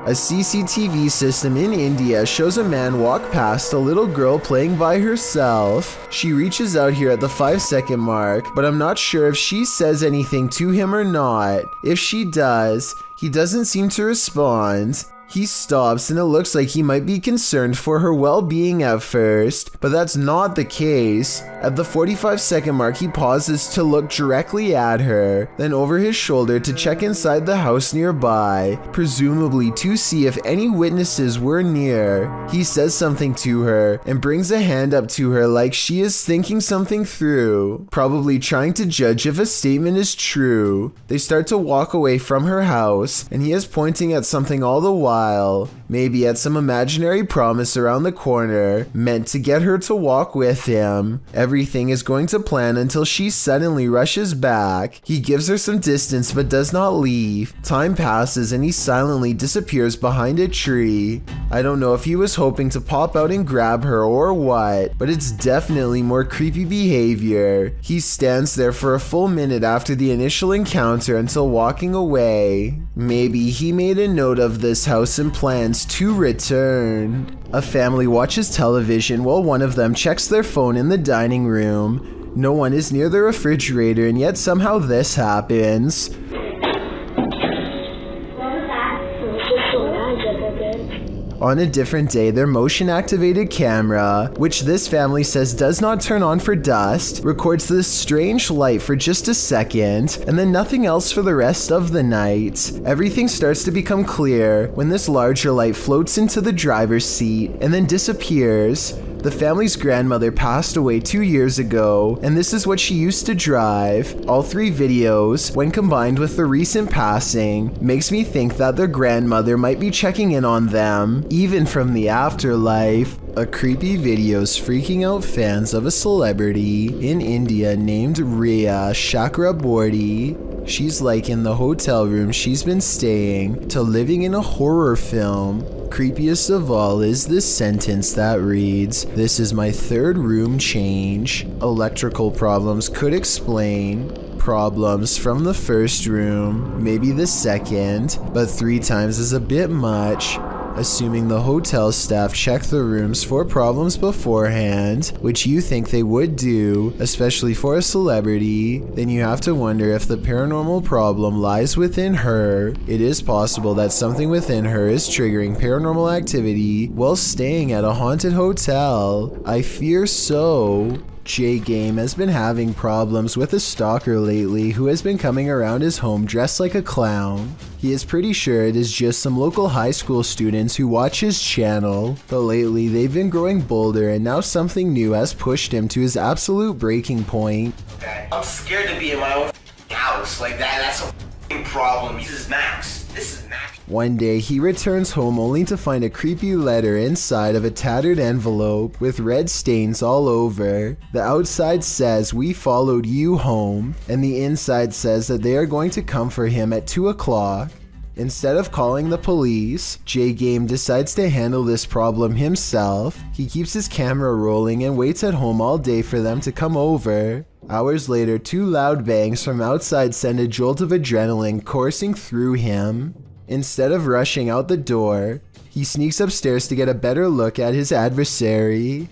A CCTV system in India shows a man walk past a little girl playing by herself. She reaches out here at the 5-second mark, but I'm not sure if she says anything to him or not. If she does, he doesn't seem to respond. He stops and it looks like he might be concerned for her well-being at first, but that's not the case. At the 45-second mark, he pauses to look directly at her, then over his shoulder to check inside the house nearby, presumably to see if any witnesses were near. He says something to her and brings a hand up to her like she is thinking something through, probably trying to judge if a statement is true. They start to walk away from her house, and he is pointing at something all the while. Maybe at some imaginary promise around the corner, meant to get her to walk with him. Everything is going to plan until she suddenly rushes back. He gives her some distance but does not leave. Time passes and he silently disappears behind a tree. I don't know if he was hoping to pop out and grab her or what, but it's definitely more creepy behavior. He stands there for a full minute after the initial encounter until walking away. Maybe he made a note of this house and plans to return. A family watches television while one of them checks their phone in the dining room. No one is near the refrigerator, and yet somehow this happens. On a different day, their motion-activated camera, which this family says does not turn on for dust, records this strange light for just a second, and then nothing else for the rest of the night. Everything starts to become clear when this larger light floats into the driver's seat and then disappears. The family's grandmother passed away 2 years ago, and this is what she used to drive. All 3 videos, when combined with the recent passing, makes me think that their grandmother might be checking in on them, even from the afterlife. A creepy video's freaking out fans of a celebrity in India named Riya Chakraborty. She's like in the hotel room she's been staying to living in a horror film. Creepiest of all is this sentence that reads, "This is my 3rd room change. Electrical problems could explain problems from the 1st room, maybe the 2nd, but 3 times is a bit much." Assuming the hotel staff checked the rooms for problems beforehand, which you think they would do, especially for a celebrity, then you have to wonder if the paranormal problem lies within her. It is possible that something within her is triggering paranormal activity while staying at a haunted hotel. I fear so. J-Game has been having problems with a stalker lately who has been coming around his home dressed like a clown. He is pretty sure it is just some local high school students who watch his channel, but lately they've been growing bolder and now something new has pushed him to his absolute breaking point. Okay. I'm scared to be in my own house like that. That's a problem. This is Max. One day, he returns home only to find a creepy letter inside of a tattered envelope with red stains all over. The outside says, "We followed you home," and the inside says that they are going to come for him at 2 o'clock. Instead of calling the police, J-Game decides to handle this problem himself. He keeps his camera rolling and waits at home all day for them to come over. Hours later, 2 loud bangs from outside send a jolt of adrenaline coursing through him. Instead of rushing out the door, he sneaks upstairs to get a better look at his adversary.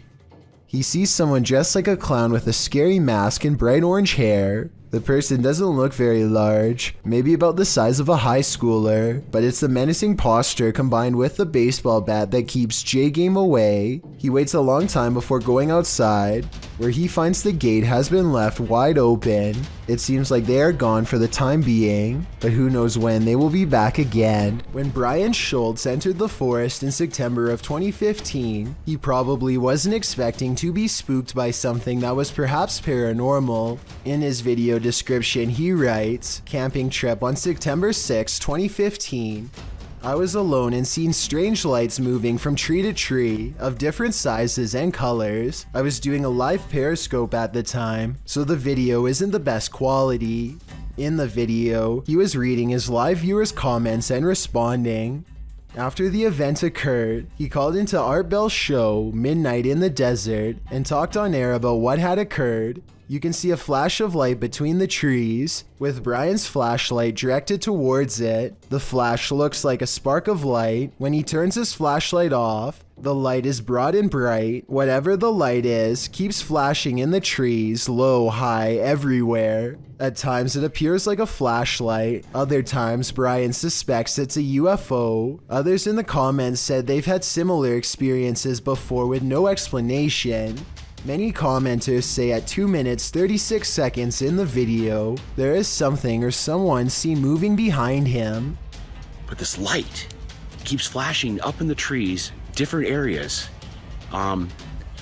He sees someone dressed like a clown with a scary mask and bright orange hair. The person doesn't look very large, maybe about the size of a high schooler, but it's the menacing posture combined with the baseball bat that keeps J-Game away. He waits a long time before going outside, where he finds the gate has been left wide open. It seems like they are gone for the time being, but who knows when they will be back again. When Brian Schultz entered the forest in September of 2015, he probably wasn't expecting to be spooked by something that was perhaps paranormal. In his video description, he writes, "Camping trip on September 6, 2015. I was alone and seen strange lights moving from tree to tree of different sizes and colors. I was doing a live periscope at the time, so the video isn't the best quality." In the video, he was reading his live viewers' comments and responding. After the event occurred, he called into Art Bell's show, Midnight in the Desert, and talked on air about what had occurred. You can see a flash of light between the trees, with Brian's flashlight directed towards it. The flash looks like a spark of light. When he turns his flashlight off, the light is broad and bright. Whatever the light is, keeps flashing in the trees, low, high, everywhere. At times it appears like a flashlight. Other times Brian suspects it's a UFO. Others in the comments said they've had similar experiences before with no explanation. Many commenters say at 2 minutes 36 seconds in the video, there is something or someone seen moving behind him. But this light keeps flashing up in the trees, different areas.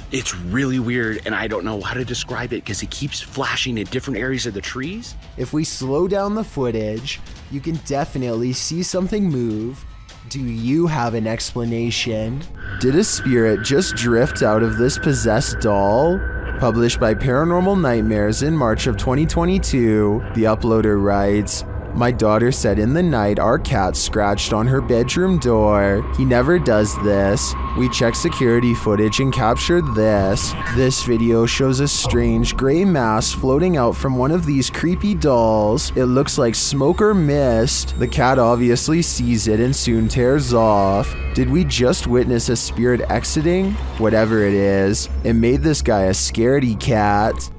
It's really weird, and I don't know how to describe it because it keeps flashing in different areas of the trees. If we slow down the footage, you can definitely see something move. Do you have an explanation? Did a spirit just drift out of this possessed doll? Published by Paranormal Nightmares in March of 2022, the uploader writes, "My daughter said in the night our cat scratched on her bedroom door. He never does this. We checked security footage and captured this. This video shows a strange gray mass floating out from one of these creepy dolls. It looks like smoke or mist. The cat obviously sees it and soon tears off. Did we just witness a spirit exiting? Whatever it is, it made this guy a scaredy cat."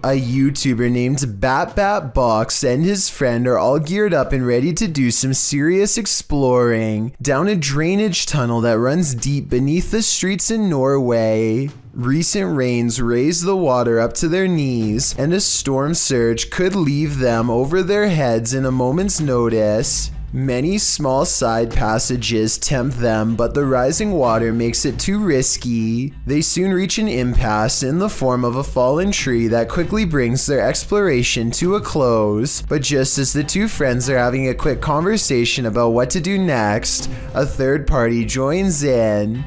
A YouTuber named BatBatBox and his friend are all geared up and ready to do some serious exploring down a drainage tunnel that runs deep beneath the streets in Norway. Recent rains raised the water up to their knees, and a storm surge could leave them over their heads in a moment's notice. Many small side passages tempt them, but the rising water makes it too risky. They soon reach an impasse in the form of a fallen tree that quickly brings their exploration to a close. But just as the two friends are having a quick conversation about what to do next, a third party joins in.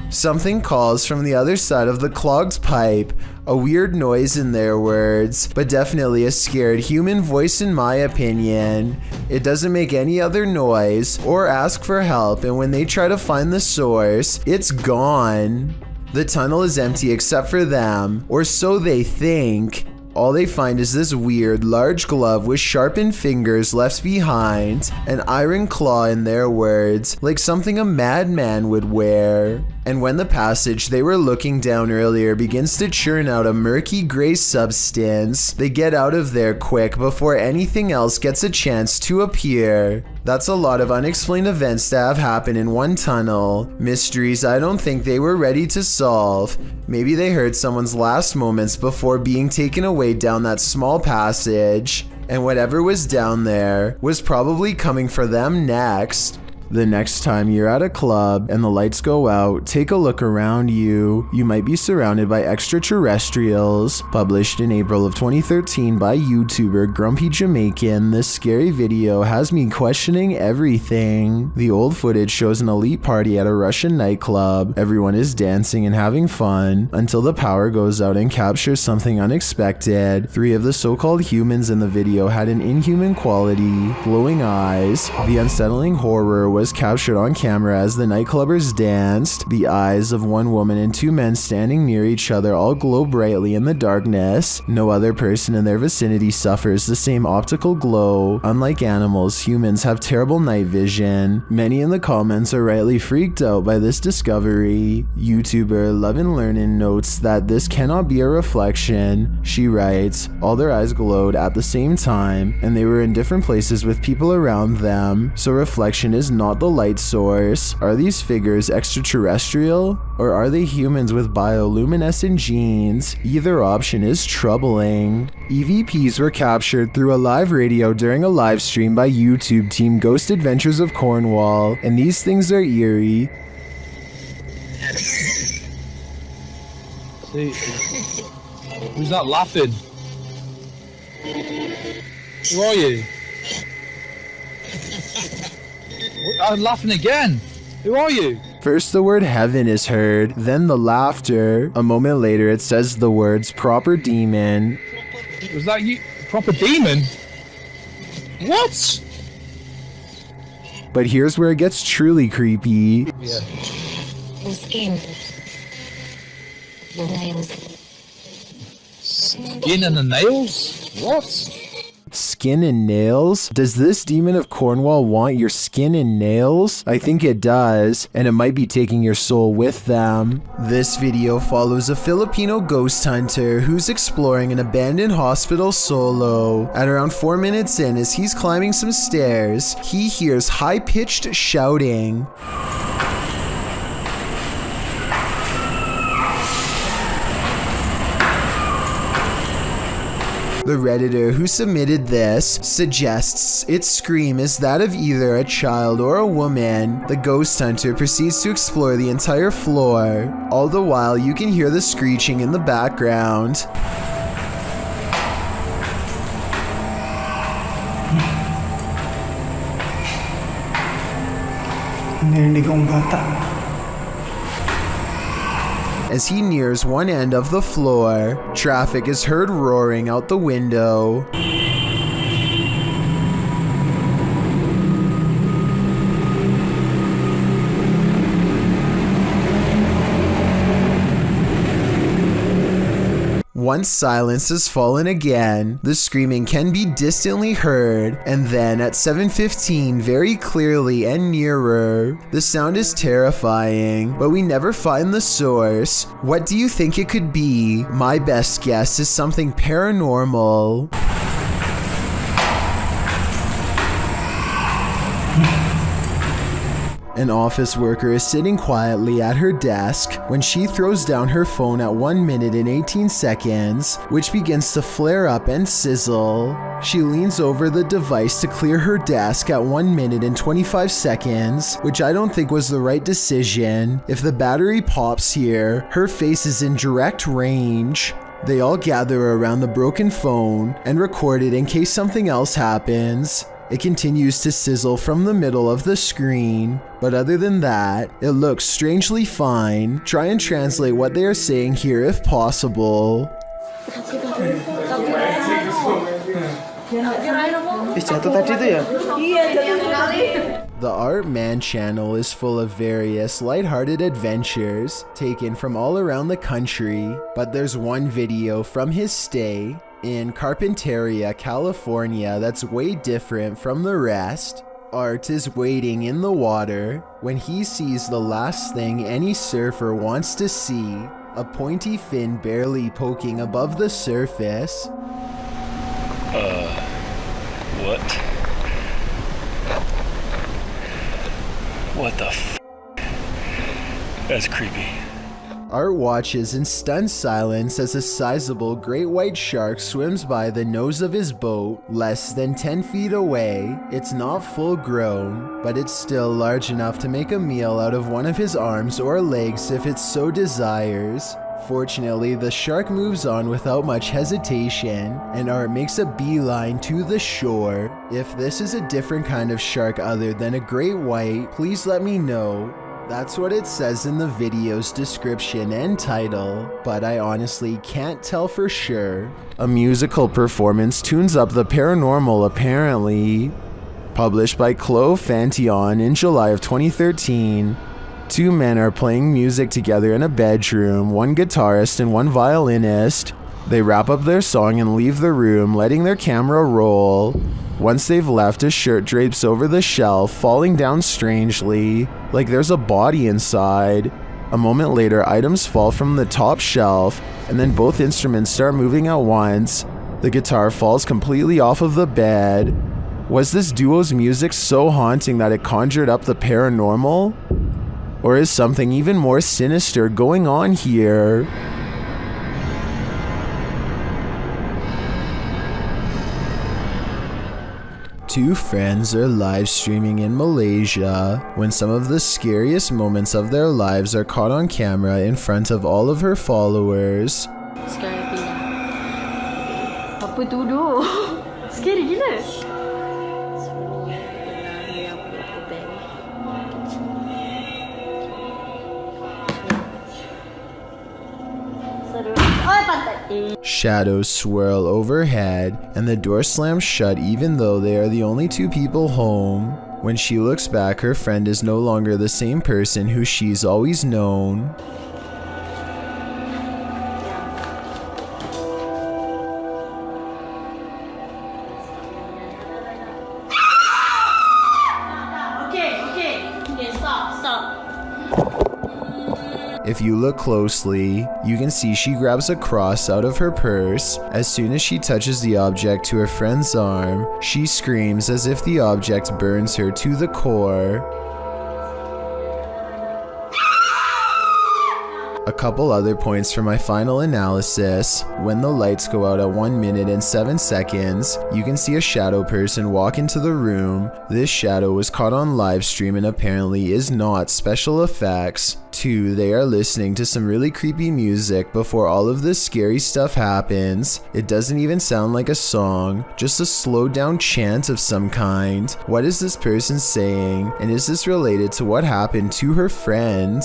Something calls from the other side of the clogged pipe, a weird noise in their words, but definitely a scared human voice in my opinion. It doesn't make any other noise or ask for help, and when they try to find the source, it's gone. The tunnel is empty except for them, or so they think. All they find is this weird, large glove with sharpened fingers left behind, an iron claw in their words, like something a madman would wear. And when the passage they were looking down earlier begins to churn out a murky gray substance, they get out of there quick before anything else gets a chance to appear. That's a lot of unexplained events that have happened in one tunnel. Mysteries I don't think they were ready to solve. Maybe they heard someone's last moments before being taken away down that small passage, and whatever was down there was probably coming for them next. The next time you're at a club and the lights go out, take a look around you. You might be surrounded by extraterrestrials. Published in April of 2013 by YouTuber Grumpy Jamaican, this scary video has me questioning everything. The old footage shows an elite party at a Russian nightclub. Everyone is dancing and having fun until the power goes out and captures something unexpected. 3 of the so-called humans in the video had an inhuman quality, glowing eyes. The unsettling horror was captured on camera as the nightclubbers danced. The eyes of one woman and 2 men standing near each other all glow brightly in the darkness. No other person in their vicinity suffers the same optical glow. Unlike animals, humans have terrible night vision. Many in the comments are rightly freaked out by this discovery. YouTuber Love and Learnin notes that this cannot be a reflection. She writes, "All their eyes glowed at the same time, and they were in different places with people around them, so reflection is not the light source. Are these figures extraterrestrial? Or are they humans with bioluminescent genes? Either option is troubling." EVPs were captured through a live radio during a live stream by YouTube team Ghost Adventures of Cornwall, and these things are eerie. See, who's that laughing? Who are you? I'm laughing again. Who are you? First the word heaven is heard, then the laughter. A moment later it says the words proper demon. Was that you? Proper demon? What? But here's where it gets truly creepy. Yeah. The skin. The nails. Skin and the nails? What? Skin and nails? Does this demon of Cornwall want your skin and nails? I think it does, and it might be taking your soul with them. This video follows a Filipino ghost hunter who's exploring an abandoned hospital solo. At around 4 minutes in, as he's climbing some stairs, he hears high-pitched shouting. The Redditor who submitted this suggests its scream is that of either a child or a woman. The ghost hunter proceeds to explore the entire floor. All the while, you can hear the screeching in the background. As he nears one end of the floor, traffic is heard roaring out the window. Once silence has fallen again, the screaming can be distantly heard, and then at 7:15 very clearly and nearer. The sound is terrifying, but we never find the source. What do you think it could be? My best guess is something paranormal. An office worker is sitting quietly at her desk when she throws down her phone at 1 minute and 18 seconds, which begins to flare up and sizzle. She leans over the device to clear her desk at 1 minute and 25 seconds, which I don't think was the right decision. If the battery pops here, her face is in direct range. They all gather around the broken phone and record it in case something else happens. It continues to sizzle from the middle of the screen, but other than that, it looks strangely fine. Try and translate what they are saying here if possible. The Art Man channel is full of various lighthearted adventures taken from all around the country, but there's one video from his stay in Carpinteria, California that's way different from the rest. Art is wading in the water when he sees the last thing any surfer wants to see, a pointy fin barely poking above the surface. What? What the f***? That's creepy. Art watches in stunned silence as a sizable great white shark swims by the nose of his boat, less than 10 feet away. It's not full grown, but it's still large enough to make a meal out of one of his arms or legs if it so desires. Fortunately, the shark moves on without much hesitation, and Art makes a beeline to the shore. If this is a different kind of shark other than a great white, please let me know. That's what it says in the video's description and title, but I honestly can't tell for sure. A musical performance tunes up the paranormal apparently. Published by Chloe Fantion in July of 2013. Two men are playing music together in a bedroom, one guitarist and one violinist. They wrap up their song and leave the room, letting their camera roll. Once they've left, a shirt drapes over the shelf, falling down strangely, like there's a body inside. A moment later, items fall from the top shelf, and then both instruments start moving at once. The guitar falls completely off of the bed. Was this duo's music so haunting that it conjured up the paranormal? Or is something even more sinister going on here? Two friends are live streaming in Malaysia when some of the scariest moments of their lives are caught on camera in front of all of her followers. Sekarang pindah. Apa tu duk? Scary gila. Shadows swirl overhead, and the door slams shut even though they are the only two people home. When she looks back, her friend is no longer the same person who she's always known. Okay, stop. If you look closely, you can see she grabs a cross out of her purse. As soon as she touches the object to her friend's arm, she screams as if the object burns her to the core. A couple other points for my final analysis. When the lights go out at 1 minute and 7 seconds, you can see a shadow person walk into the room. This shadow was caught on live stream and apparently is not special effects. 2, they are listening to some really creepy music before all of this scary stuff happens. It doesn't even sound like a song, just a slowed down chant of some kind. What is this person saying? And is this related to what happened to her friend?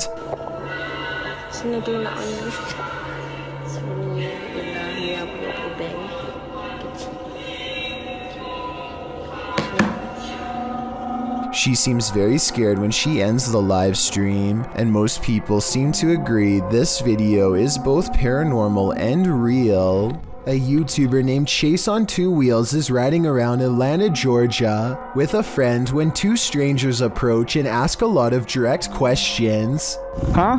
She seems very scared when she ends the live stream, and most people seem to agree this video is both paranormal and real. A YouTuber named Chase on 2 Wheels is riding around Atlanta, Georgia with a friend when 2 strangers approach and ask a lot of direct questions. Huh?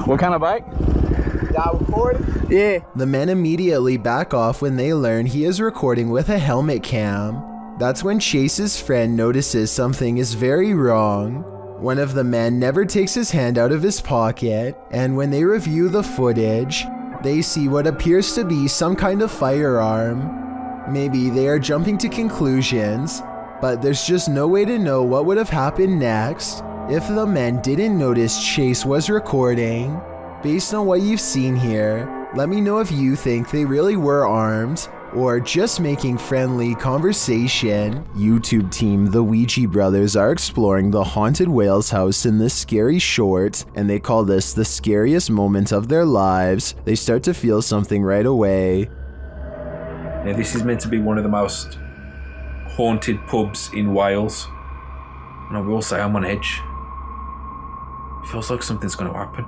What kind of bike? Yeah. The men immediately back off when they learn he is recording with a helmet cam. That's when Chase's friend notices something is very wrong. One of the men never takes his hand out of his pocket, and when they review the footage, they see what appears to be some kind of firearm. Maybe they are jumping to conclusions, but there's just no way to know what would have happened next if the men didn't notice Chase was recording. Based on what you've seen here, let me know if you think they really were armed or just making friendly conversation. YouTube team The Ouija Brothers are exploring the haunted whale's house in this scary short, and they call this the scariest moment of their lives. They start to feel something right away. Now, this is meant to be one of the most haunted pubs in Wales, and I will say I'm on edge. It feels like something's going to happen.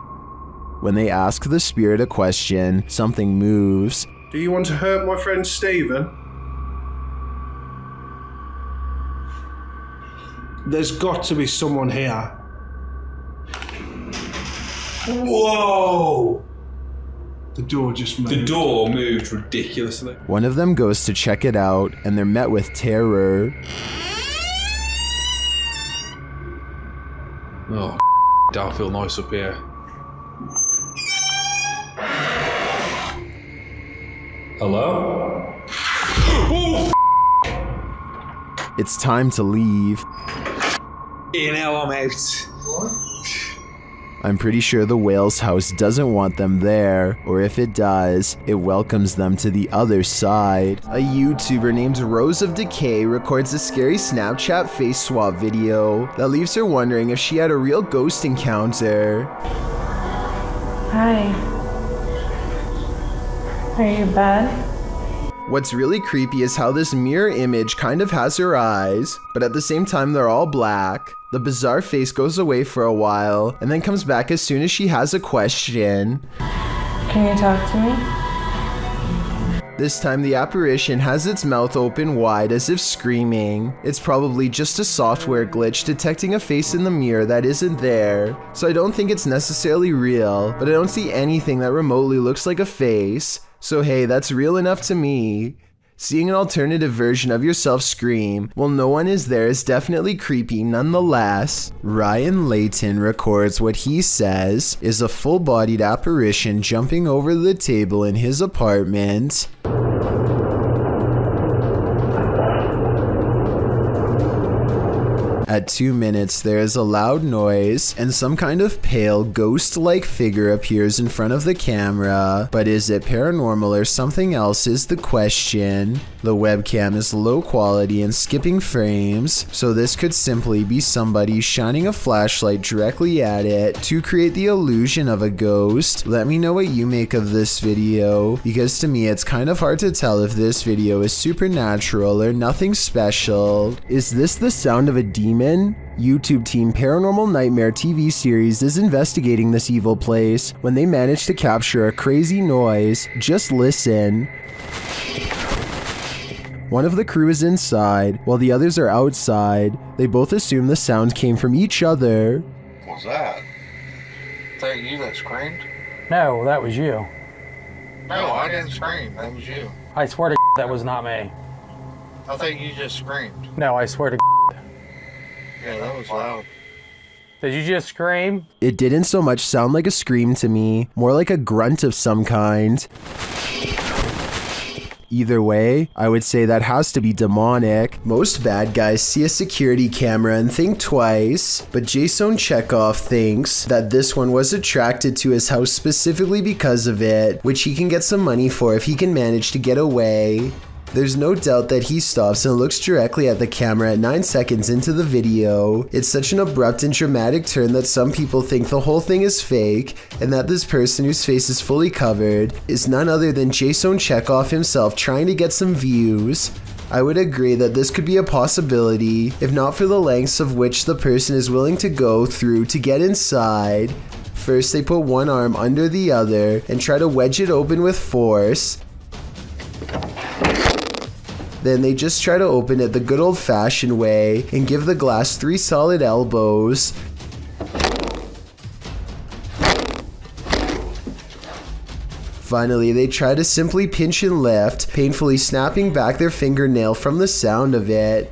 When they ask the spirit a question, something moves. Do you want to hurt my friend Stephen? There's got to be someone here. Whoa! The door just moved. The door moved ridiculously. One of them goes to check it out, and they're met with terror. Oh, don't feel nice up here. Hello? It's time to leave. Now I'm out. I'm pretty sure the whale's house doesn't want them there, or if it does, it welcomes them to the other side. A YouTuber named Rose of Decay records a scary Snapchat face swap video that leaves her wondering if she had a real ghost encounter. Hi. Are you bad? What's really creepy is how this mirror image kind of has her eyes, but at the same time they're all black. The bizarre face goes away for a while, and then comes back as soon as she has a question. Can you talk to me? This time the apparition has its mouth open wide as if screaming. It's probably just a software glitch detecting a face in the mirror that isn't there, so I don't think it's necessarily real, but I don't see anything that remotely looks like a face. So hey, that's real enough to me. Seeing an alternative version of yourself scream while no one is there is definitely creepy nonetheless. Ryan Layton records what he says is a full-bodied apparition jumping over the table in his apartment. At 2 minutes, there is a loud noise, and some kind of pale, ghost-like figure appears in front of the camera. But is it paranormal or something else is the question. The webcam is low quality and skipping frames, so this could simply be somebody shining a flashlight directly at it to create the illusion of a ghost. Let me know what you make of this video, because to me it's kind of hard to tell if this video is supernatural or nothing special. Is this the sound of a demon? YouTube team Paranormal Nightmare TV series is investigating this evil place when they manage to capture a crazy noise. Just listen. One of the crew is inside, while the others are outside. They both assume the sound came from each other. What was that? Is that you that screamed? No, that was you. No, I didn't scream. That was you. I swear to that was not me. I think you just screamed. No, I swear to Yeah, that was loud. Did you just scream? It didn't so much sound like a scream to me, more like a grunt of some kind. Either way, I would say that has to be demonic. Most bad guys see a security camera and think twice, but Jason Chekhov thinks that this one was attracted to his house specifically because of it, which he can get some money for if he can manage to get away. There's no doubt that he stops and looks directly at the camera at 9 seconds into the video. It's such an abrupt and dramatic turn that some people think the whole thing is fake, and that this person whose face is fully covered is none other than Jason Chekhov himself trying to get some views. I would agree that this could be a possibility, if not for the lengths of which the person is willing to go through to get inside. First, they put one arm under the other and try to wedge it open with force. Then they just try to open it the good old-fashioned way and give the glass 3 solid elbows. Finally, they try to simply pinch and lift, painfully snapping back their fingernail from the sound of it.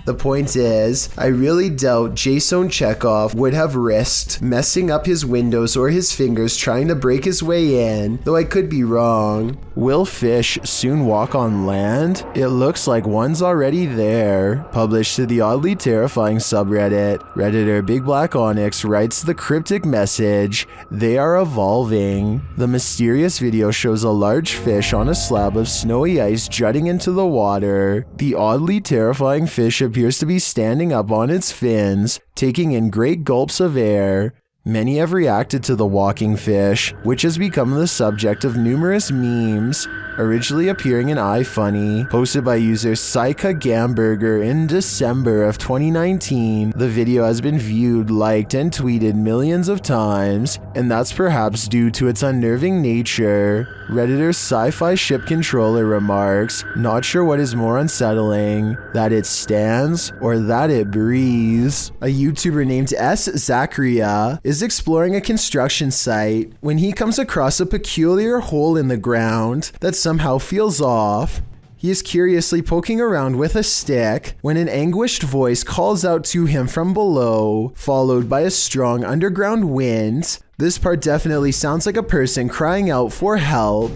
The point is, I really doubt Jason Chekhov would have risked messing up his windows or his fingers trying to break his way in, though I could be wrong. Will fish soon walk on land? It looks like one's already there. Published to the oddly terrifying subreddit, Redditor Big Black Onyx writes the cryptic message, "They are evolving." The mysterious video shows a large fish on a slab of snowy ice jutting into the water. The oddly terrifying fish appears to be standing up on its fins, taking in great gulps of air. Many have reacted to the walking fish, which has become the subject of numerous memes, originally appearing in iFunny, posted by user Saika Gamberger in December of 2019. The video has been viewed, liked, and tweeted millions of times, and that's perhaps due to its unnerving nature. Redditor's sci-fi ship controller remarks, "Not sure what is more unsettling, that it stands or that it breathes." A YouTuber named S. Zachariah is exploring a construction site when he comes across a peculiar hole in the ground that somehow feels off. He is curiously poking around with a stick when an anguished voice calls out to him from below, followed by a strong underground wind. This part definitely sounds like a person crying out for help.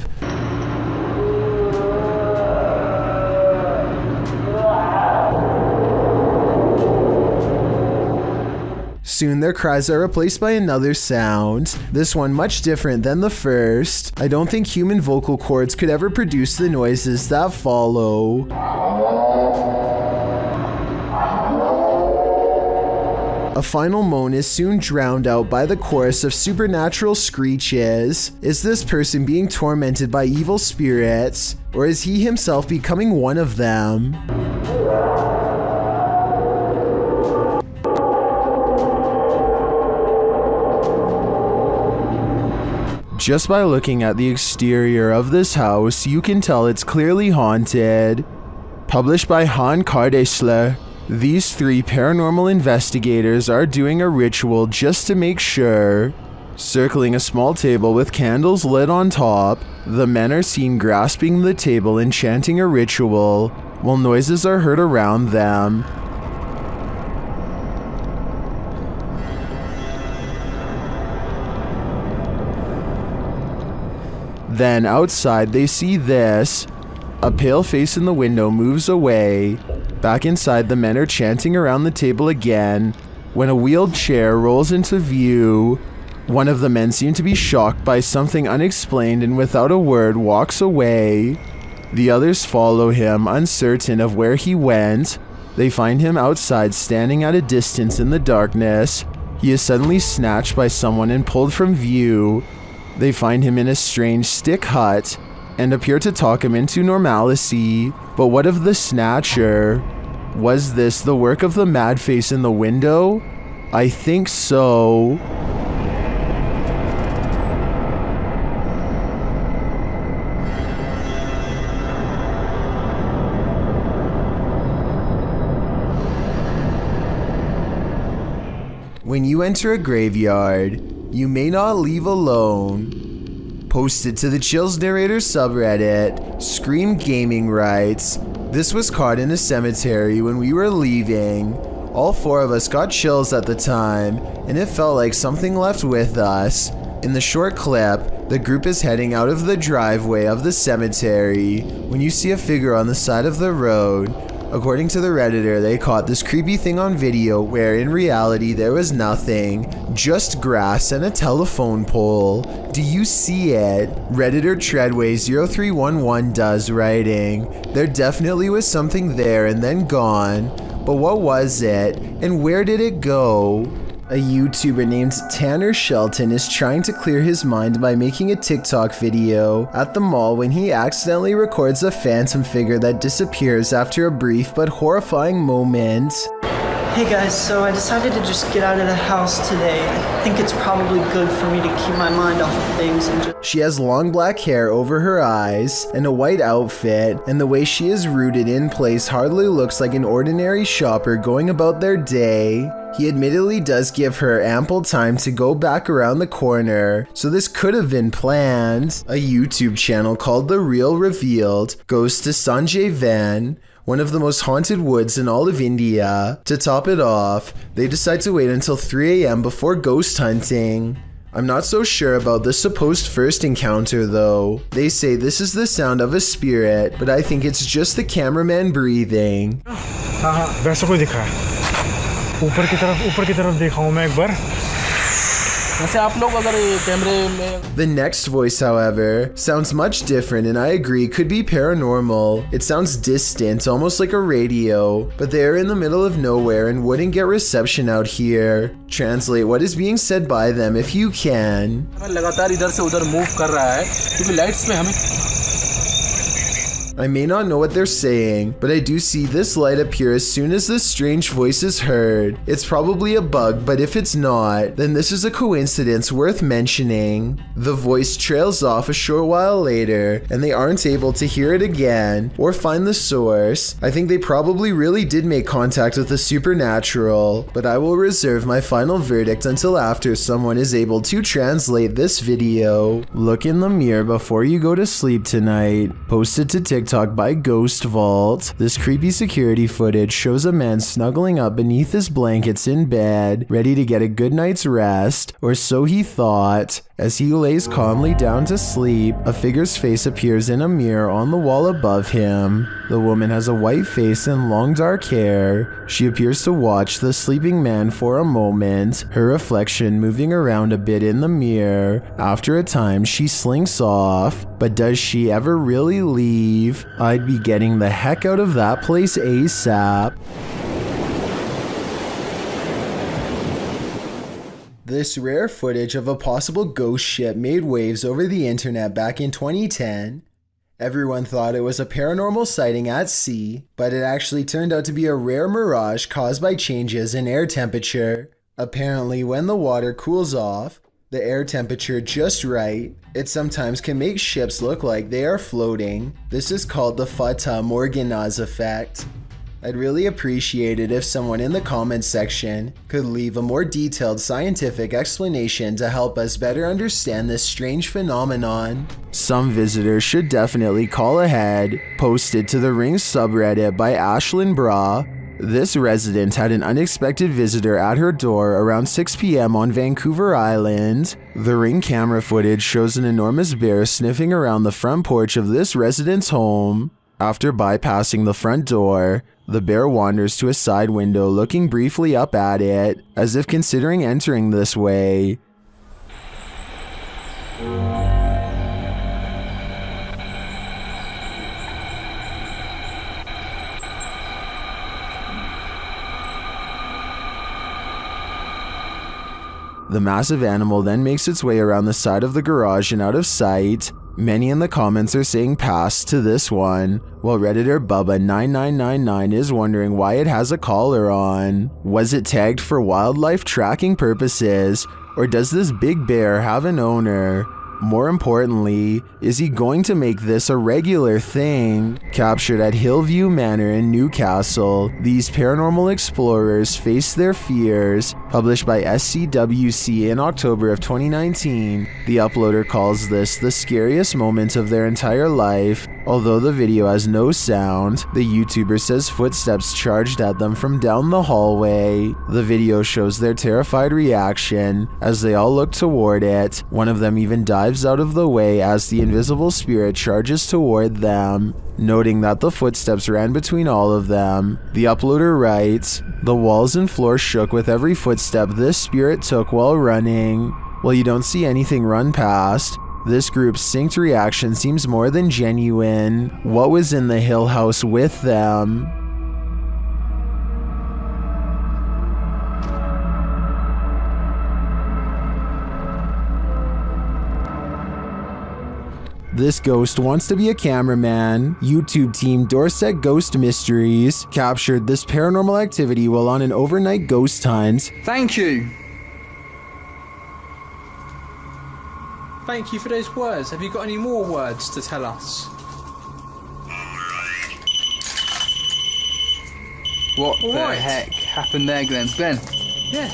Soon their cries are replaced by another sound, this one much different than the first. I don't think human vocal cords could ever produce the noises that follow. A final moan is soon drowned out by the chorus of supernatural screeches. Is this person being tormented by evil spirits, or is he himself becoming one of them? Just by looking at the exterior of this house, you can tell it's clearly haunted. Published by Han Kardesler, these 3 paranormal investigators are doing a ritual just to make sure. Circling a small table with candles lit on top, the men are seen grasping the table and chanting a ritual, while noises are heard around them. Then outside they see this. A pale face in the window moves away. Back inside, the men are chanting around the table again when a wheeled chair rolls into view. One of the men seemed to be shocked by something unexplained and without a word walks away. The others follow him, uncertain of where he went. They find him outside, standing at a distance in the darkness. He is suddenly snatched by someone and pulled from view. They find him in a strange stick hut and appear to talk him into normalcy. But what of the snatcher? Was this the work of the mad face in the window? I think so. When you enter a graveyard, you may not leave alone. Posted to the Chills Narrator subreddit, Scream Gaming writes, "This was caught in a cemetery when we were leaving. All four of us got chills at the time, and it felt like something left with us. In the short clip, the group is heading out of the driveway of the cemetery when you see a figure on the side of the road. According to the Redditor, they caught this creepy thing on video where in reality there was nothing, just grass and a telephone pole. Do you see it?" Redditor Treadway0311 does, writing, "There definitely was something there and then gone, but what was it and where did it go?" A YouTuber named Tanner Shelton is trying to clear his mind by making a TikTok video at the mall when he accidentally records a phantom figure that disappears after a brief but horrifying moment. Hey guys, so I decided to just get out of the house today. I think it's probably good for me to keep my mind off of things and just... She has long black hair over her eyes and a white outfit, and the way she is rooted in place hardly looks like an ordinary shopper going about their day. He admittedly does give her ample time to go back around the corner, so this could have been planned. A YouTube channel called The Real Revealed goes to Sanjay Van, one of the most haunted woods in all of India. To top it off, they decide to wait until 3 a.m. before ghost hunting. I'm not so sure about the supposed first encounter though. They say this is the sound of a spirit, but I think it's just the cameraman breathing. वैसा कोई दिखा है ऊपर की तरफ देखा हूं मैं एक बार The next voice, however, sounds much different and I agree could be paranormal. It sounds distant, almost like a radio, but they are in the middle of nowhere and wouldn't get reception out here. Translate what is being said by them if you can. I may not know what they're saying, but I do see this light appear as soon as this strange voice is heard. It's probably a bug, but if it's not, then this is a coincidence worth mentioning. The voice trails off a short while later, and they aren't able to hear it again or find the source. I think they probably really did make contact with the supernatural, but I will reserve my final verdict until after someone is able to translate this video. Look in the mirror before you go to sleep tonight. Posted to TikTok by Ghost Vault. This creepy security footage shows a man snuggling up beneath his blankets in bed, ready to get a good night's rest, or so he thought. As he lays calmly down to sleep, a figure's face appears in a mirror on the wall above him. The woman has a white face and long dark hair. She appears to watch the sleeping man for a moment, her reflection moving around a bit in the mirror. After a time, she slinks off, but does she ever really leave? I'd be getting the heck out of that place ASAP. This rare footage of a possible ghost ship made waves over the internet back in 2010. Everyone thought it was a paranormal sighting at sea, but it actually turned out to be a rare mirage caused by changes in air temperature. Apparently, when the water cools off, the air temperature just right, it sometimes can make ships look like they are floating. This is called the Fata Morgana's effect. I'd really appreciate it if someone in the comments section could leave a more detailed scientific explanation to help us better understand this strange phenomenon. Some visitors should definitely call ahead. Posted to the Ring subreddit by Ashlyn Bra. This resident had an unexpected visitor at her door around 6 p.m. on Vancouver Island. The Ring camera footage shows an enormous bear sniffing around the front porch of this resident's home. After bypassing the front door, the bear wanders to a side window, looking briefly up at it, as if considering entering this way. The massive animal then makes its way around the side of the garage and out of sight. Many in the comments are saying pass to this one, while Redditor Bubba9999 is wondering why it has a collar on. Was it tagged for wildlife tracking purposes, or does this big bear have an owner? More importantly, is he going to make this a regular thing? Captured at Hillview Manor in Newcastle, these paranormal explorers face their fears. Published by SCWC in October of 2019, the uploader calls this the scariest moment of their entire life. Although the video has no sound, the YouTuber says footsteps charged at them from down the hallway. The video shows their terrified reaction as they all look toward it. One of them even dives out of the way as the invisible spirit charges toward them. Noting that the footsteps ran between all of them, the uploader writes, "The walls and floor shook with every footstep this spirit took while running." While you don't see anything run past, this group's synced reaction seems more than genuine. What was in the Hill House with them? This ghost wants to be a cameraman. YouTube team Dorset Ghost Mysteries captured this paranormal activity while on an overnight ghost hunt. Thank you. Thank you for those words. Have you got any more words to tell us? What the heck happened there, Glenn? Glenn? Yeah.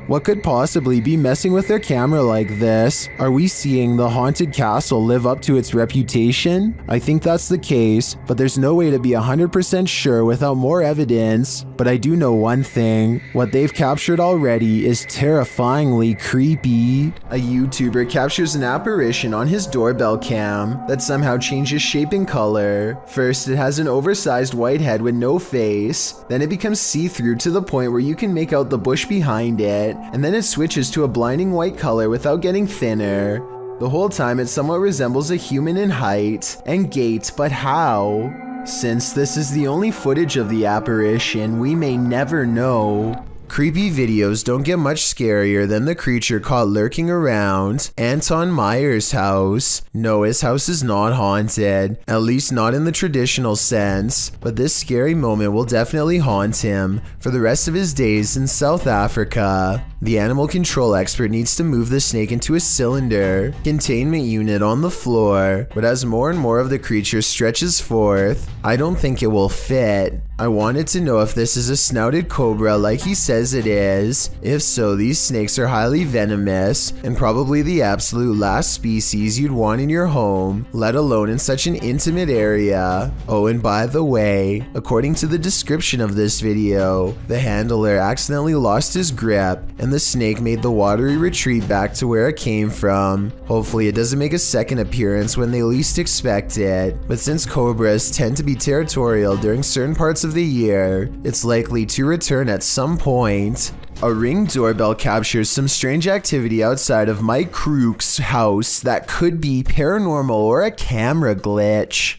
What could possibly be messing with their camera like this? Are we seeing the haunted castle live up to its reputation? I think that's the case, but there's no way to be 100% sure without more evidence. But I do know one thing, what they've captured already is terrifyingly creepy. A YouTuber captures an apparition on his doorbell cam that somehow changes shape and color. First, it has an oversized white head with no face, then it becomes see-through to the point where you can make out the bush behind it, and then it switches to a blinding white color without getting thinner. The whole time it somewhat resembles a human in height and gait, but how? Since this is the only footage of the apparition, we may never know. Creepy videos don't get much scarier than the creature caught lurking around Anton Meyer's house. No, his house is not haunted, at least not in the traditional sense, but this scary moment will definitely haunt him for the rest of his days in South Africa. The animal control expert needs to move the snake into a cylinder containment unit on the floor, but as more and more of the creature stretches forth, I don't think it will fit. I wanted to know if this is a snouted cobra like he says it is. If so, these snakes are highly venomous and probably the absolute last species you'd want in your home, let alone in such an intimate area. Oh, and by the way, according to the description of this video, the handler accidentally lost his grip and the snake made the watery retreat back to where it came from. Hopefully it doesn't make a second appearance when they least expect it, but since cobras tend to be territorial during certain parts of the year, it's likely to return at some point. A Ring doorbell captures some strange activity outside of Mike Crook's house that could be paranormal or a camera glitch.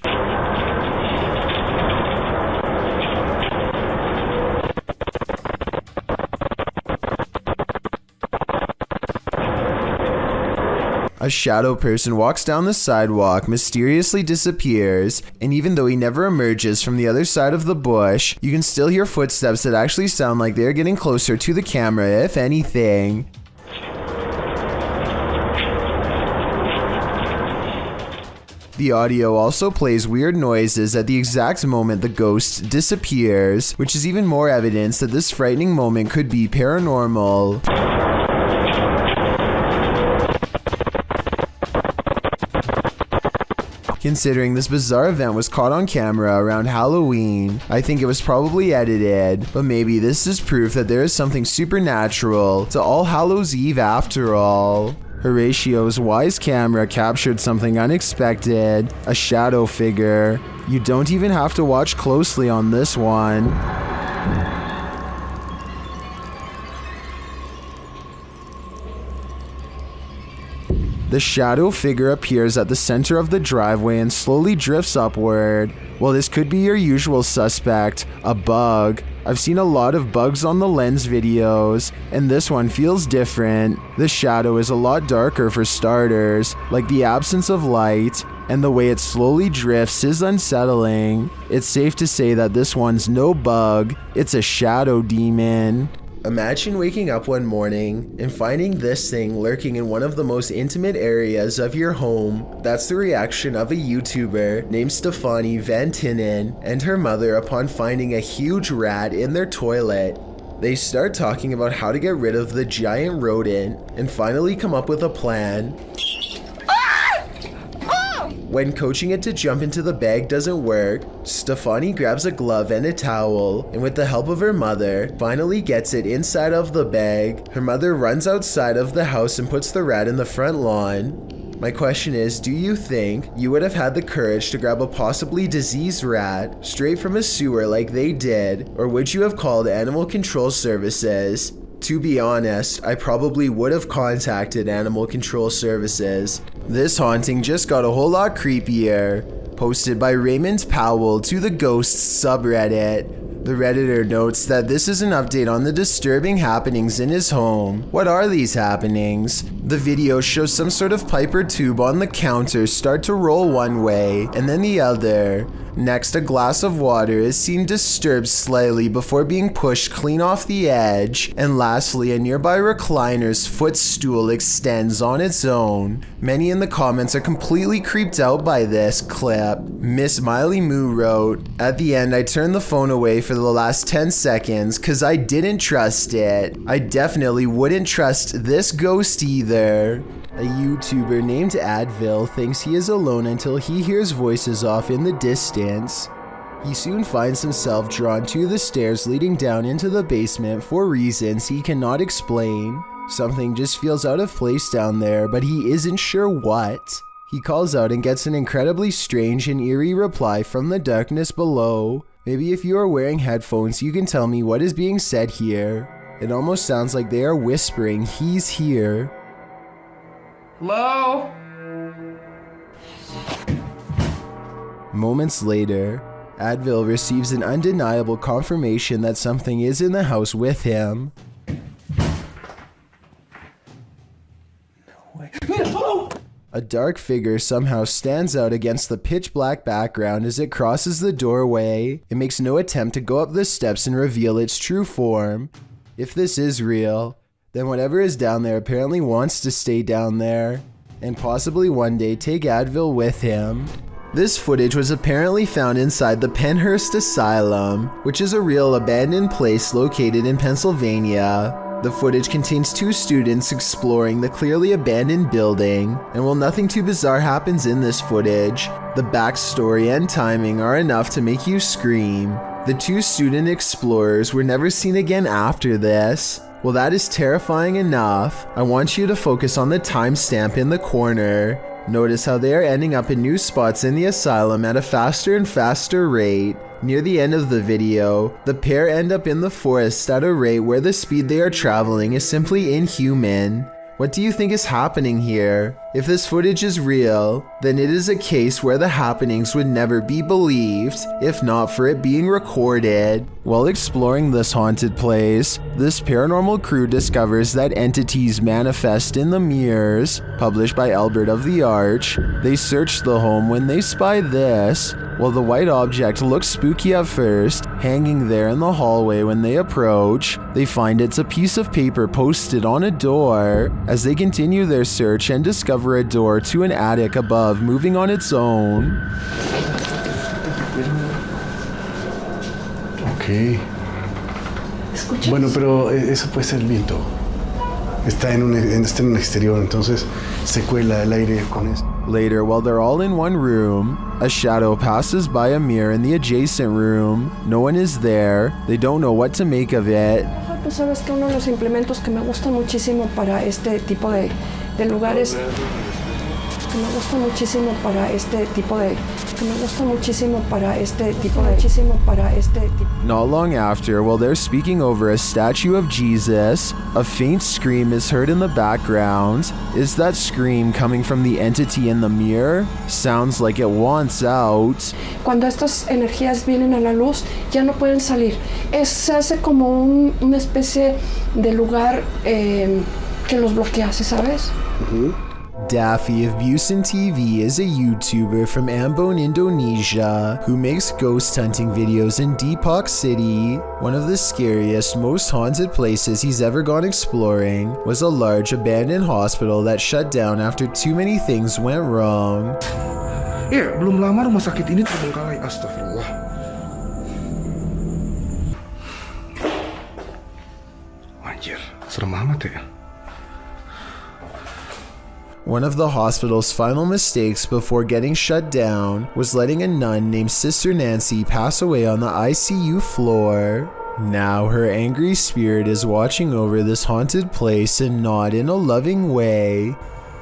A shadow person walks down the sidewalk, mysteriously disappears, and even though he never emerges from the other side of the bush, you can still hear footsteps that actually sound like they're getting closer to the camera, if anything. The audio also plays weird noises at the exact moment the ghost disappears, which is even more evidence that this frightening moment could be paranormal. Considering this bizarre event was caught on camera around Halloween, I think it was probably edited, but maybe this is proof that there is something supernatural to All Hallows Eve after all. Horatio's wise camera captured something unexpected, a shadow figure. You don't even have to watch closely on this one. The shadow figure appears at the center of the driveway and slowly drifts upward. Well, this could be your usual suspect, a bug. I've seen a lot of bugs on the Lens videos, and this one feels different. The shadow is a lot darker for starters, like the absence of light, and the way it slowly drifts is unsettling. It's safe to say that this one's no bug, it's a shadow demon. Imagine waking up one morning and finding this thing lurking in one of the most intimate areas of your home. That's the reaction of a YouTuber named Stefanie Van Tinnen and her mother upon finding a huge rat in their toilet. They start talking about how to get rid of the giant rodent and finally come up with a plan. When coaching it to jump into the bag doesn't work, Stefanie grabs a glove and a towel, and with the help of her mother, finally gets it inside of the bag. Her mother runs outside of the house and puts the rat in the front lawn. My question is, do you think you would have had the courage to grab a possibly diseased rat straight from a sewer like they did, or would you have called Animal Control Services? To be honest, I probably would have contacted Animal Control Services. This haunting just got a whole lot creepier. Posted by Raymond Powell to the Ghosts subreddit. The Redditor notes that this is an update on the disturbing happenings in his home. What are these happenings? The video shows some sort of pipe or tube on the counter start to roll one way and then the other. Next, a glass of water is seen disturbed slightly before being pushed clean off the edge. And lastly, a nearby recliner's footstool extends on its own. Many in the comments are completely creeped out by this clip. Miss Miley Moo wrote, "At the end, I turned the phone away for the last 10 seconds cause I didn't trust it. I definitely wouldn't trust this ghost either." A YouTuber named Advil thinks he is alone until he hears voices off in the distance. He soon finds himself drawn to the stairs leading down into the basement for reasons he cannot explain. Something just feels out of place down there, but he isn't sure what. He calls out and gets an incredibly strange and eerie reply from the darkness below. Maybe if you are wearing headphones, you can tell me what is being said here. It almost sounds like they are whispering, "He's here." Hello? Moments later, Advil receives an undeniable confirmation that something is in the house with him. A dark figure somehow stands out against the pitch black background as it crosses the doorway. It makes no attempt to go up the steps and reveal its true form. If this is real, then whatever is down there apparently wants to stay down there, and possibly one day take Advil with him. This footage was apparently found inside the Penhurst Asylum, which is a real abandoned place located in Pennsylvania. The footage contains 2 students exploring the clearly abandoned building, and while nothing too bizarre happens in this footage, the backstory and timing are enough to make you scream. The 2 student explorers were never seen again after this. Well, that is terrifying enough. I want you to focus on the timestamp in the corner. Notice how they are ending up in new spots in the asylum at a faster and faster rate. Near the end of the video, the pair end up in the forest at a rate where the speed they are traveling is simply inhuman. What do you think is happening here? If this footage is real, then it is a case where the happenings would never be believed, if not for it being recorded. While exploring this haunted place, this paranormal crew discovers that entities manifest in the mirrors, published by Albert of the Arch. They search the home when they spy this. While the white object looks spooky at first, hanging there in the hallway when they approach, they find it's a piece of paper posted on a door. As they continue their search and discover a door to an attic above moving on its own. Ok. Bueno, pero eso puede ser el viento. Está en un exterior, entonces se cuela el aire con esto. Later, while they're all in one room, a shadow passes by a mirror in the adjacent room. No one is there. They don't know what to make of it. Pues sabes que uno de los implementos que me gustan muchísimo para este tipo de lugares que me gusta muchísimo para este tipo de que me gusta muchísimo para este tipo de muchísimo para este tipo. Not long after, while they're speaking over a statue of Jesus, a faint scream is heard in the background. Is that scream coming from the entity in the mirror? Sounds like it wants out. Cuando estas energías vienen a la luz, ya no pueden salir. Se hace como una especie de lugar que los bloquea, ¿sabes? Daffy of Busan TV is a YouTuber from Ambon, Indonesia, who makes ghost hunting videos in Depok City. One of the scariest, most haunted places he's ever gone exploring was a large abandoned hospital that shut down after too many things went wrong. Belum lama rumah sakit ini terbengkalai, astagfirullah. Anjir, serem amat ya. One of the hospital's final mistakes before getting shut down was letting a nun named Sister Nancy pass away on the ICU floor. Now her angry spirit is watching over this haunted place and not in a loving way.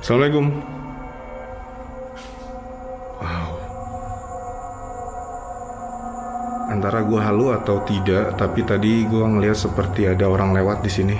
Assalamualaikum. Wow. Antara gua halu atau tidak, tapi tadi gua ngeliat seperti ada orang lewat di sini.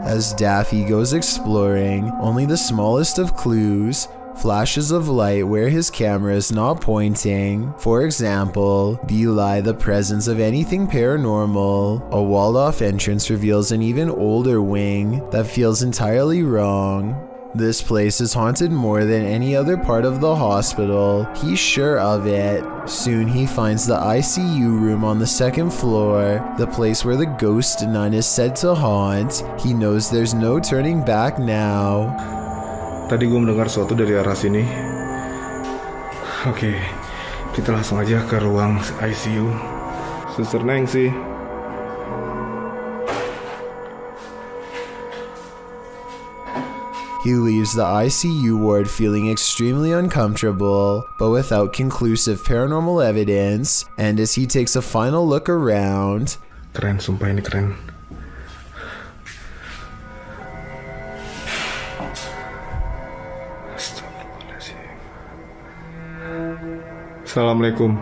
As Daffy goes exploring, only the smallest of clues, flashes of light where his camera is not pointing, for example, belie the presence of anything paranormal. A walled-off entrance reveals an even older wing that feels entirely wrong. This place is haunted more than any other part of the hospital. He's sure of it. Soon he finds the ICU room on the second floor, the place where the ghost nun is said to haunt. He knows there's no turning back now. Tadi gue mendengar sesuatu dari arah sini. Oke, kita langsung aja ke ruang ICU. Suster Neng sih. He leaves the ICU ward feeling extremely uncomfortable, but without conclusive paranormal evidence, and as he takes a final look around... Keren, sumpah ini keren. Assalamualaikum.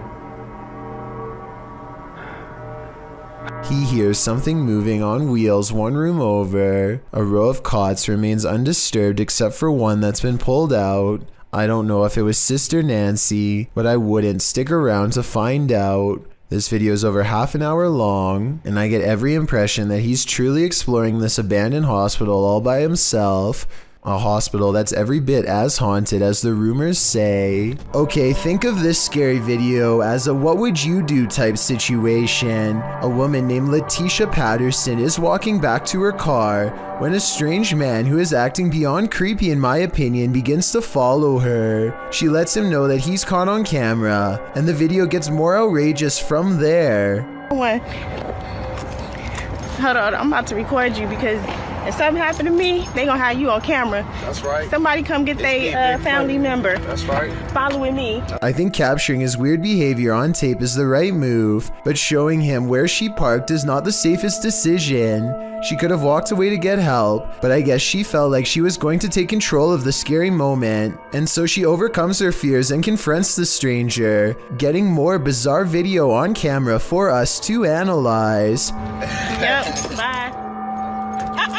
He hears something moving on wheels one room over. A row of cots remains undisturbed except for one that's been pulled out. I don't know if it was Sister Nancy, but I wouldn't stick around to find out. This video is over half an hour long, and I get every impression that he's truly exploring this abandoned hospital all by himself. A hospital that's every bit as haunted as the rumors say. Okay, think of this scary video as a what would you do type situation. A woman named Letitia Patterson is walking back to her car when a strange man who is acting beyond creepy in my opinion begins to follow her. She lets him know that he's caught on camera, and the video gets more outrageous from there. Hold on, I'm about to record you because if something happened to me, they gonna have you on camera. That's right. Somebody come get their family member. That's right. Following me. I think capturing his weird behavior on tape is the right move, but showing him where she parked is not the safest decision. She could have walked away to get help, but I guess she felt like she was going to take control of the scary moment, and so she overcomes her fears and confronts the stranger, getting more bizarre video on camera for us to analyze. Yep, bye.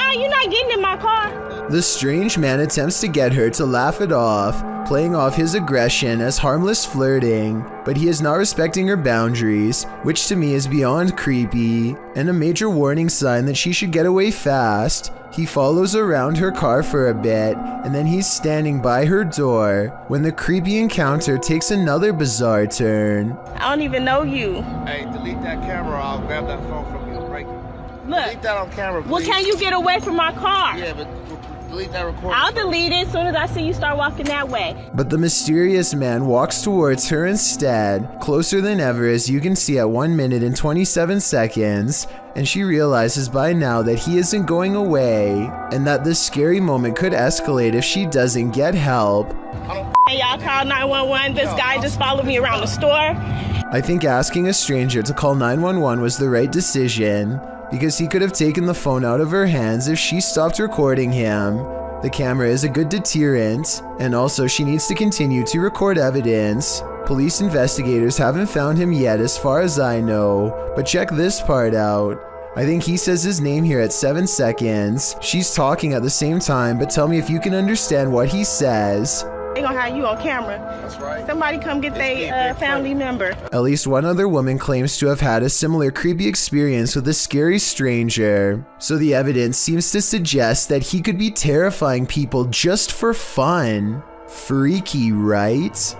You're not getting in my car. The strange man attempts to get her to laugh it off, playing off his aggression as harmless flirting, but he is not respecting her boundaries, which to me is beyond creepy, and a major warning sign that she should get away fast. He follows around her car for a bit, and then he's standing by her door when the creepy encounter takes another bizarre turn. I don't even know you. Hey, delete that camera. I'll grab that phone from you and break it. Look. Delete that on camera, please. Well, can you get away from my car? Yeah, but delete that recording. I'll delete it as soon as I see you start walking that way. But the mysterious man walks towards her instead, closer than ever as you can see at 1 minute and 27 seconds, and she realizes by now that he isn't going away, and that this scary moment could escalate if she doesn't get help. Hey, y'all call 911. This guy just followed me around the store. I think asking a stranger to call 911 was the right decision, because he could have taken the phone out of her hands if she stopped recording him. The camera is a good deterrent, and also she needs to continue to record evidence. Police investigators haven't found him yet as far as I know, but check this part out. I think he says his name here at 7 seconds. She's talking at the same time, but tell me if you can understand what he says. They gonna have you on camera. That's right. Somebody come get their family member. At least one other woman claims to have had a similar creepy experience with a scary stranger. So the evidence seems to suggest that he could be terrifying people just for fun. Freaky, right?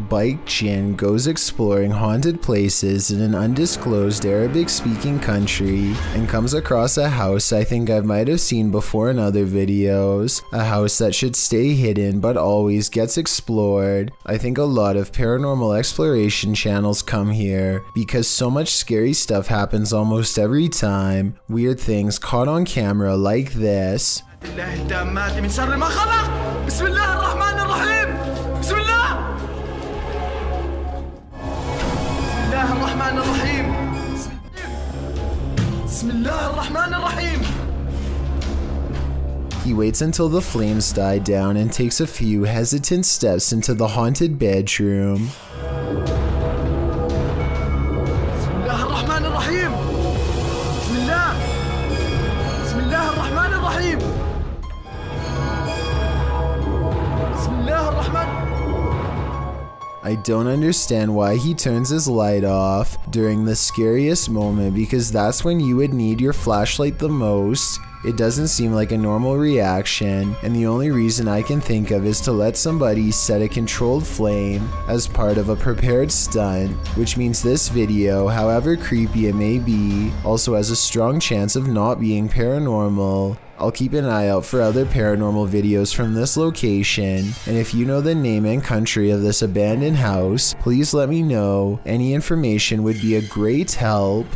Bike Chin goes exploring haunted places in an undisclosed Arabic-speaking country and comes across a house I think I might have seen before in other videos. A house that should stay hidden but always gets explored. I think a lot of paranormal exploration channels come here because so much scary stuff happens almost every time. Weird things caught on camera like this. He waits until the flames die down and takes a few hesitant steps into the haunted bedroom. I don't understand why he turns his light off during the scariest moment, because that's when you would need your flashlight the most. It doesn't seem like a normal reaction, and the only reason I can think of is to let somebody set a controlled flame as part of a prepared stunt, which means this video, however creepy it may be, also has a strong chance of not being paranormal. I'll keep an eye out for other paranormal videos from this location, and if you know the name and country of this abandoned house, please let me know. Any information would be a great help.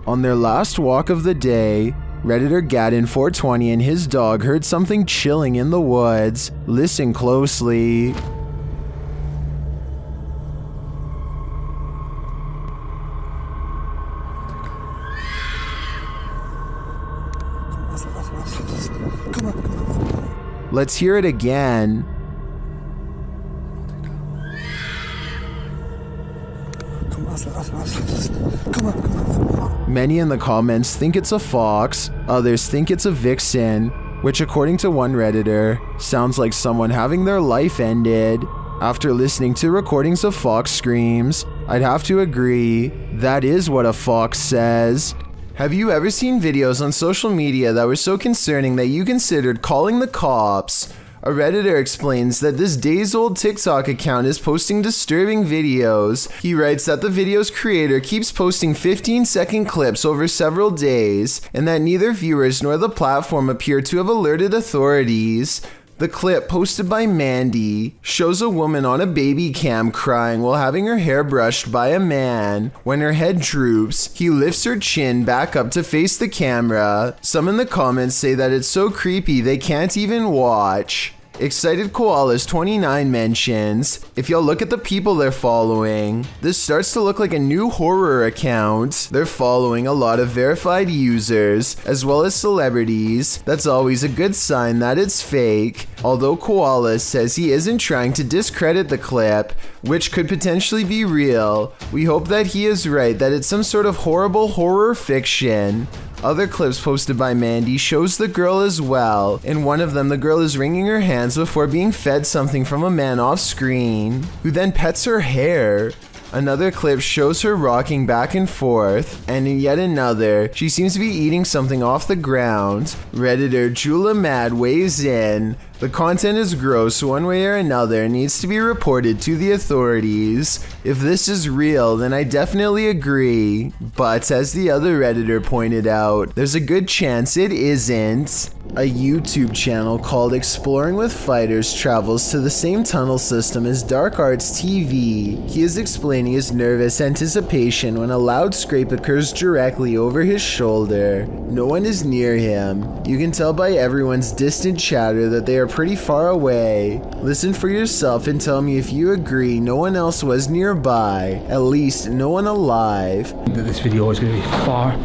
On their last walk of the day, Redditor Gaddon420 and his dog heard something chilling in the woods. Listen closely. Let's hear it again. Many in the comments think it's a fox, others think it's a vixen, which according to one Redditor, sounds like someone having their life ended. After listening to recordings of fox screams, I'd have to agree, that is what a fox says. Have you ever seen videos on social media that were so concerning that you considered calling the cops? A Redditor explains that this days-old TikTok account is posting disturbing videos. He writes that the video's creator keeps posting 15-second clips over several days, and that neither viewers nor the platform appear to have alerted authorities. The clip, posted by Mandy, shows a woman on a baby cam crying while having her hair brushed by a man. When her head droops, he lifts her chin back up to face the camera. Some in the comments say that it's so creepy they can't even watch. Excited Koalas 29 mentions, if y'all look at the people they're following, this starts to look like a new horror account. They're following a lot of verified users, as well as celebrities. That's always a good sign that it's fake. Although Koalas says he isn't trying to discredit the clip, which could potentially be real, we hope that he is right, that it's some sort of horrible horror fiction. Other clips posted by Mandy shows the girl as well. In one of them, the girl is wringing her hands before being fed something from a man off screen, who then pets her hair. Another clip shows her rocking back and forth, and in yet another, she seems to be eating something off the ground. Redditor Jula Mad weighs in. The content is gross one way or another and needs to be reported to the authorities. If this is real, then I definitely agree. But as the other Redditor pointed out, there's a good chance it isn't. A YouTube channel called Exploring with Fighters travels to the same tunnel system as Dark Arts TV. He is explaining his nervous anticipation when a loud scrape occurs directly over his shoulder. No one is near him. You can tell by everyone's distant chatter that they are pretty far away. Listen for yourself and tell me if you agree no one else was nearby. At least no one alive. This video is going to be far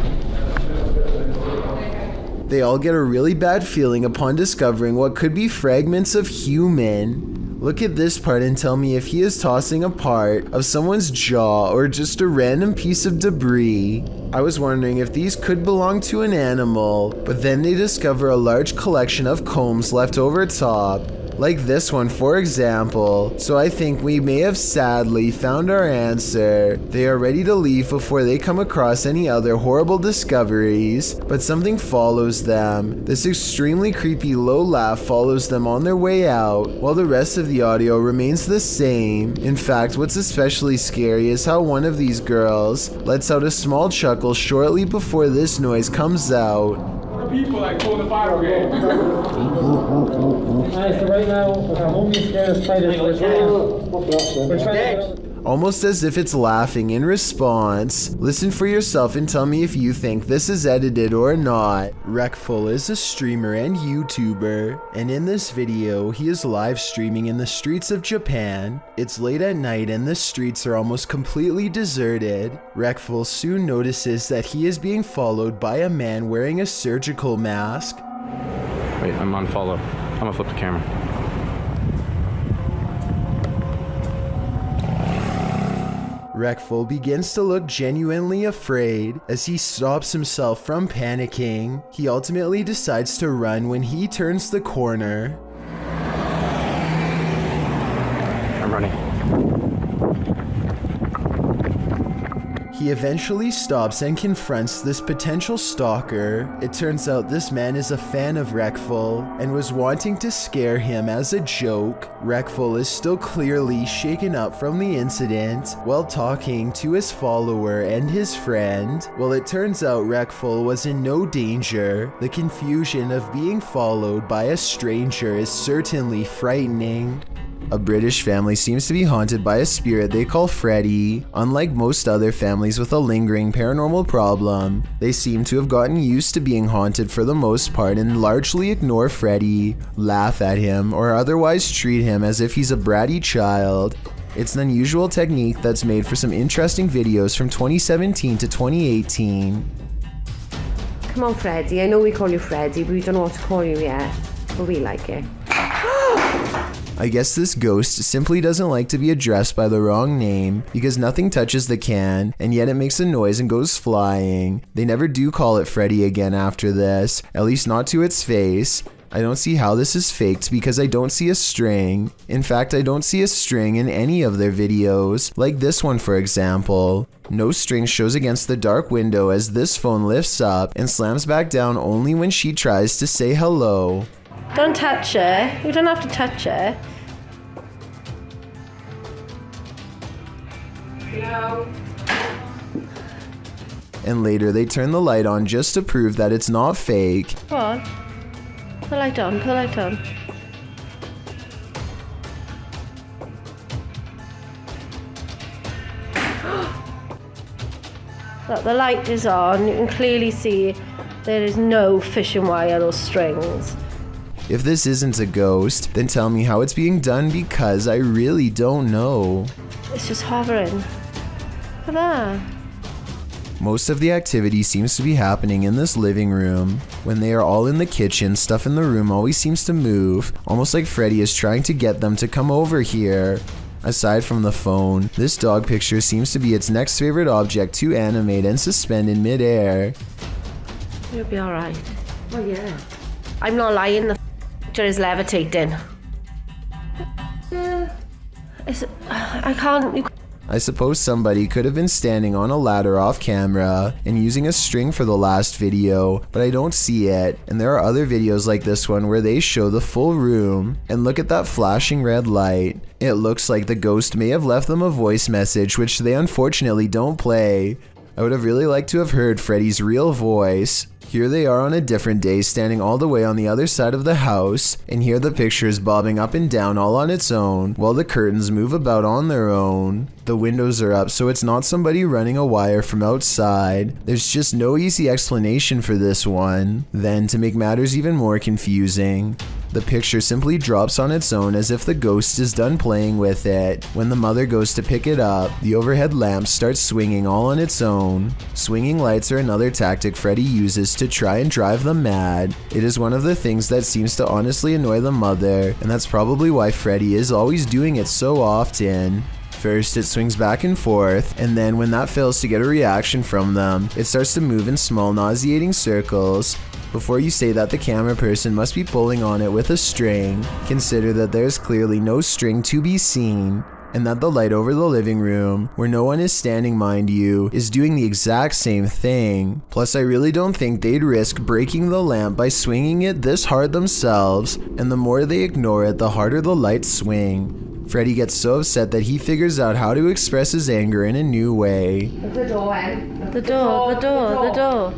They all get a really bad feeling upon discovering what could be fragments of human. Look at this part and tell me if he is tossing a part of someone's jaw or just a random piece of debris. I was wondering if these could belong to an animal, but then they discover a large collection of combs left over top. Like this one, for example. So I think we may have sadly found our answer. They are ready to leave before they come across any other horrible discoveries, but something follows them. This extremely creepy low laugh follows them on their way out, while the rest of the audio remains the same. In fact, what's especially scary is how one of these girls lets out a small chuckle shortly before this noise comes out. People like pull the fire game. Alright, so right now, our homie scared of spiders. We're trying to... Almost as if it's laughing in response. Listen for yourself and tell me if you think this is edited or not. Wreckful is a streamer and YouTuber, and in this video, he is live streaming in the streets of Japan. It's late at night and the streets are almost completely deserted. Wreckful soon notices that he is being followed by a man wearing a surgical mask. Wait, I'm on follow. I'm gonna flip the camera. Wreckful begins to look genuinely afraid as he stops himself from panicking. He ultimately decides to run when he turns the corner. I'm running. He eventually stops and confronts this potential stalker. It turns out this man is a fan of Wreckful and was wanting to scare him as a joke. Wreckful is still clearly shaken up from the incident while talking to his follower and his friend. Well, it turns out Wreckful was in no danger. The confusion of being followed by a stranger is certainly frightening. A British family seems to be haunted by a spirit they call Freddy. Unlike most other families with a lingering paranormal problem, they seem to have gotten used to being haunted for the most part and largely ignore Freddy, laugh at him, or otherwise treat him as if he's a bratty child. It's an unusual technique that's made for some interesting videos from 2017 to 2018. Come on, Freddy. I know we call you Freddy, but we don't know what to call you yet. But we like it. I guess this ghost simply doesn't like to be addressed by the wrong name because nothing touches the can and yet it makes a noise and goes flying. They never do call it Freddy again after this, at least not to its face. I don't see how this is faked because I don't see a string. In fact, I don't see a string in any of their videos, like this one for example. No string shows against the dark window as this phone lifts up and slams back down only when she tries to say hello. Don't touch her. You don't have to touch her. No. And later they turn the light on just to prove that it's not fake. Come on. Put the light on. Put the light on. Look, the light is on. You can clearly see there is no fishing wire or strings. If this isn't a ghost, then tell me how it's being done because I really don't know. It's just hovering. Look at that. Most of the activity seems to be happening in this living room. When they are all in the kitchen, stuff in the room always seems to move, almost like Freddy is trying to get them to come over here. Aside from the phone, this dog picture seems to be its next favorite object to animate and suspend in midair. You'll be alright. Oh yeah. I'm not lying, the picture is levitating. I can't... I suppose somebody could have been standing on a ladder off camera and using a string for the last video, but I don't see it. And there are other videos like this one where they show the full room. And look at that flashing red light. It looks like the ghost may have left them a voice message, which they unfortunately don't play. I would have really liked to have heard Freddy's real voice. Here they are on a different day, standing all the way on the other side of the house, and here the picture is bobbing up and down all on its own, while the curtains move about on their own. The windows are up, so it's not somebody running a wire from outside. There's just no easy explanation for this one. Then, to make matters even more confusing, the picture simply drops on its own as if the ghost is done playing with it. When the mother goes to pick it up, the overhead lamp starts swinging all on its own. Swinging lights are another tactic Freddy uses to try and drive them mad. It is one of the things that seems to honestly annoy the mother, and that's probably why Freddy is always doing it so often. First, it swings back and forth, and then when that fails to get a reaction from them, it starts to move in small nauseating circles. Before you say that the camera person must be pulling on it with a string, consider that there is clearly no string to be seen, and that the light over the living room, where no one is standing mind you, is doing the exact same thing. Plus, I really don't think they'd risk breaking the lamp by swinging it this hard themselves, and the more they ignore it, the harder the lights swing. Freddy gets so upset that he figures out how to express his anger in a new way. The door, Em. The door.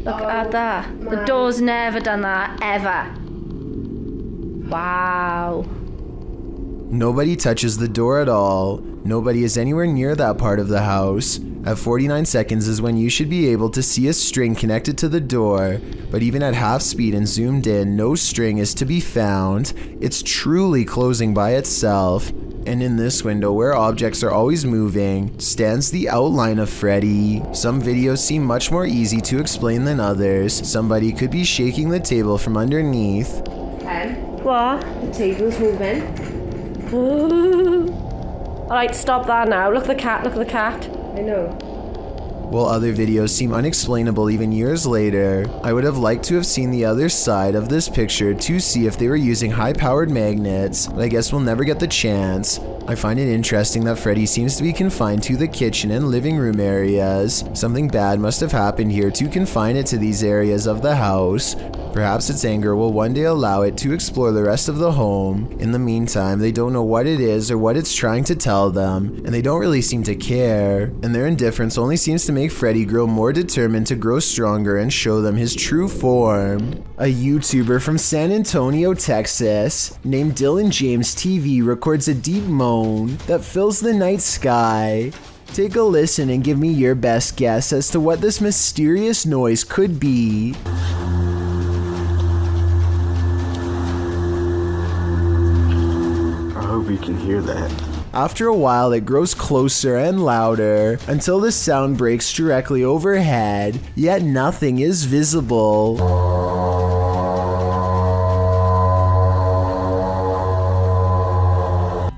Look at that. The door's never done that, ever. Wow. Nobody touches the door at all. Nobody is anywhere near that part of the house. At 49 seconds is when you should be able to see a string connected to the door, but even at half speed and zoomed in, no string is to be found. It's truly closing by itself. And in this window, where objects are always moving, stands the outline of Freddy. Some videos seem much more easy to explain than others. Somebody could be shaking the table from underneath. What? The table's moving. Alright, stop that now. Look at the cat. I know. While other videos seem unexplainable even years later, I would have liked to have seen the other side of this picture to see if they were using high-powered magnets, but I guess we'll never get the chance. I find it interesting that Freddy seems to be confined to the kitchen and living room areas. Something bad must have happened here to confine it to these areas of the house. Perhaps its anger will one day allow it to explore the rest of the home. In the meantime, they don't know what it is or what it's trying to tell them, and they don't really seem to care. And their indifference only seems to make Freddy grow more determined to grow stronger and show them his true form. A YouTuber from San Antonio, Texas, named Dylan James TV records a deep moan that fills the night sky. Take a listen and give me your best guess as to what this mysterious noise could be. I hope you can hear that. After a while, it grows closer and louder until the sound breaks directly overhead, yet nothing is visible.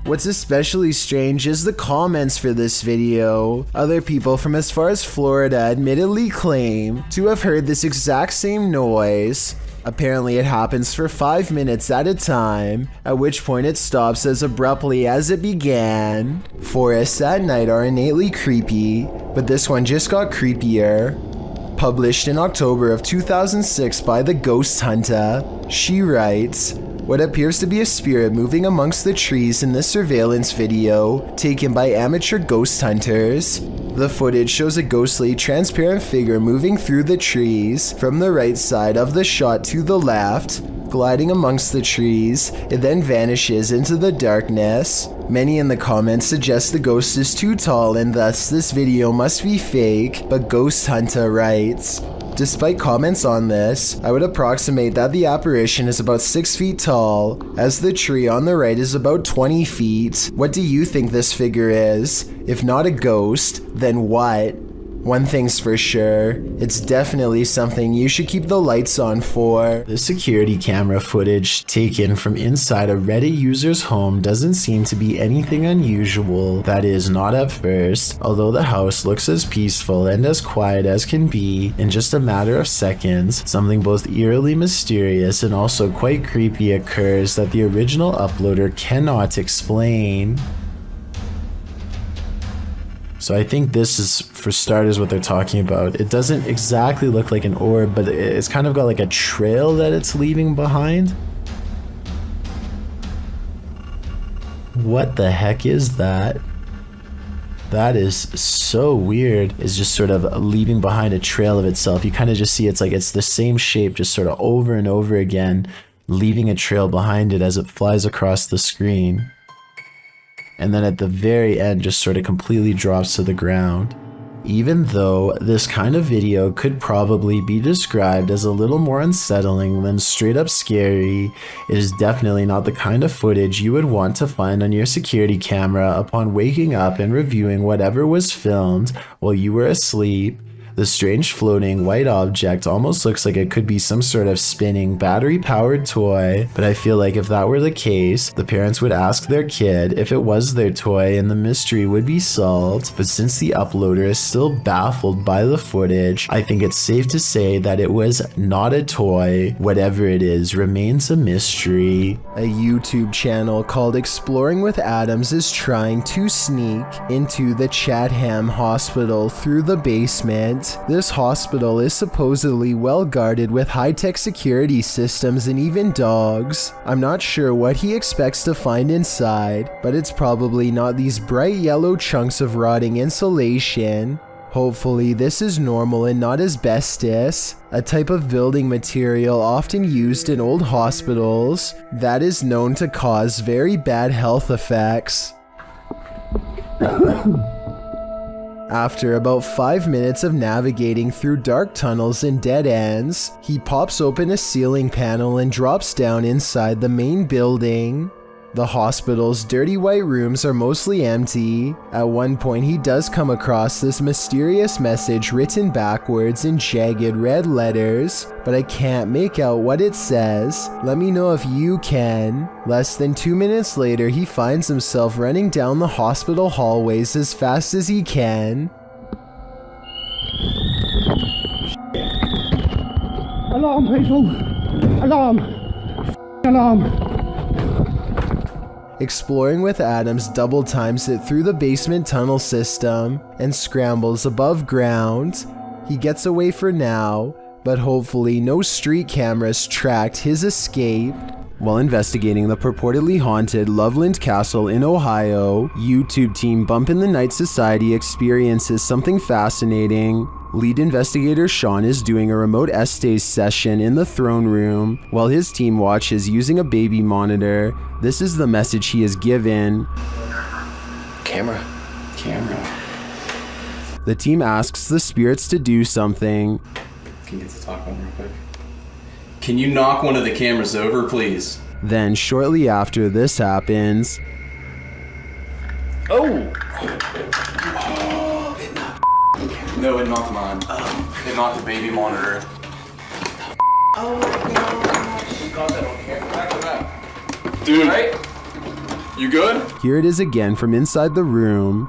What's especially strange is the comments for this video. Other people from as far as Florida admittedly claim to have heard this exact same noise. Apparently it happens for 5 minutes at a time, at which point it stops as abruptly as it began. Forests at night are innately creepy, but this one just got creepier. Published in October of 2006 by The Ghost Hunter, she writes, "What appears to be a spirit moving amongst the trees in this surveillance video, taken by amateur ghost hunters. The footage shows a ghostly, transparent figure moving through the trees from the right side of the shot to the left, gliding amongst the trees. It then vanishes into the darkness. Many in the comments suggest the ghost is too tall and thus this video must be fake, but Ghost Hunter writes, despite comments on this, I would approximate that the apparition is about 6 feet tall, as the tree on the right is about 20 feet. What do you think this figure is? If not a ghost, then what? One thing's for sure, it's definitely something you should keep the lights on for." The security camera footage taken from inside a Reddit user's home doesn't seem to be anything unusual. That is, not at first, although the house looks as peaceful and as quiet as can be. In just a matter of seconds, something both eerily mysterious and also quite creepy occurs that the original uploader cannot explain. So I think this is, for starters, what they're talking about. It doesn't exactly look like an orb, but it's kind of got like a trail that it's leaving behind. What the heck is that? That is so weird. It's just sort of leaving behind a trail of itself. You kind of just see it's like it's the same shape, just sort of over and over again, leaving a trail behind it as it flies across the screen. And then at the very end just sort of completely drops to the ground. Even though this kind of video could probably be described as a little more unsettling than straight up scary, it is definitely not the kind of footage you would want to find on your security camera upon waking up and reviewing whatever was filmed while you were asleep. The strange floating white object almost looks like it could be some sort of spinning battery-powered toy, but I feel like if that were the case, the parents would ask their kid if it was their toy and the mystery would be solved. But since the uploader is still baffled by the footage, I think it's safe to say that it was not a toy. Whatever it is remains a mystery. A YouTube channel called Exploring with Adams is trying to sneak into the Chatham Hospital through the basement. This hospital is supposedly well guarded with high-tech security systems and even dogs. I'm not sure what he expects to find inside, but it's probably not these bright yellow chunks of rotting insulation. Hopefully this is normal and not asbestos, a type of building material often used in old hospitals that is known to cause very bad health effects. After about 5 minutes of navigating through dark tunnels and dead ends, he pops open a ceiling panel and drops down inside the main building. The hospital's dirty white rooms are mostly empty. At one point he does come across this mysterious message written backwards in jagged red letters, but I can't make out what it says. Let me know if you can. Less than 2 minutes later, he finds himself running down the hospital hallways as fast as he can. Alarm, people! Alarm! Alarm! Exploring with Adams double times it through the basement tunnel system and scrambles above ground. He gets away for now, but hopefully no street cameras tracked his escape. While investigating the purportedly haunted Loveland Castle in Ohio, YouTube team Bump in the Night Society experiences something fascinating. Lead investigator Sean is doing a remote essays session in the throne room while his team watches using a baby monitor. This is the message he is given. Camera. The team asks the spirits to do something. Can you get to talk one real quick? Can you knock one of the cameras over, please? Then shortly after this happens, Oh! No, it knocked mine. It knocked the baby monitor. Oh my gosh. Got that on camera. Back to that. Dude, right? You good? Here it is again from inside the room.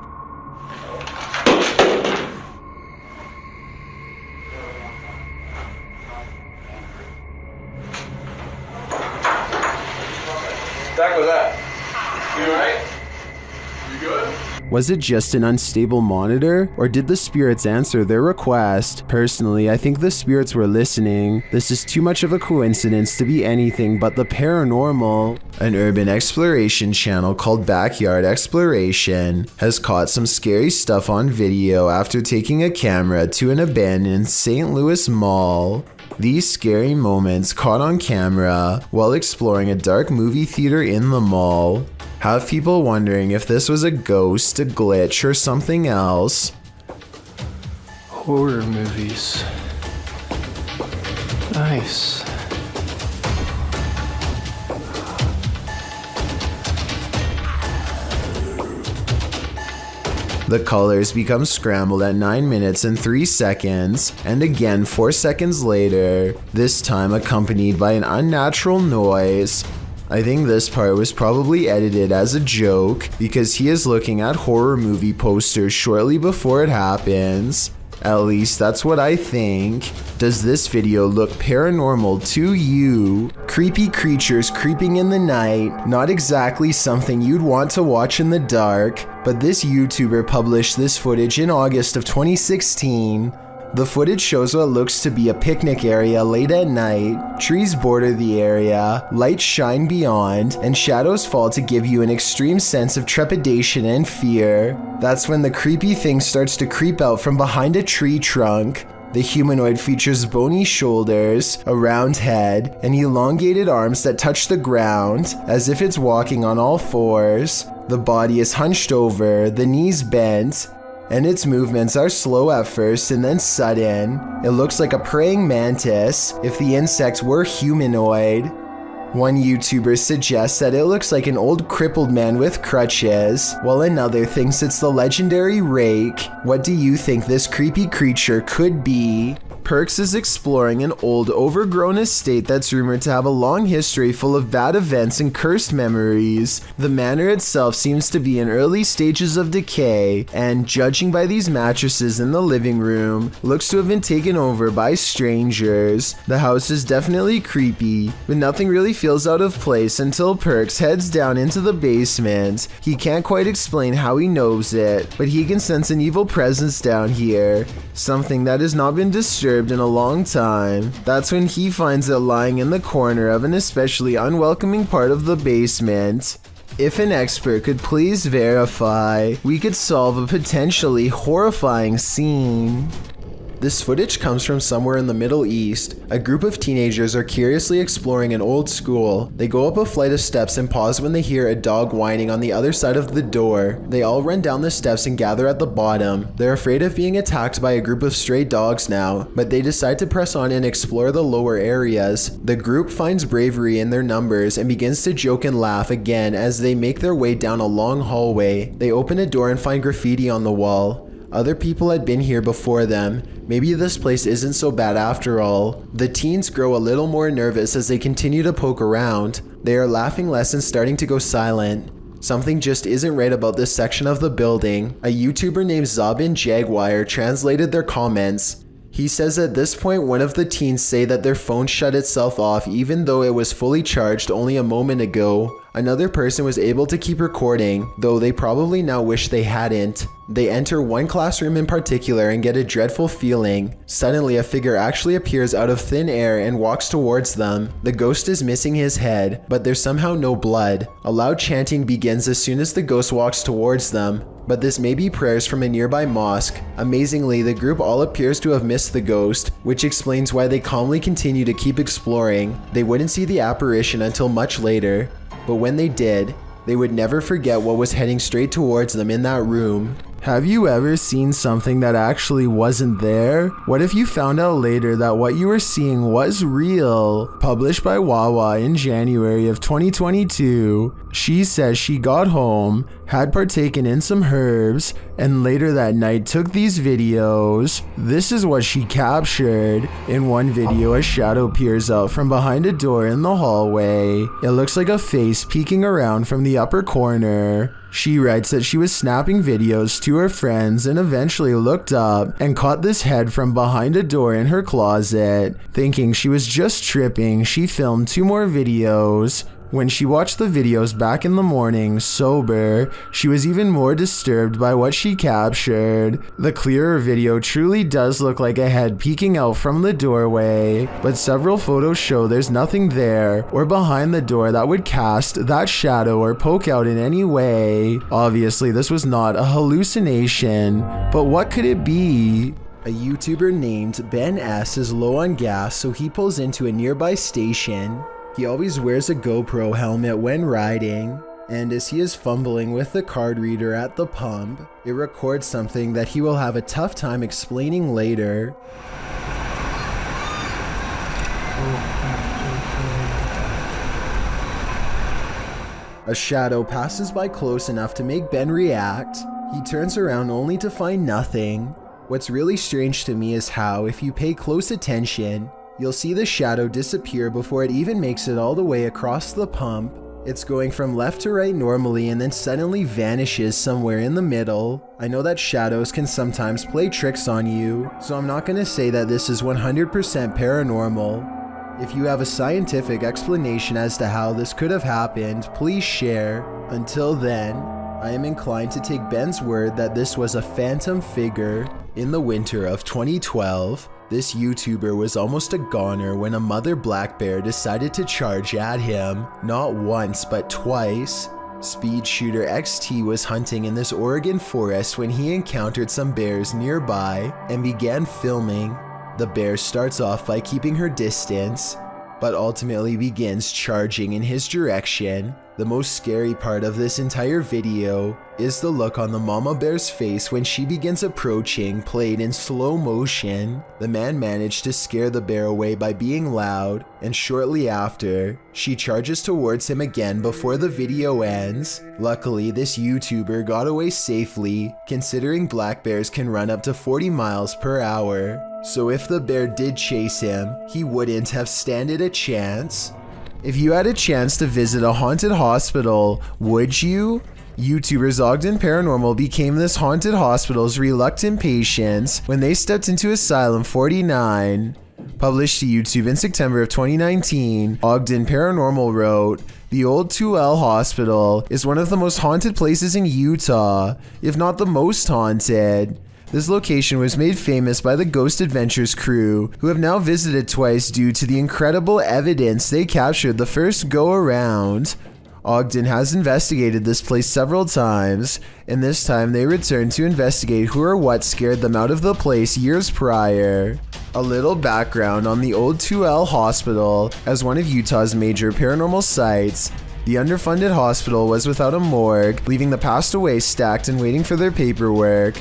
Back with that. You alright? You good? Was it just an unstable monitor, or did the spirits answer their request? Personally, I think the spirits were listening. This is too much of a coincidence to be anything but the paranormal. An urban exploration channel called Backyard Exploration has caught some scary stuff on video after taking a camera to an abandoned St. Louis mall. These scary moments caught on camera while exploring a dark movie theater in the mall have people wondering if this was a ghost, a glitch, or something else. Horror movies. Nice. The colors become scrambled at 9 minutes and 3 seconds, and again 4 seconds later, this time accompanied by an unnatural noise. I think this part was probably edited as a joke because he is looking at horror movie posters shortly before it happens. At least that's what I think. Does this video look paranormal to you? Creepy creatures creeping in the night, not exactly something you'd want to watch in the dark, but this YouTuber published this footage in August of 2016. The footage shows what looks to be a picnic area late at night. Trees border the area, lights shine beyond, and shadows fall to give you an extreme sense of trepidation and fear. That's when the creepy thing starts to creep out from behind a tree trunk. The humanoid features bony shoulders, a round head, and elongated arms that touch the ground, as if it's walking on all fours. The body is hunched over, the knees bent, and its movements are slow at first and then sudden. It looks like a praying mantis if the insect were humanoid. One YouTuber suggests that it looks like an old crippled man with crutches, while another thinks it's the legendary rake. What do you think this creepy creature could be? Perks is exploring an old, overgrown estate that's rumored to have a long history full of bad events and cursed memories. The manor itself seems to be in early stages of decay, and judging by these mattresses in the living room, looks to have been taken over by strangers. The house is definitely creepy, but nothing really feels out of place until Perks heads down into the basement. He can't quite explain how he knows it, but he can sense an evil presence down here, something that has not been disturbed in a long time. That's when he finds it lying in the corner of an especially unwelcoming part of the basement. If an expert could please verify, we could solve a potentially horrifying scene. This footage comes from somewhere in the Middle East. A group of teenagers are curiously exploring an old school. They go up a flight of steps and pause when they hear a dog whining on the other side of the door. They all run down the steps and gather at the bottom. They're afraid of being attacked by a group of stray dogs now, but they decide to press on and explore the lower areas. The group finds bravery in their numbers and begins to joke and laugh again as they make their way down a long hallway. They open a door and find graffiti on the wall. Other people had been here before them. Maybe this place isn't so bad after all. The teens grow a little more nervous as they continue to poke around. They are laughing less and starting to go silent. Something just isn't right about this section of the building. A YouTuber named Zabin Jaguar translated their comments. He says at this point one of the teens say that their phone shut itself off even though it was fully charged only a moment ago. Another person was able to keep recording, though they probably now wish they hadn't. They enter one classroom in particular and get a dreadful feeling. Suddenly a figure actually appears out of thin air and walks towards them. The ghost is missing his head, but there's somehow no blood. A loud chanting begins as soon as the ghost walks towards them, but this may be prayers from a nearby mosque. Amazingly, the group all appears to have missed the ghost, which explains why they calmly continue to keep exploring. They wouldn't see the apparition until much later, but when they did, they would never forget what was heading straight towards them in that room. Have you ever seen something that actually wasn't there? What if you found out later that what you were seeing was real? Published by Wawa in January of 2022, she says she got home, had partaken in some herbs, and later that night took these videos. This is what she captured. In one video, a shadow peers out from behind a door in the hallway. It looks like a face peeking around from the upper corner. She writes that she was snapping videos to her friends and eventually looked up and caught this head from behind a door in her closet. Thinking she was just tripping, she filmed 2 more videos. When she watched the videos back in the morning, sober, she was even more disturbed by what she captured. The clearer video truly does look like a head peeking out from the doorway, but several photos show there's nothing there or behind the door that would cast that shadow or poke out in any way. Obviously, this was not a hallucination, but what could it be? A YouTuber named Ben S is low on gas, so he pulls into a nearby station. He always wears a GoPro helmet when riding, and as he is fumbling with the card reader at the pump, it records something that he will have a tough time explaining later. A shadow passes by close enough to make Ben react. He turns around only to find nothing. What's really strange to me is how, if you pay close attention, you'll see the shadow disappear before it even makes it all the way across the pump. It's going from left to right normally and then suddenly vanishes somewhere in the middle. I know that shadows can sometimes play tricks on you, so I'm not gonna say that this is 100% paranormal. If you have a scientific explanation as to how this could have happened, please share. Until then, I am inclined to take Ben's word that this was a phantom figure. In the winter of 2012, this YouTuber was almost a goner when a mother black bear decided to charge at him, not once but twice. Speed shooter XT was hunting in this Oregon forest when he encountered some bears nearby and began filming. The bear starts off by keeping her distance. but ultimately begins charging in his direction. The most scary part of this entire video is the look on the mama bear's face when she begins approaching, played in slow motion. The man managed to scare the bear away by being loud, and shortly after, she charges towards him again before the video ends. Luckily, this YouTuber got away safely, considering black bears can run up to 40 miles per hour. So if the bear did chase him, he wouldn't have standed a chance. If you had a chance to visit a haunted hospital, would you? YouTubers Ogden Paranormal became this haunted hospital's reluctant patients when they stepped into Asylum 49. Published to YouTube in September of 2019, Ogden Paranormal wrote, "The old 2L Hospital is one of the most haunted places in Utah, if not the most haunted. This location was made famous by the Ghost Adventures crew, who have now visited twice due to the incredible evidence they captured the first go-around. Ogden has investigated this place several times, and this time they returned to investigate who or what scared them out of the place years prior." A little background on the old 2L Hospital. As one of Utah's major paranormal sites, the underfunded hospital was without a morgue, leaving the passed away stacked and waiting for their paperwork.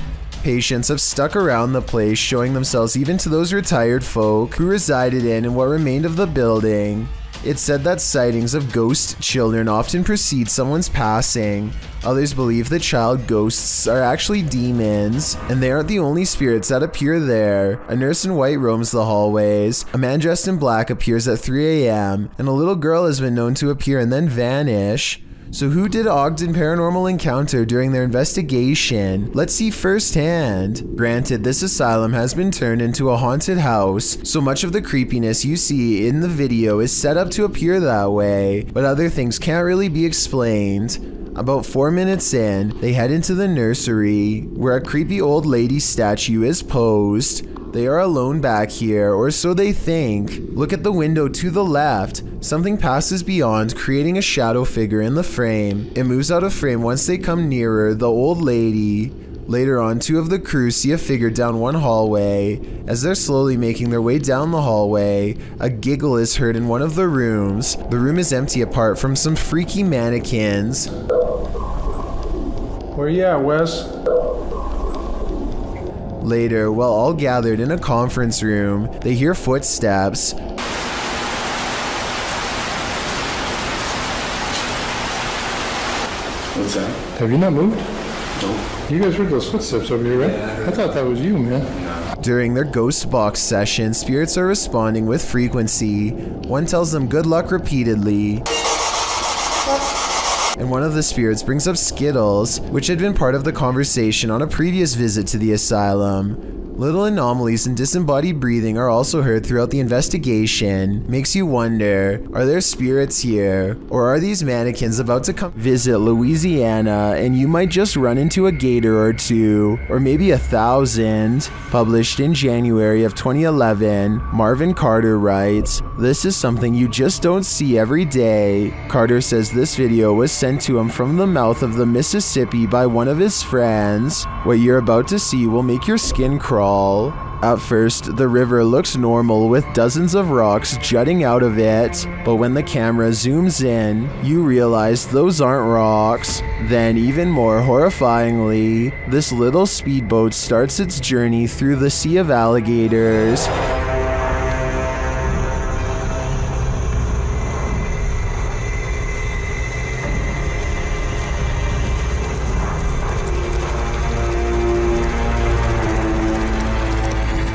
Patients have stuck around the place, showing themselves even to those retired folk who resided in and what remained of the building. It's said that sightings of ghost children often precede someone's passing. Others believe the child ghosts are actually demons, and they aren't the only spirits that appear there. A nurse in white roams the hallways, a man dressed in black appears at 3 a.m., and a little girl has been known to appear and then vanish. So who did Ogden Paranormal encounter during their investigation? Let's see firsthand. Granted, this asylum has been turned into a haunted house, so much of the creepiness you see in the video is set up to appear that way, but other things can't really be explained. About 4 minutes in, they head into the nursery, where a creepy old lady statue is posed. They are alone back here, or so they think. Look at the window to the left. Something passes beyond, creating a shadow figure in the frame. It moves out of frame once they come nearer the old lady. Later on, two of the crew see a figure down one hallway. As they're slowly making their way down the hallway, a giggle is heard in one of the rooms. The room is empty apart from some freaky mannequins. Where you at, Wes? Later, while all gathered in a conference room, they hear footsteps. What's that? Have you not moved? No. You guys heard those footsteps over here, right? I thought that was you, man. During their ghost box session, spirits are responding with frequency. One tells them good luck repeatedly, and one of the spirits brings up Skittles, which had been part of the conversation on a previous visit to the asylum. Little anomalies and disembodied breathing are also heard throughout the investigation. Makes you wonder, are there spirits here? Or are these mannequins about to come visit Louisiana and you might just run into a gator or two, or maybe 1,000? Published in January of 2011, Marvin Carter writes, "This is something you just don't see every day." Carter says this video was sent to him from the mouth of the Mississippi by one of his friends. What you're about to see will make your skin crawl. At first, the river looks normal with dozens of rocks jutting out of it, but when the camera zooms in, you realize those aren't rocks. Then, even more horrifyingly, this little speedboat starts its journey through the sea of alligators.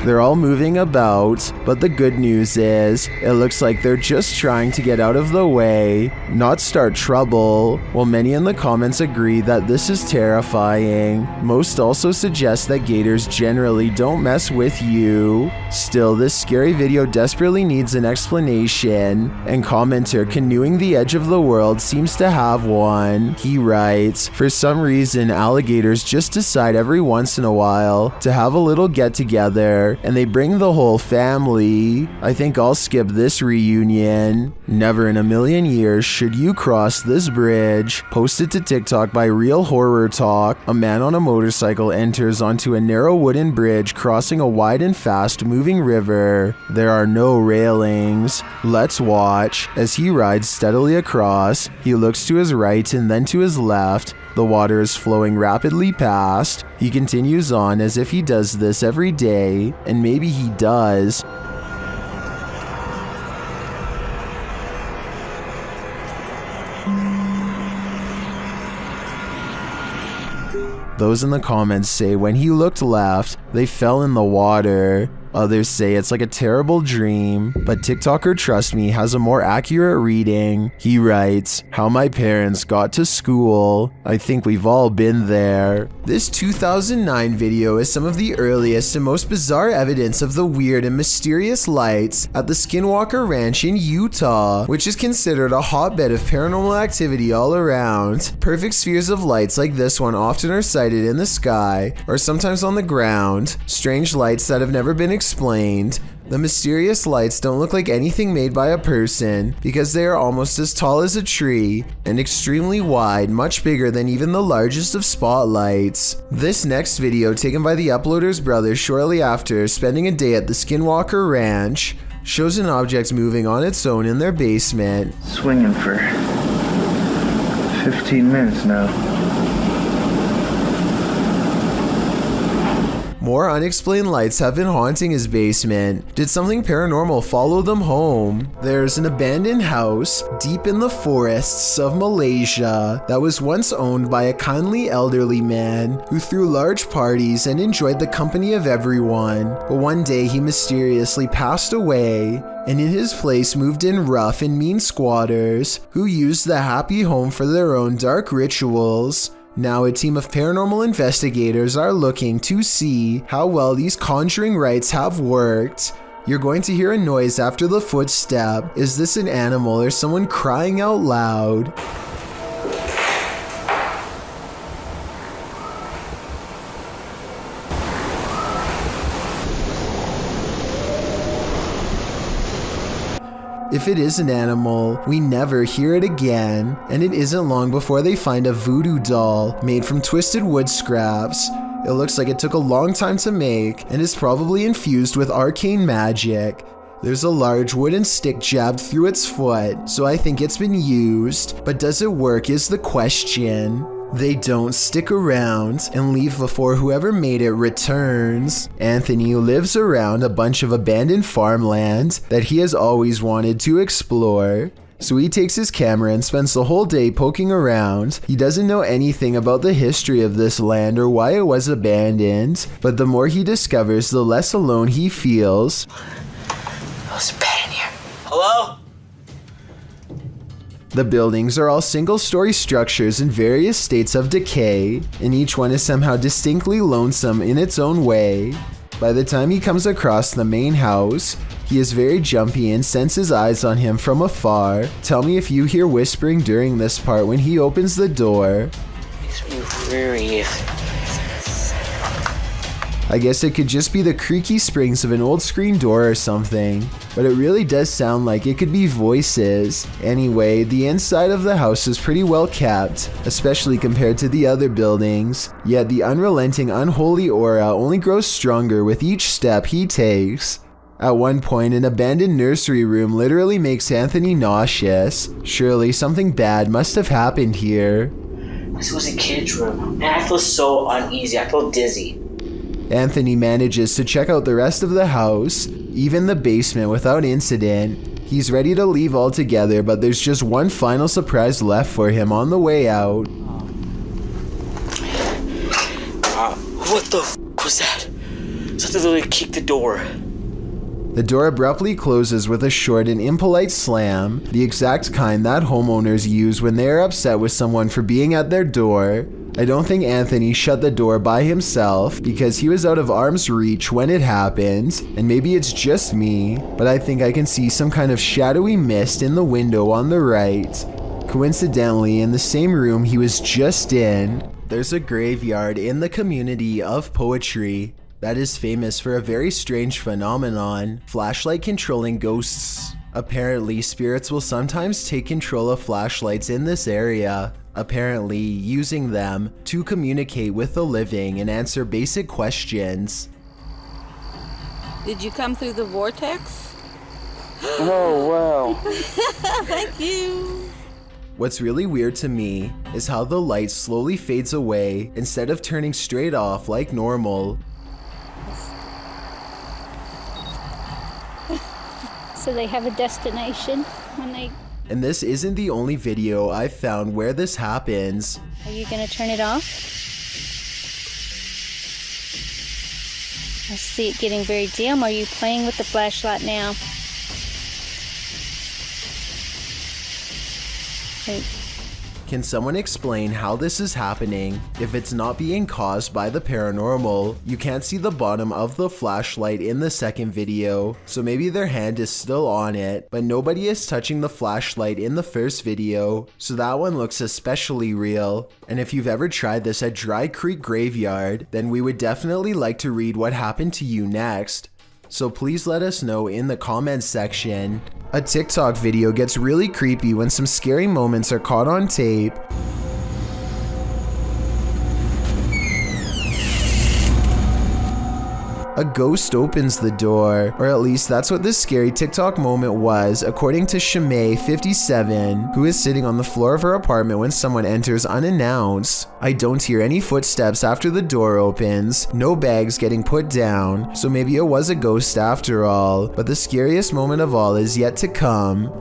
They're all moving about, but the good news is, it looks like they're just trying to get out of the way, not start trouble. While many in the comments agree that this is terrifying, most also suggest that gators generally don't mess with you. Still, this scary video desperately needs an explanation, and commenter Canoeing the Edge of the World seems to have one. He writes, "For some reason, alligators just decide every once in a while to have a little get-together. there, and they bring the whole family. I think I'll skip this reunion. Never in a million years should you cross this bridge. Posted to TikTok by Real Horror Talk. A man on a motorcycle enters onto a narrow wooden bridge crossing a wide and fast moving river. There are no railings. Let's watch. As he rides steadily across, he looks to his right and then to his left. The water is flowing rapidly past. He continues on as if he does this every day, and maybe he does. Those in the comments say when he looked left, they fell in the water. Others say it's like a terrible dream, but TikToker Trust Me has a more accurate reading. He writes, "How my parents got to school. I think we've all been there." This 2009 video is some of the earliest and most bizarre evidence of the weird and mysterious lights at the Skinwalker Ranch in Utah, which is considered a hotbed of paranormal activity all around. Perfect spheres of lights like this one often are sighted in the sky or sometimes on the ground. Strange lights that have never been explained. The mysterious lights don't look like anything made by a person because they are almost as tall as a tree and extremely wide, much bigger than even the largest of spotlights. This next video, taken by the uploader's brother shortly after spending a day at the Skinwalker Ranch, shows an object moving on its own in their basement. Swinging for 15 minutes now. More unexplained lights have been haunting his basement. Did something paranormal follow them home? There's an abandoned house deep in the forests of Malaysia that was once owned by a kindly elderly man who threw large parties and enjoyed the company of everyone. But one day he mysteriously passed away, and in his place moved in rough and mean squatters who used the happy home for their own dark rituals. Now a team of paranormal investigators are looking to see how well these conjuring rites have worked. You're going to hear a noise after the footstep. Is this an animal or someone crying out loud? If it is an animal, we never hear it again, and it isn't long before they find a voodoo doll made from twisted wood scraps. It looks like it took a long time to make and is probably infused with arcane magic. There's a large wooden stick jabbed through its foot, so I think it's been used, but does it work is the question. They don't stick around and leave before whoever made it returns. Anthony lives around a bunch of abandoned farmland that he has always wanted to explore. So he takes his camera and spends the whole day poking around. He doesn't know anything about the history of this land or why it was abandoned, but the more he discovers, the less alone he feels. There's a bed in here. Hello? The buildings are all single-story structures in various states of decay, and each one is somehow distinctly lonesome in its own way. By the time he comes across the main house, he is very jumpy and senses eyes on him from afar. Tell me if you hear whispering during this part when he opens the door. Makes me worried. I guess it could just be the creaky springs of an old screen door or something, but it really does sound like it could be voices. Anyway, the inside of the house is pretty well kept, especially compared to the other buildings, yet the unrelenting unholy aura only grows stronger with each step he takes. At one point, an abandoned nursery room literally makes Anthony nauseous. Surely something bad must have happened here. This was a kid's room, and I feel so uneasy. I feel dizzy. Anthony manages to check out the rest of the house, even the basement, without incident. He's ready to leave altogether, but there's just one final surprise left for him on the way out. What the f was that? Something literally kicked the door. The door abruptly closes with a short and impolite slam, the exact kind that homeowners use when they are upset with someone for being at their door. I don't think Anthony shut the door by himself because he was out of arm's reach when it happened, and maybe it's just me, but I think I can see some kind of shadowy mist in the window on the right. Coincidentally, in the same room he was just in, there's a graveyard in the community of poetry. that is famous for a very strange phenomenon, flashlight controlling ghosts. Apparently, spirits will sometimes take control of flashlights in this area, apparently using them to communicate with the living and answer basic questions. Did you come through the vortex? Oh, wow. Thank you. What's really weird to me is how the light slowly fades away instead of turning straight off like normal. So they have a destination when they... And this isn't the only video I've found where this happens. Are you gonna turn it off? I see it getting very dim. Are you playing with the flashlight now? Can someone explain how this is happening? If it's not being caused by the paranormal, you can't see the bottom of the flashlight in the second video, so maybe their hand is still on it, but nobody is touching the flashlight in the first video, so that one looks especially real. And if you've ever tried this at Dry Creek Graveyard, then we would definitely like to read what happened to you next. So please let us know in the comments section. A TikTok video gets really creepy when some scary moments are caught on tape. A ghost opens the door, or at least that's what this scary TikTok moment was, according to Shimei 57, who is sitting on the floor of her apartment when someone enters unannounced. I don't hear any footsteps after the door opens, no bags getting put down, so maybe it was a ghost after all, but the scariest moment of all is yet to come.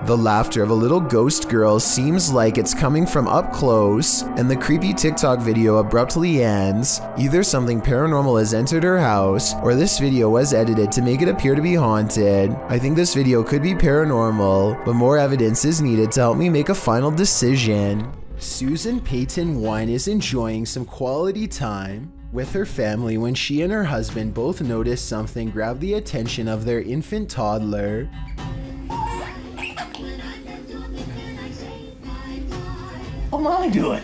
The laughter of a little ghost girl seems like it's coming from up close, and the creepy TikTok video abruptly ends. Either something paranormal has entered her house, or this video was edited to make it appear to be haunted. I think this video could be paranormal, but more evidence is needed to help me make a final decision. Susan Payton 1 is enjoying some quality time with her family when she and her husband both notice something grab the attention of their infant toddler. What am I doing?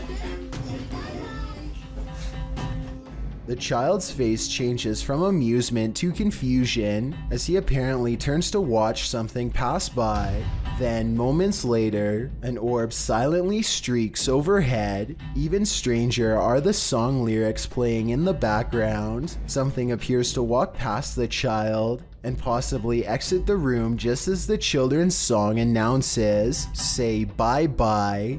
The child's face changes from amusement to confusion as he apparently turns to watch something pass by. Then, moments later, an orb silently streaks overhead. Even stranger are the song lyrics playing in the background. Something appears to walk past the child and possibly exit the room just as the children's song announces, "Say bye-bye."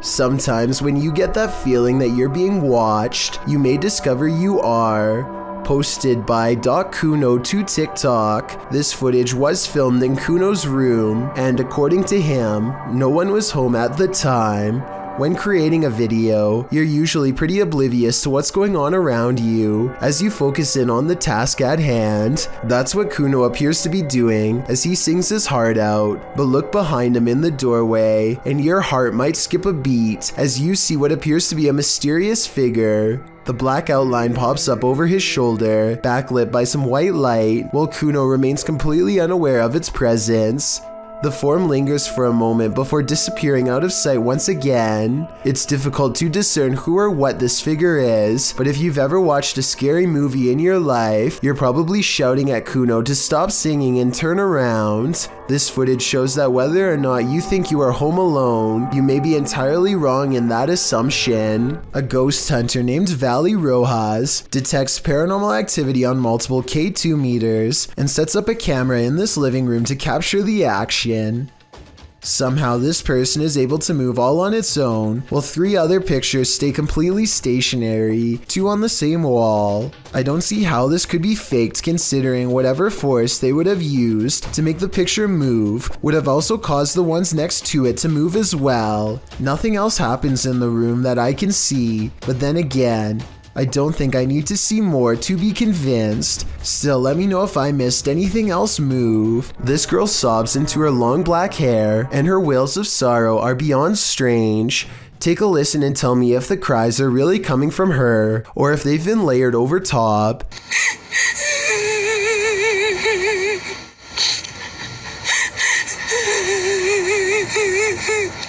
Sometimes when you get that feeling that you're being watched, you may discover you are. Posted by Kuno to TikTok, this footage was filmed in Kuno's room, and according to him, no one was home at the time. When creating a video, you're usually pretty oblivious to what's going on around you as you focus in on the task at hand. That's what Kuno appears to be doing as he sings his heart out. But look behind him in the doorway and your heart might skip a beat as you see what appears to be a mysterious figure. The black outline pops up over his shoulder, backlit by some white light, while Kuno remains completely unaware of its presence. The form lingers for a moment before disappearing out of sight once again. It's difficult to discern who or what this figure is, but if you've ever watched a scary movie in your life, you're probably shouting at Kuno to stop singing and turn around. This footage shows that whether or not you think you are home alone, you may be entirely wrong in that assumption. A ghost hunter named Valley Rojas detects paranormal activity on multiple K2 meters and sets up a camera in this living room to capture the action. Somehow this person is able to move all on its own, while 3 other pictures stay completely stationary, 2 on the same wall. I don't see how this could be faked considering whatever force they would have used to make the picture move would have also caused the ones next to it to move as well. Nothing else happens in the room that I can see, but then again, I don't think I need to see more to be convinced. Still, let me know if I missed anything else move. This girl sobs into her long black hair, and her wails of sorrow are beyond strange. Take a listen and tell me if the cries are really coming from her, or if they've been layered over top.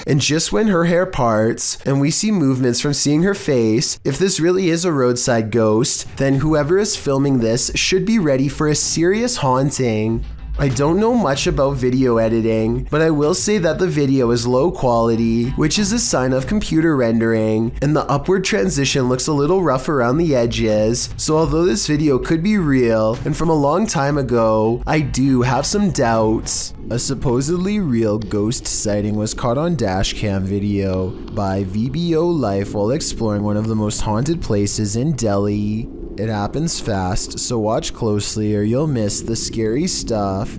And just when her hair parts and we see movements from seeing her face, if this really is a roadside ghost, then whoever is filming this should be ready for a serious haunting. I don't know much about video editing, but I will say that the video is low quality, which is a sign of computer rendering, and the upward transition looks a little rough around the edges, so although this video could be real and from a long time ago, I do have some doubts. A supposedly real ghost sighting was caught on dashcam video by VBO Life while exploring one of the most haunted places in Delhi. It happens fast, so watch closely or you'll miss the scary stuff.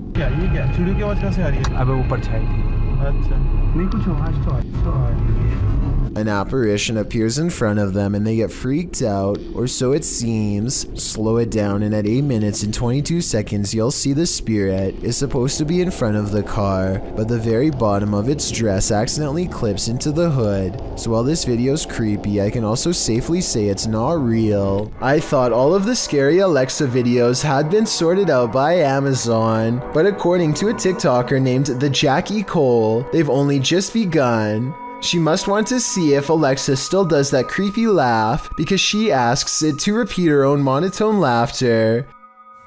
An apparition appears in front of them and they get freaked out, or so it seems. Slow it down and at 8 minutes and 22 seconds you'll see the spirit is supposed to be in front of the car, but the very bottom of its dress accidentally clips into the hood. So while this video's creepy, I can also safely say it's not real. I thought all of the scary Alexa videos had been sorted out by Amazon, but according to a TikToker named the Jackie Cole, they've only just begun. She must want to see if Alexa still does that creepy laugh because she asks it to repeat her own monotone laughter.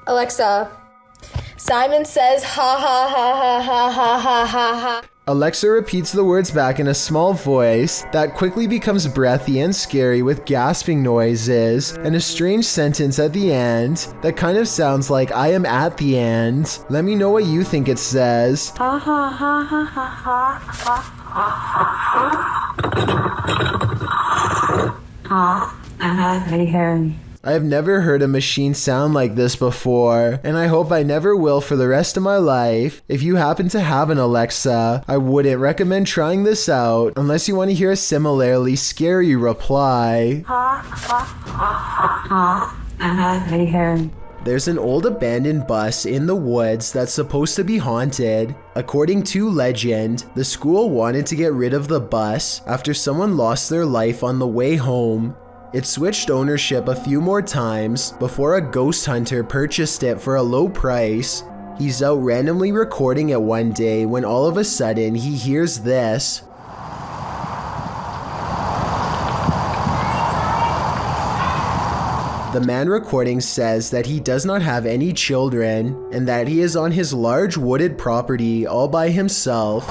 Alexa, Simon says ha ha ha ha ha ha ha ha ha. Alexa repeats the words back in a small voice that quickly becomes breathy and scary with gasping noises and a strange sentence at the end that kind of sounds like I am at the end. Let me know what you think it says. Ha ha ha ha ha ha ha. I have never heard a machine sound like this before, and I hope I never will for the rest of my life. If you happen to have an Alexa, I wouldn't recommend trying this out unless you want to hear a similarly scary reply. There's an old abandoned bus in the woods that's supposed to be haunted. According to legend, the school wanted to get rid of the bus after someone lost their life on the way home. It switched ownership a few more times before a ghost hunter purchased it for a low price. He's out randomly recording it one day when all of a sudden he hears this. The man recording says that he does not have any children and that he is on his large wooded property all by himself.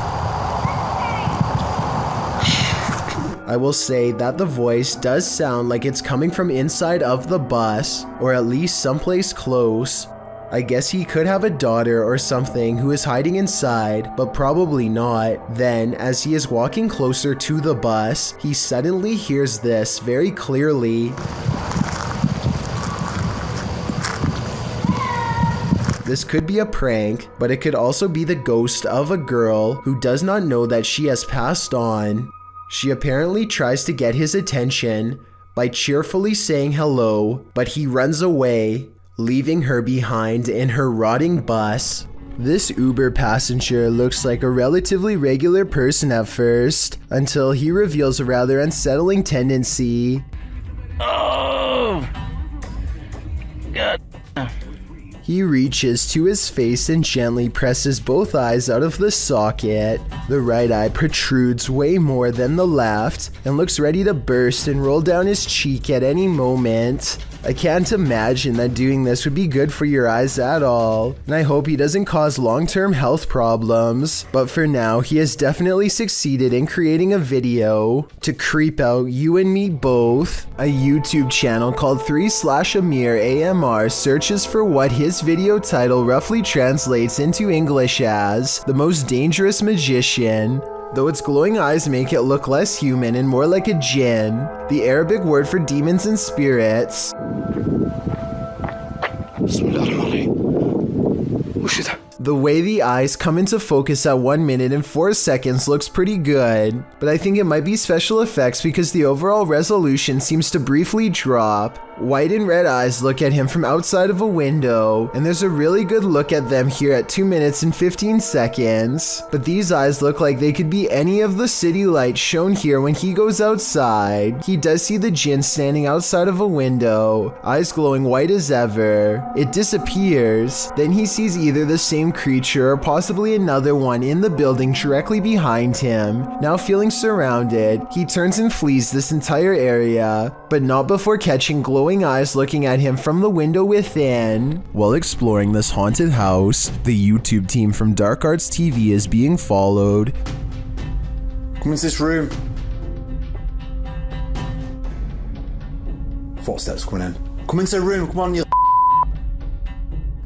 I will say that the voice does sound like it's coming from inside of the bus, or at least someplace close. I guess he could have a daughter or something who is hiding inside, but probably not. Then, as he is walking closer to the bus, he suddenly hears this very clearly. This could be a prank, but it could also be the ghost of a girl who does not know that she has passed on. She apparently tries to get his attention by cheerfully saying hello, but he runs away, leaving her behind in her rotting bus. This Uber passenger looks like a relatively regular person at first, until he reveals a rather unsettling tendency. Oh! God. He reaches to his face and gently presses both eyes out of the socket. The right eye protrudes way more than the left and looks ready to burst and roll down his cheek at any moment. I can't imagine that doing this would be good for your eyes at all, and I hope he doesn't cause long-term health problems. But for now, he has definitely succeeded in creating a video to creep out you and me both. A YouTube channel called 3/Amir AMR searches for what his video title roughly translates into English as the most dangerous magician. Though its glowing eyes make it look less human and more like a jinn, the Arabic word for demons and spirits. The way the eyes come into focus at 1 minute and 4 seconds looks pretty good, but I think it might be special effects because the overall resolution seems to briefly drop. White and red eyes look at him from outside of a window, and there's a really good look at them here at 2 minutes and 15 seconds. But these eyes look like they could be any of the city lights shown here when he goes outside. He does see the djinn standing outside of a window, eyes glowing white as ever. It disappears. Then he sees either the same some creature or possibly another one in the building directly behind him. Now feeling surrounded, he turns and flees this entire area, but not before catching glowing eyes looking at him from the window within. While exploring this haunted house, the YouTube team from Dark Arts TV is being followed. Come into this room. Footsteps coming in. Come into the room, come on, you.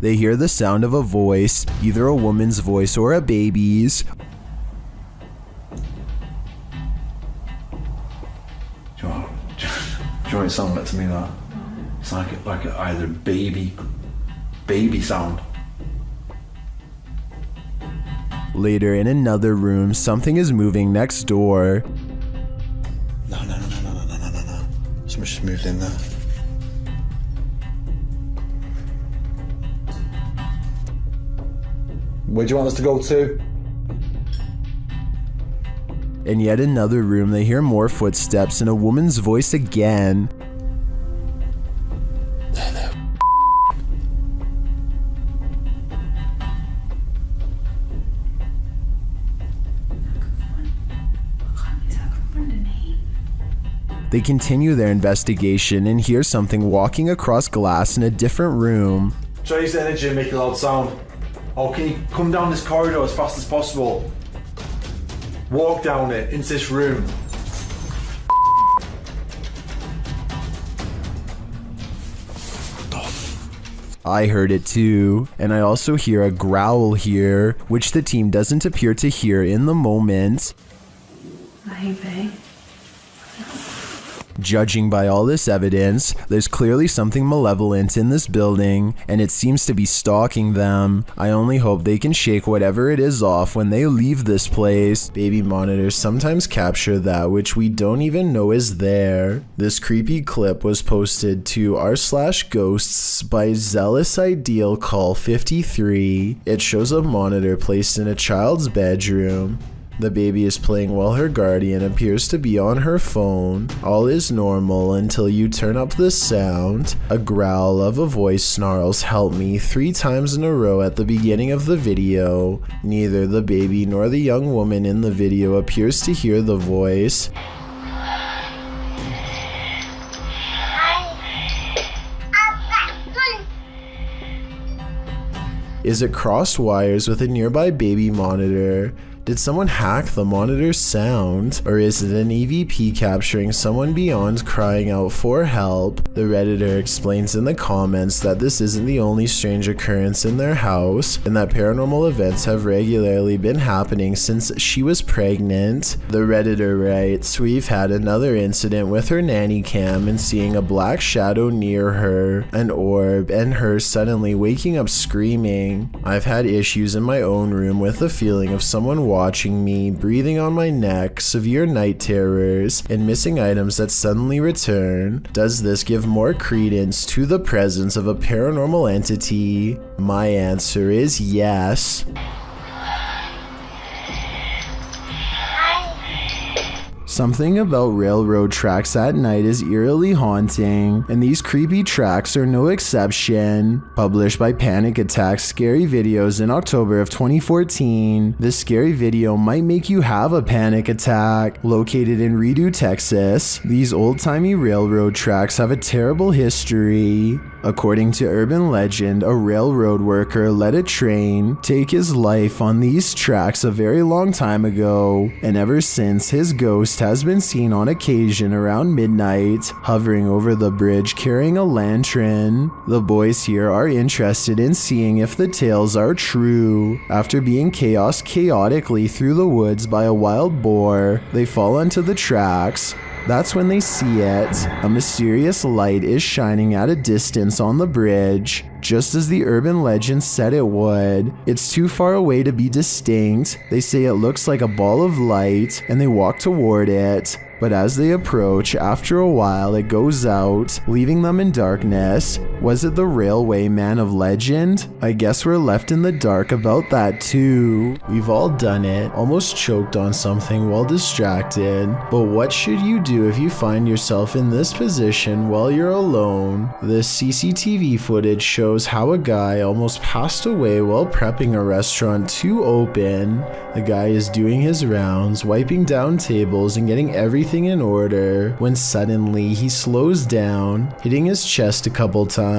They hear the sound of a voice, either a woman's voice or a baby's. Do you know what it sounded like to me? That it's like either baby sound. Later in another room, something is moving next door. No. Someone's just moved in there. Where do you want us to go to? In yet another room, they hear more footsteps and a woman's voice again. They continue their investigation and hear something walking across glass in a different room. Try to use the energy and make a loud sound. Oh, can you come down this corridor as fast as possible? Walk down it, into this room. I heard it too, and I also hear a growl here, which the team doesn't appear to hear in the moment. Maybe. Judging by all this evidence, there's clearly something malevolent in this building, and it seems to be stalking them. I only hope they can shake whatever it is off when they leave this place. Baby monitors sometimes capture that which we don't even know is there. This creepy clip was posted to r/ghosts by Zealous Ideal Call 53. It shows a monitor placed in a child's bedroom. The baby is playing while her guardian appears to be on her phone. All is normal until you turn up the sound. A growl of a voice snarls "help me" 3 times in a row at the beginning of the video. Neither the baby nor the young woman in the video appears to hear the voice. Is it crossed wires with a nearby baby monitor? Did someone hack the monitor's sound? Or is it an EVP capturing someone beyond crying out for help? The Redditor explains in the comments that this isn't the only strange occurrence in their house, and that paranormal events have regularly been happening since she was pregnant. The Redditor writes, "We've had another incident with her nanny cam and seeing a black shadow near her, an orb, and her suddenly waking up screaming. I've had issues in my own room with the feeling of someone watching me, breathing on my neck, severe night terrors, and missing items that suddenly return. Does this give more credence to the presence of a paranormal entity? My answer is yes." Something about railroad tracks at night is eerily haunting, and these creepy tracks are no exception. Published by Panic Attack Scary Videos in October of 2014, this scary video might make you have a panic attack. Located in Redo, Texas, these old-timey railroad tracks have a terrible history. According to urban legend, a railroad worker let a train take his life on these tracks a very long time ago, and ever since his ghost has been seen on occasion around midnight, hovering over the bridge carrying a lantern. The boys here are interested in seeing if the tales are true. After being chaosed chaotically through the woods by a wild boar, they fall onto the tracks. That's when they see it. A mysterious light is shining at a distance on the bridge, just as the urban legend said it would. It's too far away to be distinct. They say it looks like a ball of light, and they walk toward it. But as they approach, after a while it goes out, leaving them in darkness. Was it the railway man of legend? I guess we're left in the dark about that too. We've all done it, almost choked on something while distracted. But what should you do if you find yourself in this position while you're alone? This CCTV footage shows how a guy almost passed away while prepping a restaurant to open. The guy is doing his rounds, wiping down tables and getting everything in order, when suddenly he slows down, hitting his chest a couple times.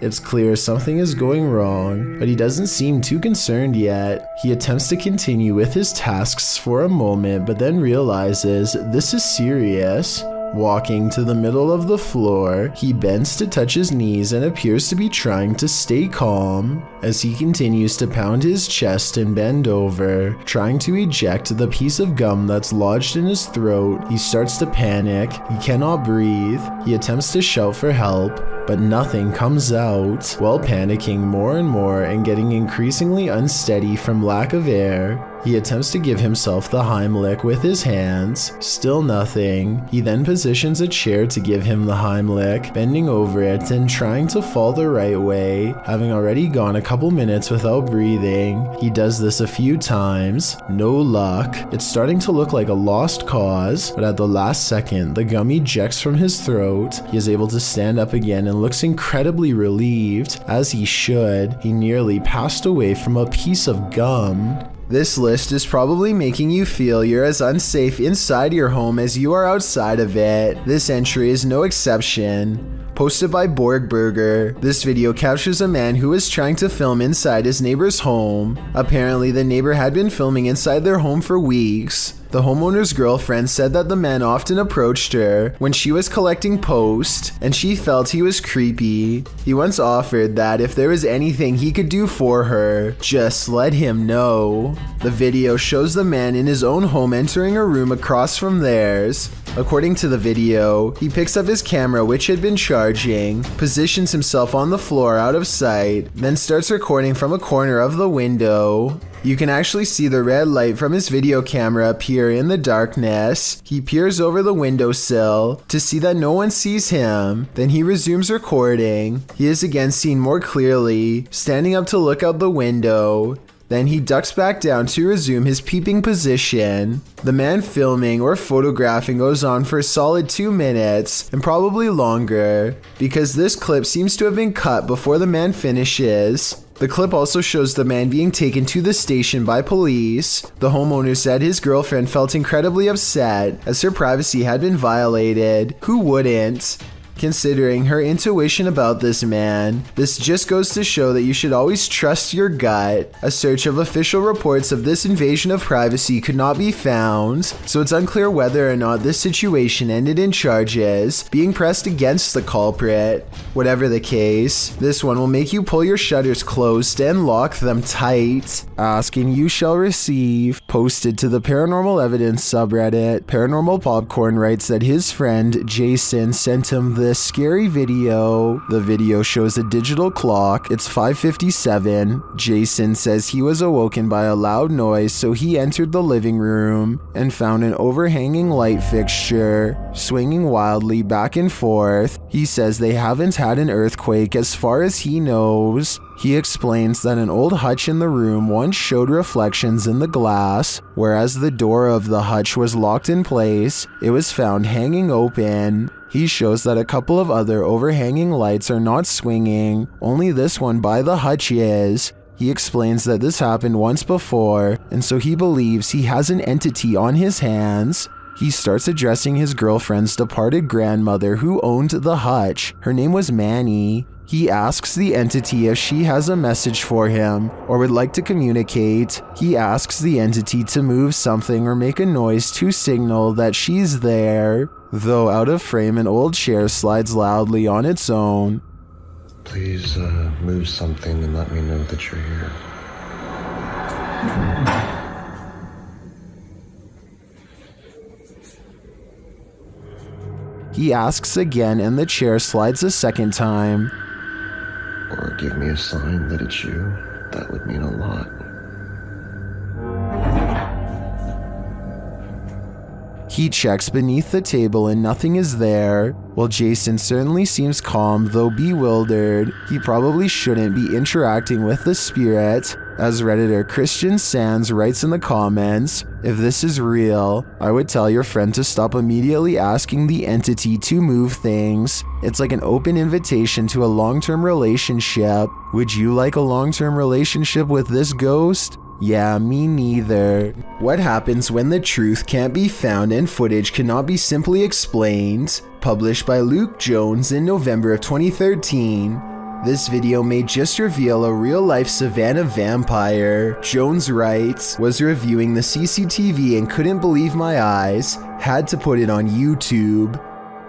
It's clear something is going wrong, but he doesn't seem too concerned yet. He attempts to continue with his tasks for a moment, but then realizes this is serious. Walking to the middle of the floor, he bends to touch his knees and appears to be trying to stay calm. As he continues to pound his chest and bend over, trying to eject the piece of gum that's lodged in his throat, he starts to panic. He cannot breathe. He attempts to shout for help, but nothing comes out. While panicking more and more and getting increasingly unsteady from lack of air, he attempts to give himself the Heimlich with his hands. Still nothing. He then positions a chair to give him the Heimlich, bending over it and trying to fall the right way. Having already gone a couple minutes without breathing, he does this a few times. No luck. It's starting to look like a lost cause, but at the last second, the gum ejects from his throat. He is able to stand up again and looks incredibly relieved, as he should. He nearly passed away from a piece of gum. This list is probably making you feel you're as unsafe inside your home as you are outside of it. This entry is no exception. Posted by Borgberger, this video captures a man who is trying to film inside his neighbor's home. Apparently, the neighbor had been filming inside their home for weeks. The homeowner's girlfriend said that the man often approached her when she was collecting post, and she felt he was creepy. He once offered that if there was anything he could do for her, just let him know. The video shows the man in his own home entering a room across from theirs. According to the video, he picks up his camera, which had been charging, positions himself on the floor out of sight, then starts recording from a corner of the window. You can actually see the red light from his video camera appear in the darkness. He peers over the windowsill to see that no one sees him. Then he resumes recording. He is again seen more clearly, standing up to look out the window. Then he ducks back down to resume his peeping position. The man filming or photographing goes on for a solid 2 minutes, and probably longer, because this clip seems to have been cut before the man finishes. The clip also shows the man being taken to the station by police. The homeowner said his girlfriend felt incredibly upset as her privacy had been violated. Who wouldn't? Considering her intuition about this man, this just goes to show that you should always trust your gut. A search of official reports of this invasion of privacy could not be found, so it's unclear whether or not this situation ended in charges being pressed against the culprit. Whatever the case, this one will make you pull your shutters closed and lock them tight. Ask and you shall receive. Posted to the Paranormal Evidence subreddit, Paranormal Popcorn writes that his friend Jason sent him this scary video. The video shows a digital clock. It's 5:57. Jason says he was awoken by a loud noise, so he entered the living room and found an overhanging light fixture swinging wildly back and forth. He says they haven't had an earthquake as far as he knows. He explains that an old hutch in the room once showed reflections in the glass, whereas the door of the hutch was locked in place. It was found hanging open. He shows that a couple of other overhanging lights are not swinging, only this one by the hutch is. He explains that this happened once before, and so he believes he has an entity on his hands. He starts addressing his girlfriend's departed grandmother who owned the hutch. Her name was Manny. He asks the entity if she has a message for him or would like to communicate. He asks the entity to move something or make a noise to signal that she's there. Though out of frame, an old chair slides loudly on its own. Please move something and let me know that you're here. He asks again and the chair slides a second time. Or give me a sign that it's you. That would mean a lot. He checks beneath the table and nothing is there. While Jason certainly seems calm though bewildered, he probably shouldn't be interacting with the spirit. As Redditor Christian Sands writes in the comments, if this is real, I would tell your friend to stop immediately asking the entity to move things. It's like an open invitation to a long-term relationship. Would you like a long-term relationship with this ghost? Yeah, me neither. What happens when the truth can't be found and footage cannot be simply explained? Published by Luke Jones in November of 2013. This video may just reveal a real-life Savannah vampire. Jones writes, was reviewing the CCTV and couldn't believe my eyes. Had to put it on YouTube.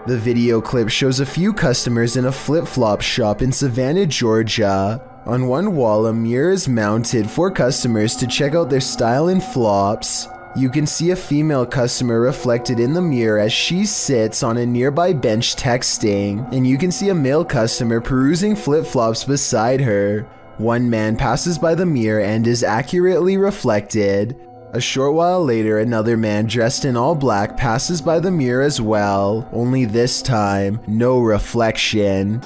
The video clip shows a few customers in a flip-flop shop in Savannah, Georgia. On one wall, a mirror is mounted for customers to check out their style and flops. You can see a female customer reflected in the mirror as she sits on a nearby bench texting, and you can see a male customer perusing flip-flops beside her. One man passes by the mirror and is accurately reflected. A short while later, another man dressed in all black passes by the mirror as well, only this time, no reflection.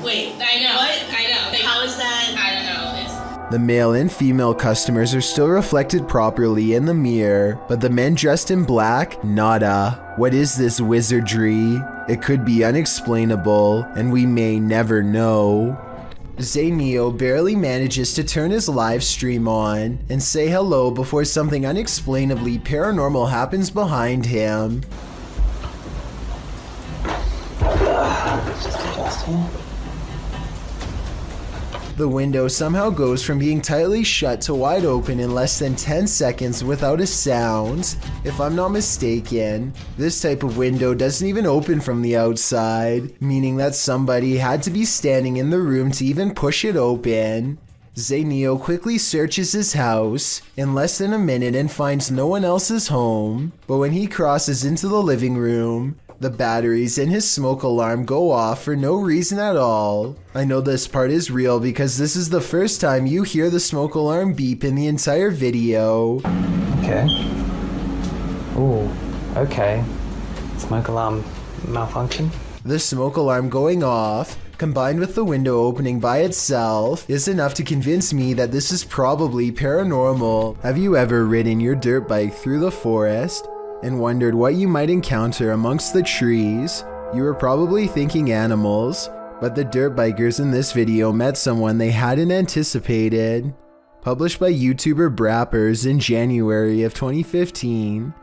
Wait, I know. What? I know. Like, how is that? I don't know. The male and female customers are still reflected properly in the mirror, but the men dressed in black, nada. What is this wizardry? It could be unexplainable, and we may never know. Zayneo barely manages to turn his live stream on and say hello before something unexplainably paranormal happens behind him. The window somehow goes from being tightly shut to wide open in less than 10 seconds without a sound. If I'm not mistaken, this type of window doesn't even open from the outside, meaning that somebody had to be standing in the room to even push it open. Zayneo quickly searches his house in less than a minute and finds no one else is home, but when he crosses into the living room, the batteries in his smoke alarm go off for no reason at all. I know this part is real because this is the first time you hear the smoke alarm beep in the entire video. Okay. Ooh, okay. Smoke alarm malfunction? The smoke alarm going off, combined with the window opening by itself, is enough to convince me that this is probably paranormal. Have you ever ridden your dirt bike through the forest and wondered what you might encounter amongst the trees? You were probably thinking animals, but the dirt bikers in this video met someone they hadn't anticipated. Published by YouTuber Brappers in January of 2015,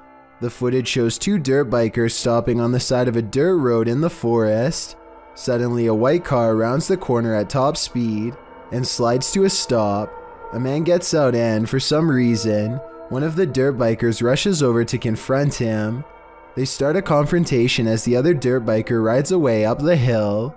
the footage shows two dirt bikers stopping on the side of a dirt road in the forest. Suddenly, a white car rounds the corner at top speed and slides to a stop. A man gets out and, for some reason, one of the dirt bikers rushes over to confront him. They start a confrontation as the other dirt biker rides away up the hill.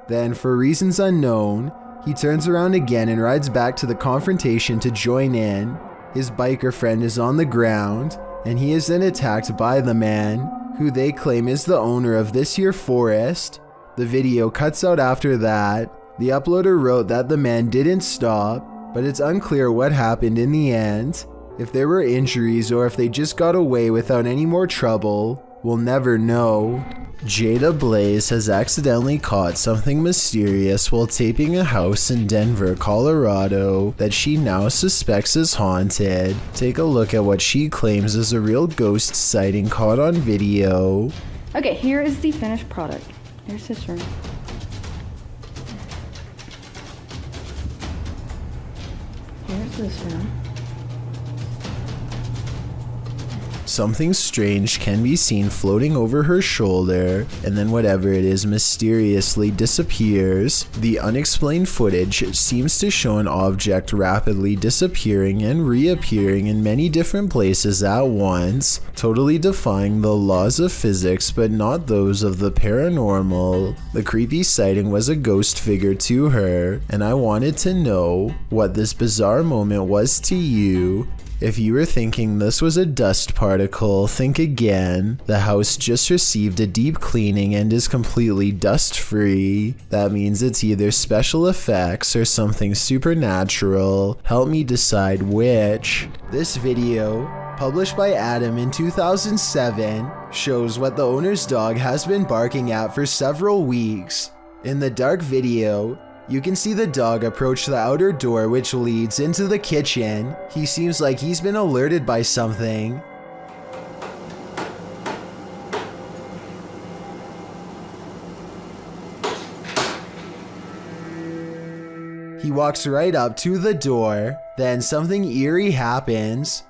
Then, for reasons unknown, he turns around again and rides back to the confrontation to join in. His biker friend is on the ground, and he is then attacked by the man, who they claim is the owner of this here forest. The video cuts out after that. The uploader wrote that the man didn't stop, but it's unclear what happened in the end. If there were injuries or if they just got away without any more trouble, we'll never know. Jada Blaze has accidentally caught something mysterious while taping a house in Denver, Colorado that she now suspects is haunted. Take a look at what she claims is a real ghost sighting caught on video. Okay, here is the finished product. Here's this room. Here's this room. Something strange can be seen floating over her shoulder, and then whatever it is mysteriously disappears. The unexplained footage seems to show an object rapidly disappearing and reappearing in many different places at once, totally defying the laws of physics but not those of the paranormal. The creepy sighting was a ghost figure to her, and I wanted to know what this bizarre moment was to you. If you were thinking this was a dust particle, think again. The house just received a deep cleaning and is completely dust-free. That means it's either special effects or something supernatural. Help me decide which. This video published by Adam in 2007, shows what the owner's dog has been barking at for several weeks. In the dark video, you can see the dog approach the outer door which leads into the kitchen. He seems like he's been alerted by something. He walks right up to the door, then something eerie happens.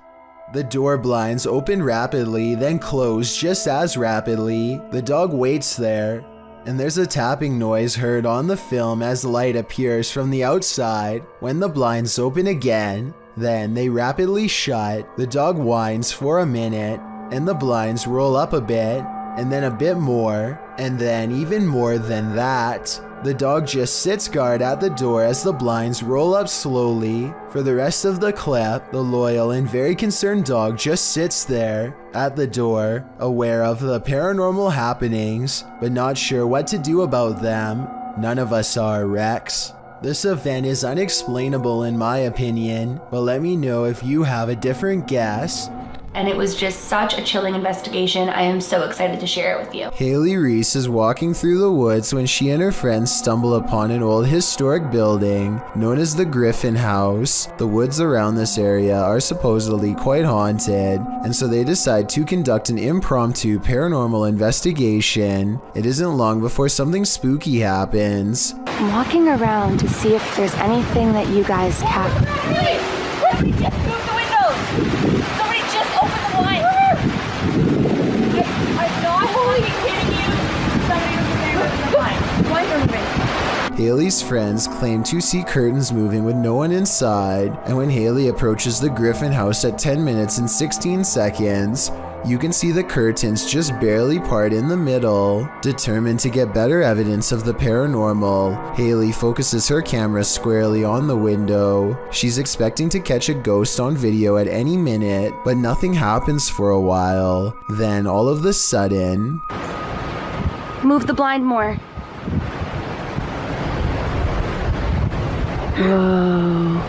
The door blinds open rapidly, then close just as rapidly. The dog waits there, and there's a tapping noise heard on the film as light appears from the outside. When the blinds open again, then they rapidly shut. The dog whines for a minute, and the blinds roll up a bit, and then a bit more, and then even more than that. The dog just sits guard at the door as the blinds roll up slowly. For the rest of the clip, the loyal and very concerned dog just sits there at the door, aware of the paranormal happenings, but not sure what to do about them. None of us are, Rex. This event is unexplainable in my opinion, but let me know if you have a different guess. And it was just such a chilling investigation. I am so excited to share it with you. Haley Reese is walking through the woods when she and her friends stumble upon an old historic building known as the Griffin House. The woods around this area are supposedly quite haunted, and so they decide to conduct an impromptu paranormal investigation. It isn't long before something spooky happens. I'm walking around to see if there's anything that you guys capture. Quickly, just move the windows! Somebody just open the blinds! I'm not fucking kidding you! Somebody over there open the blinds. Blinds are moving. Haley's friends claim to see curtains moving with no one inside, and when Haley approaches the Griffin House at 10 minutes and 16 seconds, you can see the curtains just barely part in the middle. Determined to get better evidence of the paranormal, Haley focuses her camera squarely on the window. She's expecting to catch a ghost on video at any minute, but nothing happens for a while. Then all of a sudden... Move the blind more. Whoa.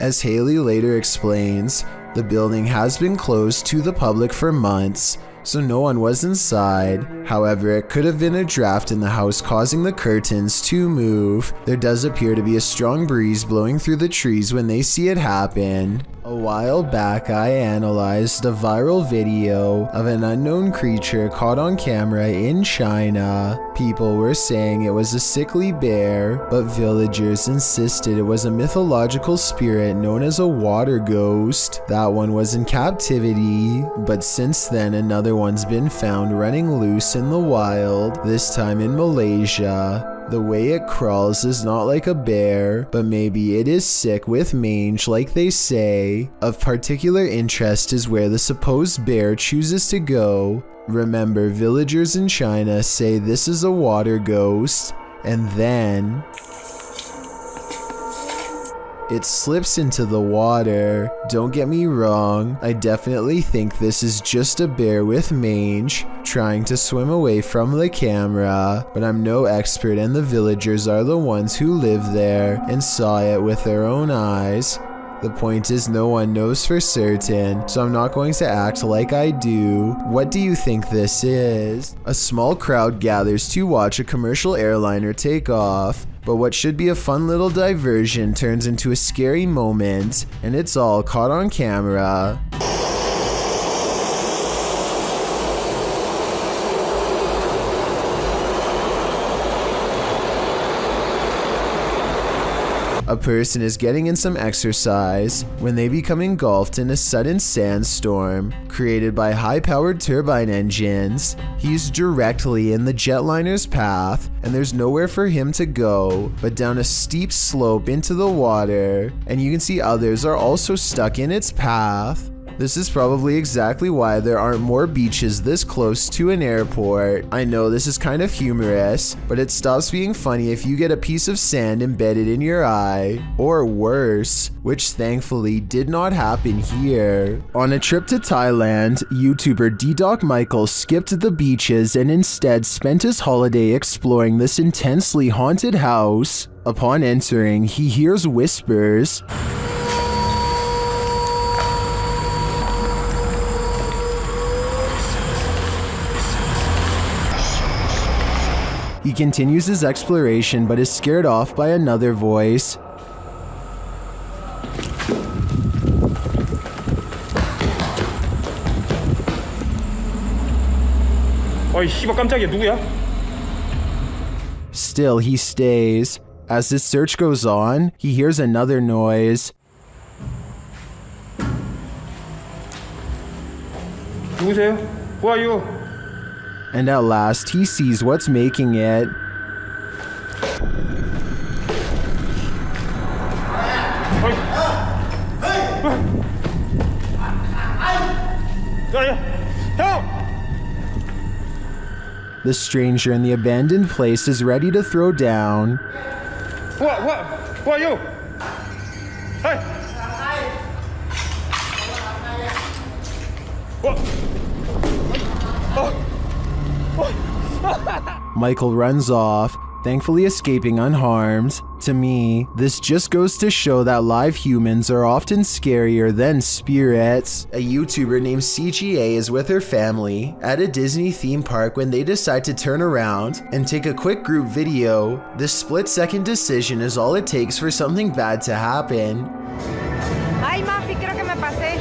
As Haley later explains, the building has been closed to the public for months, so no one was inside. However, it could have been a draft in the house causing the curtains to move. There does appear to be a strong breeze blowing through the trees when they see it happen. A while back, I analyzed a viral video of an unknown creature caught on camera in China. People were saying it was a sickly bear, but villagers insisted it was a mythological spirit known as a water ghost. That one was in captivity, but since then another one's been found running loose in the wild, this time in Malaysia. The way it crawls is not like a bear, but maybe it is sick with mange like they say. Of particular interest is where the supposed bear chooses to go. Remember, villagers in China say this is a water ghost, and then it slips into the water. Don't get me wrong, I definitely think this is just a bear with mange trying to swim away from the camera, but I'm no expert and the villagers are the ones who live there and saw it with their own eyes. The point is no one knows for certain, so I'm not going to act like I do. What do you think this is? A small crowd gathers to watch a commercial airliner take off, but what should be a fun little diversion turns into a scary moment, and it's all caught on camera. A person is getting in some exercise when they become engulfed in a sudden sandstorm created by high-powered turbine engines. He's directly in the jetliner's path, and there's nowhere for him to go but down a steep slope into the water, and you can see others are also stuck in its path. This is probably exactly why there aren't more beaches this close to an airport. I know this is kind of humorous, but it stops being funny if you get a piece of sand embedded in your eye, or worse, which thankfully did not happen here. On a trip to Thailand, YouTuber D-Doc Michael skipped the beaches and instead spent his holiday exploring this intensely haunted house. Upon entering, he hears whispers. He continues his exploration but is scared off by another voice. 어이 씨발 깜짝이야 누구야? Still, he stays. As his search goes on, he hears another noise. 누구세요? Who are you? And at last, he sees what's making it. The stranger in the abandoned place is ready to throw down. Who are you? Hey! Michael runs off, thankfully escaping unharmed. To me, this just goes to show that live humans are often scarier than spirits. A YouTuber named CGA is with her family at a Disney theme park when they decide to turn around and take a quick group video. This split-second decision is all it takes for something bad to happen. Ay, Mafi, creo que me pasé.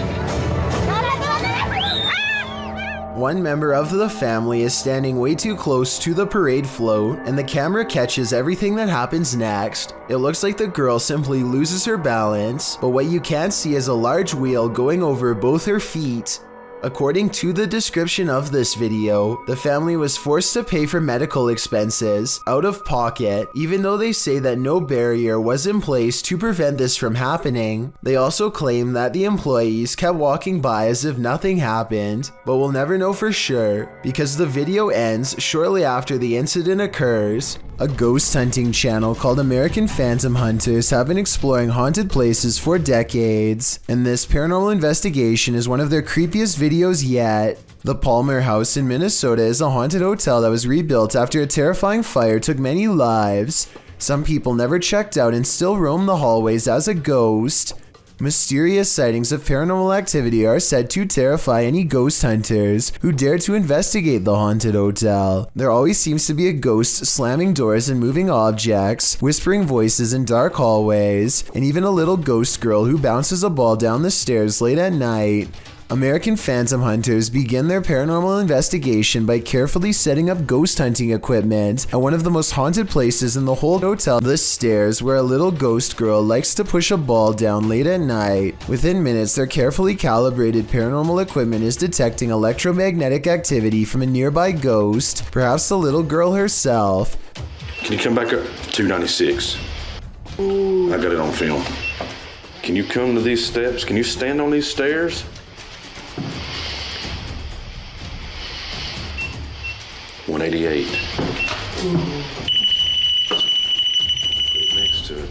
One member of the family is standing way too close to the parade float, and the camera catches everything that happens next. It looks like the girl simply loses her balance, but what you can't see is a large wheel going over both her feet. According to the description of this video, the family was forced to pay for medical expenses out of pocket, even though they say that no barrier was in place to prevent this from happening. They also claim that the employees kept walking by as if nothing happened, but we'll never know for sure because the video ends shortly after the incident occurs. A ghost hunting channel called American Phantom Hunters have been exploring haunted places for decades, and this paranormal investigation is one of their creepiest videos yet. The Palmer House in Minnesota is a haunted hotel that was rebuilt after a terrifying fire took many lives. Some people never checked out and still roam the hallways as a ghost. Mysterious sightings of paranormal activity are said to terrify any ghost hunters who dare to investigate the haunted hotel. There always seems to be a ghost slamming doors and moving objects, whispering voices in dark hallways, and even a little ghost girl who bounces a ball down the stairs late at night. American Phantom Hunters begin their paranormal investigation by carefully setting up ghost hunting equipment at one of the most haunted places in the whole hotel, the stairs, where a little ghost girl likes to push a ball down late at night. Within minutes, their carefully calibrated paranormal equipment is detecting electromagnetic activity from a nearby ghost, perhaps the little girl herself. Can you come back up? 296. I got it on film. Can you come to these steps? Can you stand on these stairs? $188. Next to it.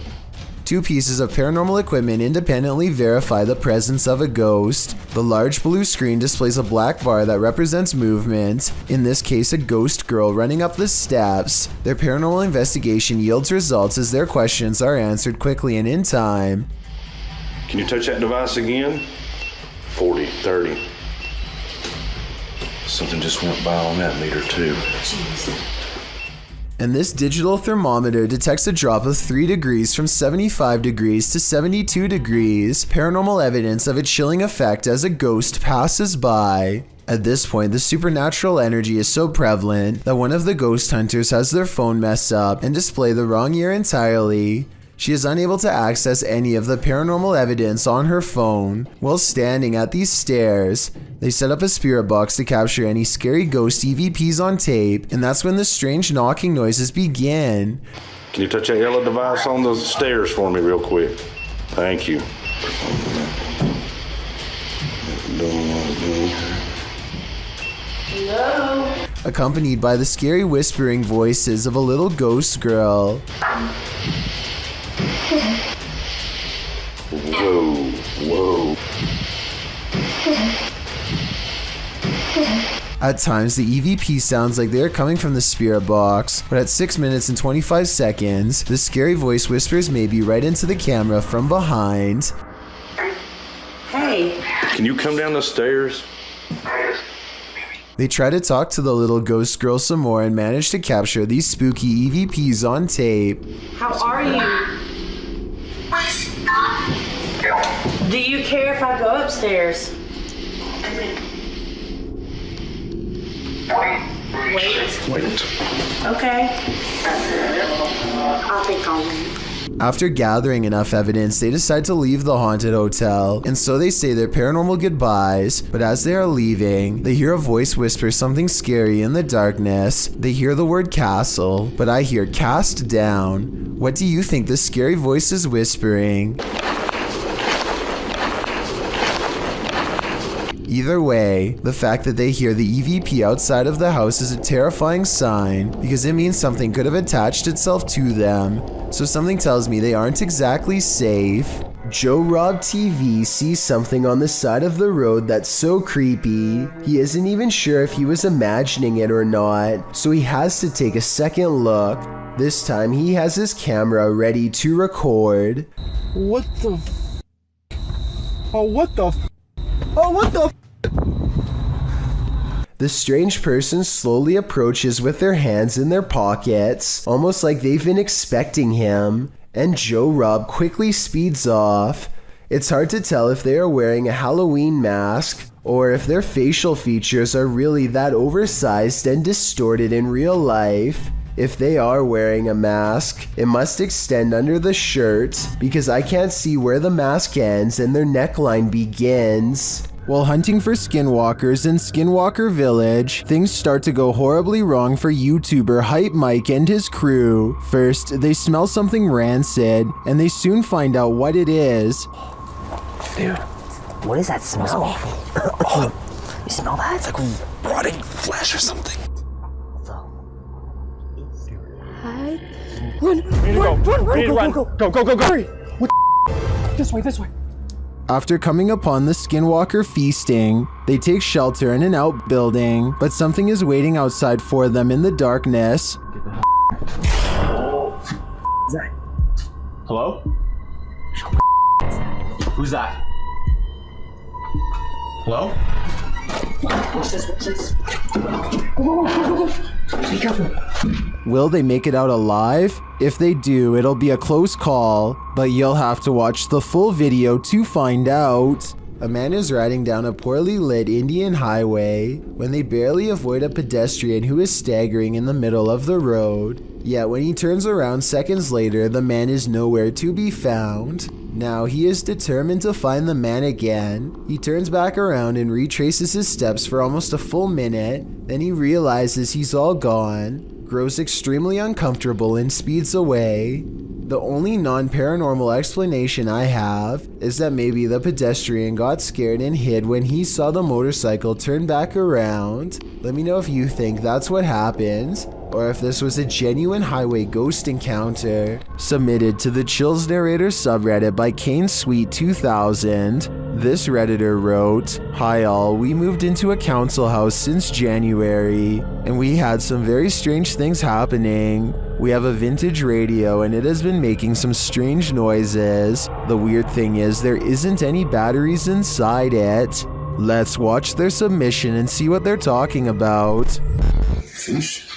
Two pieces of paranormal equipment independently verify the presence of a ghost. The large blue screen displays a black bar that represents movement, in this case a ghost girl running up the steps. Their paranormal investigation yields results as their questions are answered quickly and in time. Can you touch that device again? 40, 30. Something just went by on that meter too. Jeez. And this digital thermometer detects a drop of 3 degrees from 75 degrees to 72 degrees, paranormal evidence of a chilling effect as a ghost passes by. At this point, the supernatural energy is so prevalent that one of the ghost hunters has their phone mess up and display the wrong year entirely. She is unable to access any of the paranormal evidence on her phone. While standing at these stairs, they set up a spirit box to capture any scary ghost EVPs on tape, and that's when the strange knocking noises begin. Can you touch that yellow device on those stairs for me real quick? Thank you. Hello? Accompanied by the scary whispering voices of a little ghost girl. Whoa, whoa. At times, the EVP sounds like they are coming from the spirit box, but at 6 minutes and 25 seconds, the scary voice whispers maybe right into the camera from behind. Hey. Can you come down the stairs? They try to talk to the little ghost girl some more and manage to capture these spooky EVPs on tape. How are you? Do you care if I go upstairs? Wait. Okay. I think I'll wait. After gathering enough evidence, they decide to leave the haunted hotel, and so they say their paranormal goodbyes, but as they are leaving, they hear a voice whisper something scary in the darkness. They hear the word castle, but I hear cast down. What do you think this scary voice is whispering? Either way, the fact that they hear the EVP outside of the house is a terrifying sign because it means something could have attached itself to them. So something tells me they aren't exactly safe. Joe Rob TV sees something on the side of the road that's so creepy. He isn't even sure if he was imagining it or not, so he has to take a second look. This time he has his camera ready to record. What the f? Oh, what the f? Oh, what the f? The strange person slowly approaches with their hands in their pockets, almost like they've been expecting him, and Joe Rob quickly speeds off. It's hard to tell if they are wearing a Halloween mask, or if their facial features are really that oversized and distorted in real life. If they are wearing a mask, it must extend under the shirt, because I can't see where the mask ends and their neckline begins. While hunting for skinwalkers in Skinwalker Village, things start to go horribly wrong for YouTuber Hype Mike and his crew. First, they smell something rancid, and they soon find out what it is. Dude, what is that smell? You smell that? It's like rotting flesh or something. Go. Hurry. This way. After coming upon the Skinwalker feasting, they take shelter in an outbuilding, but something is waiting outside for them in the darkness. Hello? Who's that? Hello? What's this? Go. Be careful. Will they make it out alive? If they do, it'll be a close call, but you'll have to watch the full video to find out. A man is riding down a poorly lit Indian highway when they barely avoid a pedestrian who is staggering in the middle of the road. Yet when he turns around seconds later, the man is nowhere to be found. Now he is determined to find the man again. He turns back around and retraces his steps for almost a full minute. Then he realizes he's all gone, grows extremely uncomfortable and speeds away. The only non-paranormal explanation I have is that maybe the pedestrian got scared and hid when he saw the motorcycle turn back around. Let me know if you think that's what happened, or if this was a genuine highway ghost encounter. Submitted to the Chills Narrator subreddit by Kane Sweet 2000. This Redditor wrote, "Hi all, we moved into a council house since January, and we had some very strange things happening. We have a vintage radio and it has been making some strange noises. The weird thing is there isn't any batteries inside it." Let's watch their submission and see what they're talking about. Fish?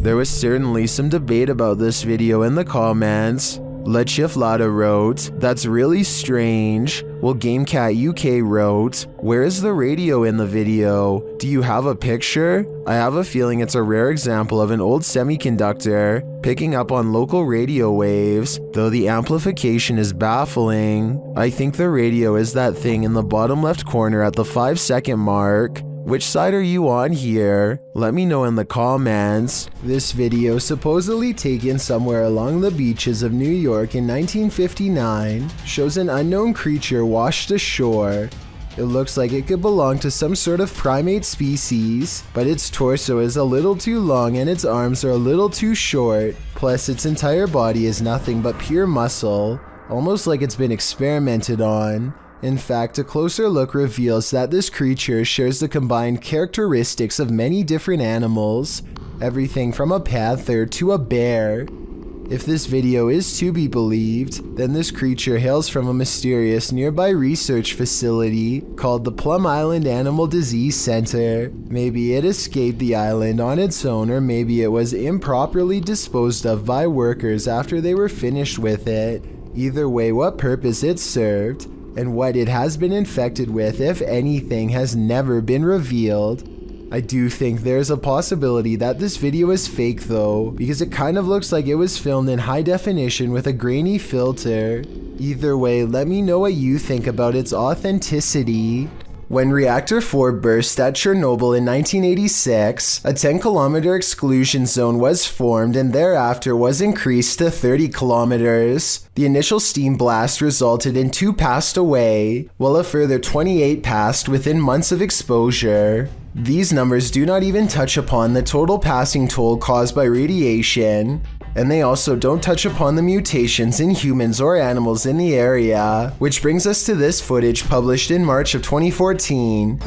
There was certainly some debate about this video in the comments. Lechiflada wrote, "That's really strange." While GameCat UK wrote, "Where is the radio in the video? Do you have a picture? I have a feeling it's a rare example of an old semiconductor picking up on local radio waves, though the amplification is baffling. I think the radio is that thing in the bottom left corner at the 5-second mark. Which side are you on here? Let me know in the comments." This video, supposedly taken somewhere along the beaches of New York in 1959, shows an unknown creature washed ashore. It looks like it could belong to some sort of primate species, but its torso is a little too long and its arms are a little too short, plus its entire body is nothing but pure muscle, almost like it's been experimented on. In fact, a closer look reveals that this creature shares the combined characteristics of many different animals, everything from a panther to a bear. If this video is to be believed, then this creature hails from a mysterious nearby research facility called the Plum Island Animal Disease Center. Maybe it escaped the island on its own, or maybe it was improperly disposed of by workers after they were finished with it. Either way, what purpose it served, and what it has been infected with, if anything, has never been revealed. I do think there's a possibility that this video is fake though, because it kind of looks like it was filmed in high definition with a grainy filter. Either way, let me know what you think about its authenticity. When Reactor 4 burst at Chernobyl in 1986, a 10-kilometer exclusion zone was formed and thereafter was increased to 30 kilometers. The initial steam blast resulted in 2 passed away, while a further 28 passed within months of exposure. These numbers do not even touch upon the total passing toll caused by radiation, and they also don't touch upon the mutations in humans or animals in the area, which brings us to this footage published in March of 2014.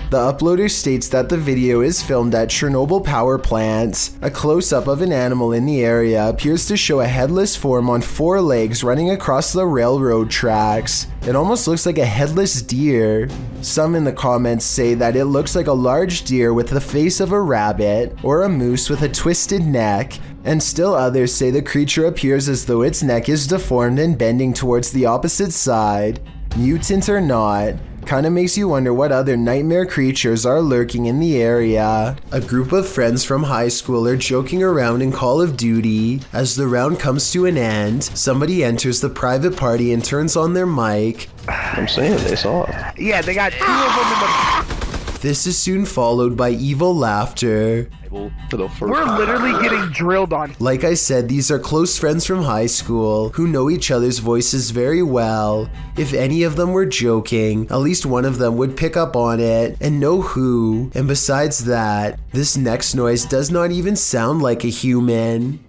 The uploader states that the video is filmed at Chernobyl power plant. A close-up of an animal in the area appears to show a headless form on 4 legs running across the railroad tracks. It almost looks like a headless deer. Some in the comments say that it looks like a large deer with the face of a rabbit, or a moose with a twisted neck, and still others say the creature appears as though its neck is deformed and bending towards the opposite side. Mutant or not, kinda makes you wonder what other nightmare creatures are lurking in the area. A group of friends from high school are joking around in Call of Duty. As the round comes to an end, somebody enters the private party and turns on their mic. I'm saying they saw it. Yeah, they got 2 of them in the... This is soon followed by evil laughter. We're literally getting drilled on. Like I said, these are close friends from high school who know each other's voices very well. If any of them were joking, at least one of them would pick up on it and know who. And besides that, this next noise does not even sound like a human.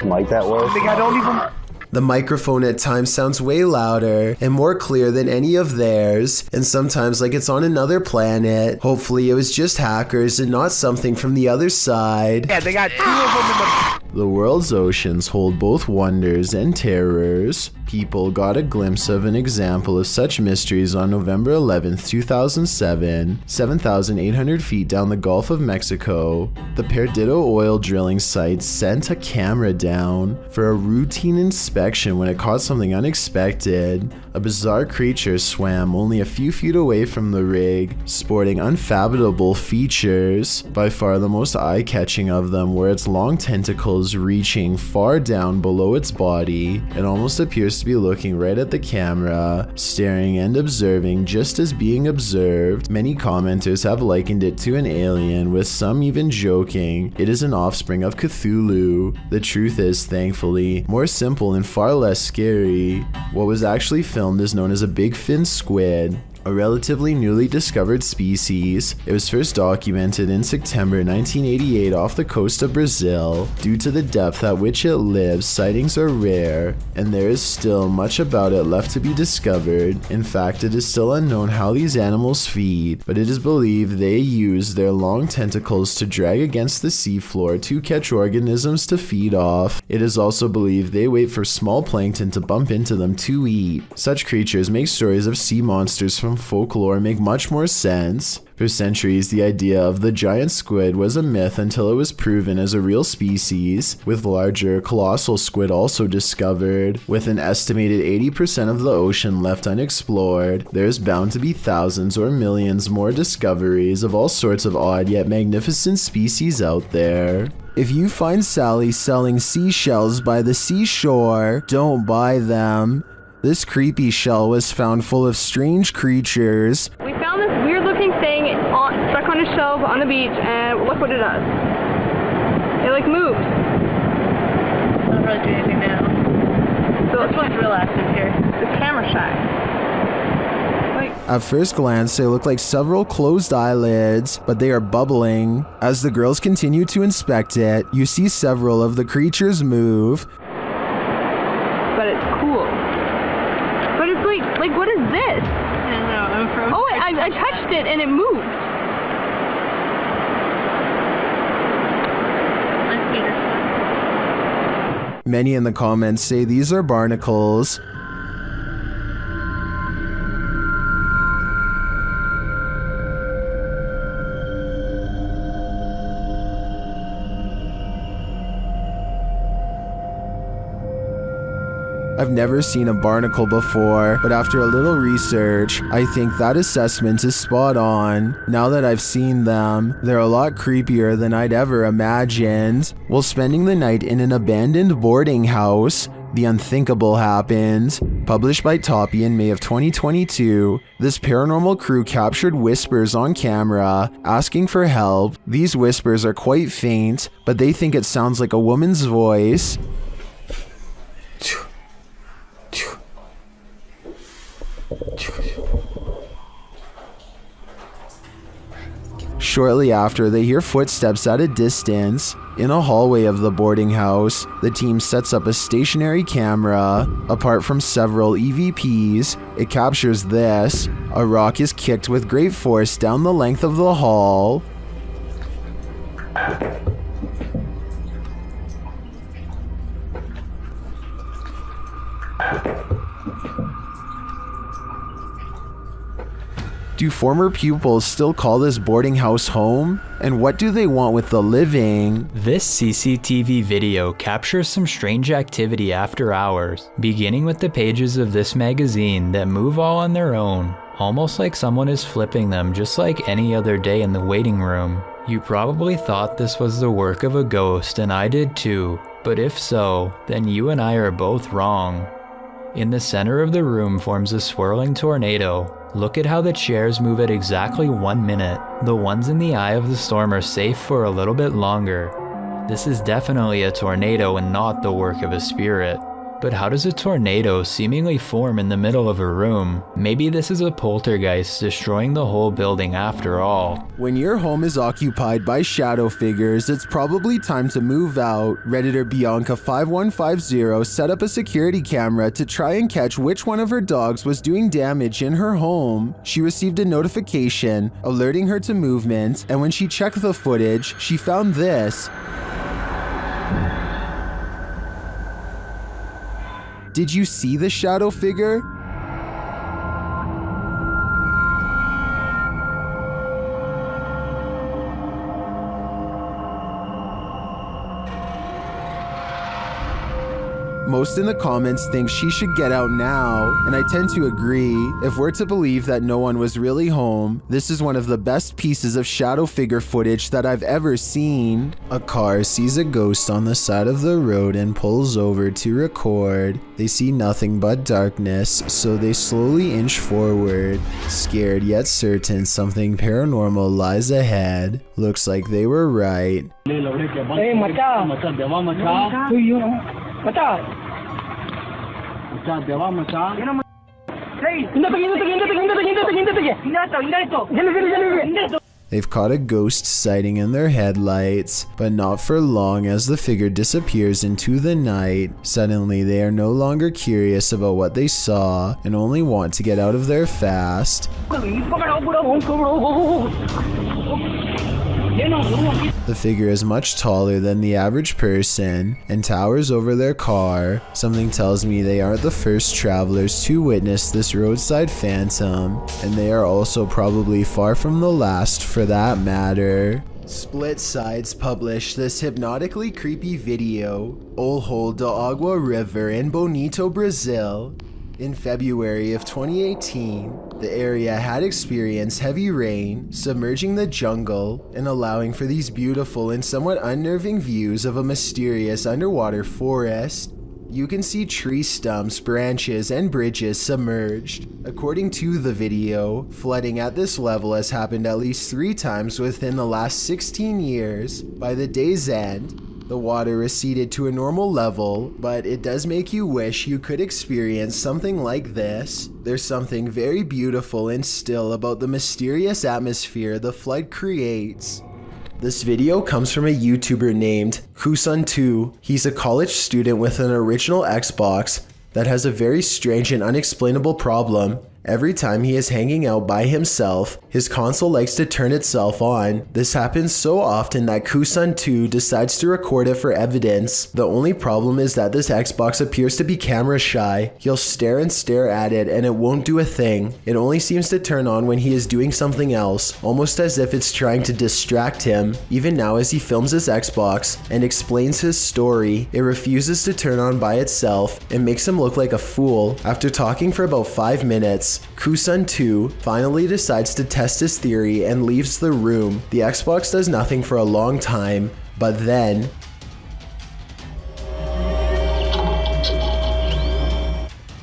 Like that was? I think I don't even... The microphone at times sounds way louder and more clear than any of theirs, and sometimes like it's on another planet. Hopefully it was just hackers and not something from the other side. Yeah, they got 2 of them in the... The world's oceans hold both wonders and terrors. People got a glimpse of an example of such mysteries on November 11th, 2007, 7,800 feet down the Gulf of Mexico. The Perdido oil drilling site sent a camera down for a routine inspection when it caught something unexpected. A bizarre creature swam only a few feet away from the rig, sporting unfathomable features. By far the most eye-catching of them were its long tentacles reaching far down below its body. It almost appears to be looking right at the camera, staring and observing just as being observed. Many commenters have likened it to an alien, with some even joking it is an offspring of Cthulhu. The truth is, thankfully, more simple and far less scary. What was actually filmed is known as a big fin squid, a relatively newly discovered species. It was first documented in September 1988 off the coast of Brazil. Due to the depth at which it lives, sightings are rare, and there is still much about it left to be discovered. In fact, it is still unknown how these animals feed, but it is believed they use their long tentacles to drag against the seafloor to catch organisms to feed off. It is also believed they wait for small plankton to bump into them to eat. Such creatures make stories of sea monsters from folklore make much more sense. For centuries, the idea of the giant squid was a myth until it was proven as a real species, with larger, colossal squid also discovered. With an estimated 80% of the ocean left unexplored, there's bound to be thousands or millions more discoveries of all sorts of odd yet magnificent species out there. If you find Sally selling seashells by the seashore, don't buy them. This creepy shell was found full of strange creatures. We found this weird looking thing stuck on a shelf on the beach, and look what it does. It like moves. Doesn't really do anything now. So this one's real active here. The camera shy. Like, At first glance, they look like several closed eyelids, but they are bubbling. As the girls continue to inspect it, you see several of the creatures move. But it's cool. But it's like what is this? I don't know. I'm from. Oh, I touched it and it moved. Many in the comments say these are barnacles. I've never seen a barnacle before, but after a little research, I think that assessment is spot on. Now that I've seen them, they're a lot creepier than I'd ever imagined. While spending the night in an abandoned boarding house, the unthinkable happened. Published by Toppy in May of 2022, this paranormal crew captured whispers on camera, asking for help. These whispers are quite faint, but they think it sounds like a woman's voice. Shortly after, they hear footsteps at a distance. In a hallway of the boarding house, the team sets up a stationary camera. Apart from several EVPs, it captures this. A rock is kicked with great force down the length of the hall. Do former pupils still call this boarding house home? And what do they want with the living? This CCTV video captures some strange activity after hours, beginning with the pages of this magazine that move all on their own, almost like someone is flipping them just like any other day in the waiting room. You probably thought this was the work of a ghost, and I did too, but if so, then you and I are both wrong. In the center of the room forms a swirling tornado. Look at how the chairs move at exactly 1 minute. The ones in the eye of the storm are safe for a little bit longer. This is definitely a tornado and not the work of a spirit. But how does a tornado seemingly form in the middle of a room? Maybe this is a poltergeist destroying the whole building after all. When your home is occupied by shadow figures, it's probably time to move out. Redditor Bianca5150 set up a security camera to try and catch which one of her dogs was doing damage in her home. She received a notification alerting her to movement, and when she checked the footage, she found this. Did you see the shadow figure? Most in the comments think she should get out now, and I tend to agree. If we're to believe that no one was really home, this is one of the best pieces of shadow figure footage that I've ever seen. A car sees a ghost on the side of the road and pulls over to record. They see nothing but darkness, so they slowly inch forward. Scared yet certain something paranormal lies ahead. Looks like they were right. Hey, They've caught a ghost sighting in their headlights, but not for long as the figure disappears into the night. Suddenly, they are no longer curious about what they saw and only want to get out of there fast. The figure is much taller than the average person and towers over their car. Something tells me they aren't the first travelers to witness this roadside phantom, and they are also probably far from the last for that matter. Split Sides published this hypnotically creepy video, Olho da Água River in Bonito, Brazil. In February of 2018, the area had experienced heavy rain, submerging the jungle and allowing for these beautiful and somewhat unnerving views of a mysterious underwater forest. You can see tree stumps, branches, and bridges submerged. According to the video, flooding at this level has happened at least 3 times within the last 16 years. By the day's end, The water receded to a normal level, but it does make you wish you could experience something like this. There's something very beautiful and still about the mysterious atmosphere the flood creates. This video comes from a YouTuber named Kusun2. He's a college student with an original Xbox that has a very strange and unexplainable problem. Every time he is hanging out by himself, his console likes to turn itself on. This happens so often that Kusun2 decides to record it for evidence. The only problem is that this Xbox appears to be camera shy. He'll stare and stare at it and it won't do a thing. It only seems to turn on when he is doing something else, almost as if it's trying to distract him. Even now as he films his Xbox and explains his story, it refuses to turn on by itself and makes him look like a fool. After talking for about 5 minutes, Kusun2 finally decides to test his theory and leaves the room. The Xbox does nothing for a long time, but then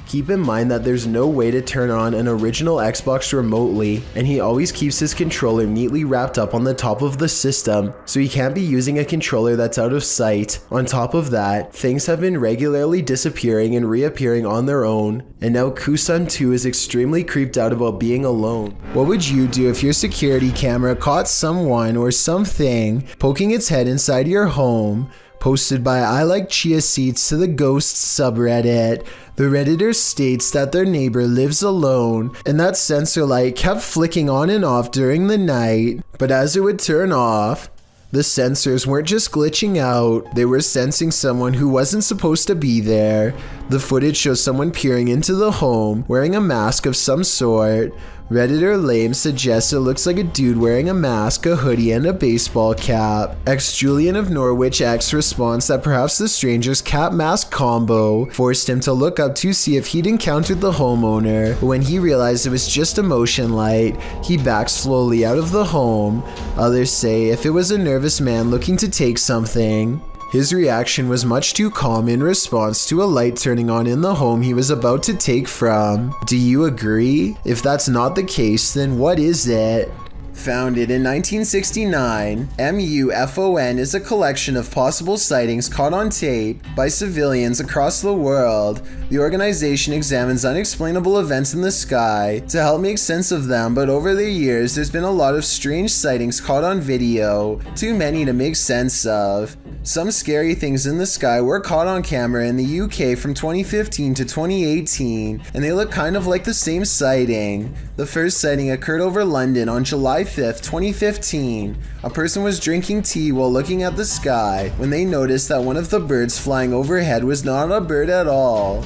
keep in mind that there's no way to turn on an original Xbox remotely, and he always keeps his controller neatly wrapped up on the top of the system, so he can't be using a controller that's out of sight. On top of that, things have been regularly disappearing and reappearing on their own, and now Kusun2 is extremely creeped out about being alone. What would you do if your security camera caught someone or something poking its head inside your home? Posted by I Like Chia Seeds to the Ghosts subreddit, the Redditor states that their neighbor lives alone and that sensor light kept flicking on and off during the night, but as it would turn off, the sensors weren't just glitching out, they were sensing someone who wasn't supposed to be there. The footage shows someone peering into the home, wearing a mask of some sort. Redditor Lame suggests it looks like a dude wearing a mask, a hoodie, and a baseball cap. Julian of Norwich X responds that perhaps the stranger's cap mask combo forced him to look up to see if he'd encountered the homeowner, but when he realized it was just a motion light, he backed slowly out of the home. Others say if it was a nervous man looking to take something. His reaction was much too calm in response to a light turning on in the home he was about to take from. Do you agree? If that's not the case, then what is it? Founded in 1969, MUFON is a collection of possible sightings caught on tape by civilians across the world. The organization examines unexplainable events in the sky to help make sense of them, but over the years there's been a lot of strange sightings caught on video, too many to make sense of. Some scary things in the sky were caught on camera in the UK from 2015 to 2018, and they look kind of like the same sighting. The first sighting occurred over London on July 5th, 2015. A person was drinking tea while looking at the sky when they noticed that one of the birds flying overhead was not a bird at all.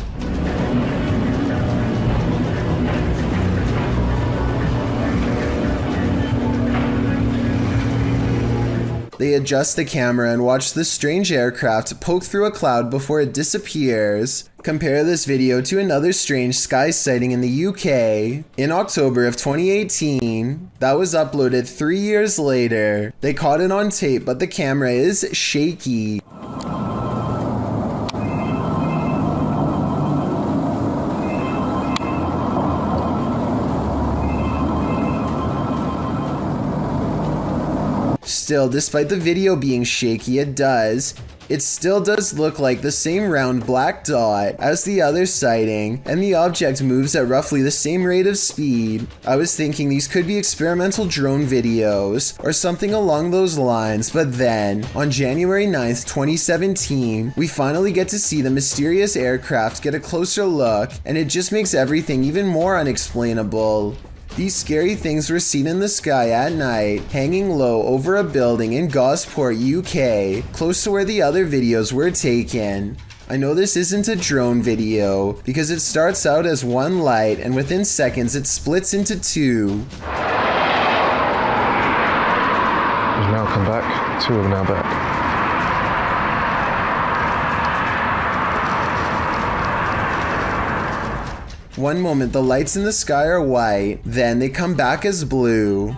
They adjust the camera and watch the strange aircraft poke through a cloud before it disappears. Compare this video to another strange sky sighting in the UK in October of 2018 that was uploaded 3 years later. They caught it on tape, but the camera is shaky. Still, despite the video being shaky, it still does look like the same round black dot as the other sighting, and the object moves at roughly the same rate of speed. I was thinking these could be experimental drone videos or something along those lines, but then, on January 9th, 2017, we finally get to see the mysterious aircraft get a closer look, and it just makes everything even more unexplainable. These scary things were seen in the sky at night, hanging low over a building in Gosport, UK, close to where the other videos were taken. I know this isn't a drone video, because it starts out as one light and within seconds it splits into two. We've now come back, two are now back. One moment the lights in the sky are white, then they come back as blue.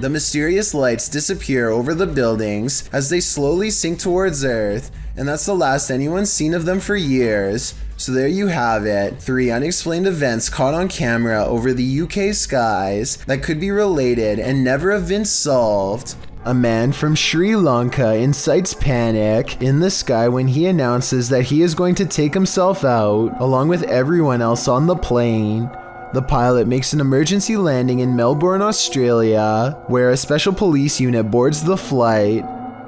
The mysterious lights disappear over the buildings as they slowly sink towards Earth, and that's the last anyone's seen of them for years. So there you have it, 3 unexplained events caught on camera over the UK skies that could be related and never have been solved. A man from Sri Lanka incites panic in the sky when he announces that he is going to take himself out, along with everyone else on the plane. The pilot makes an emergency landing in Melbourne, Australia, where a special police unit boards the flight.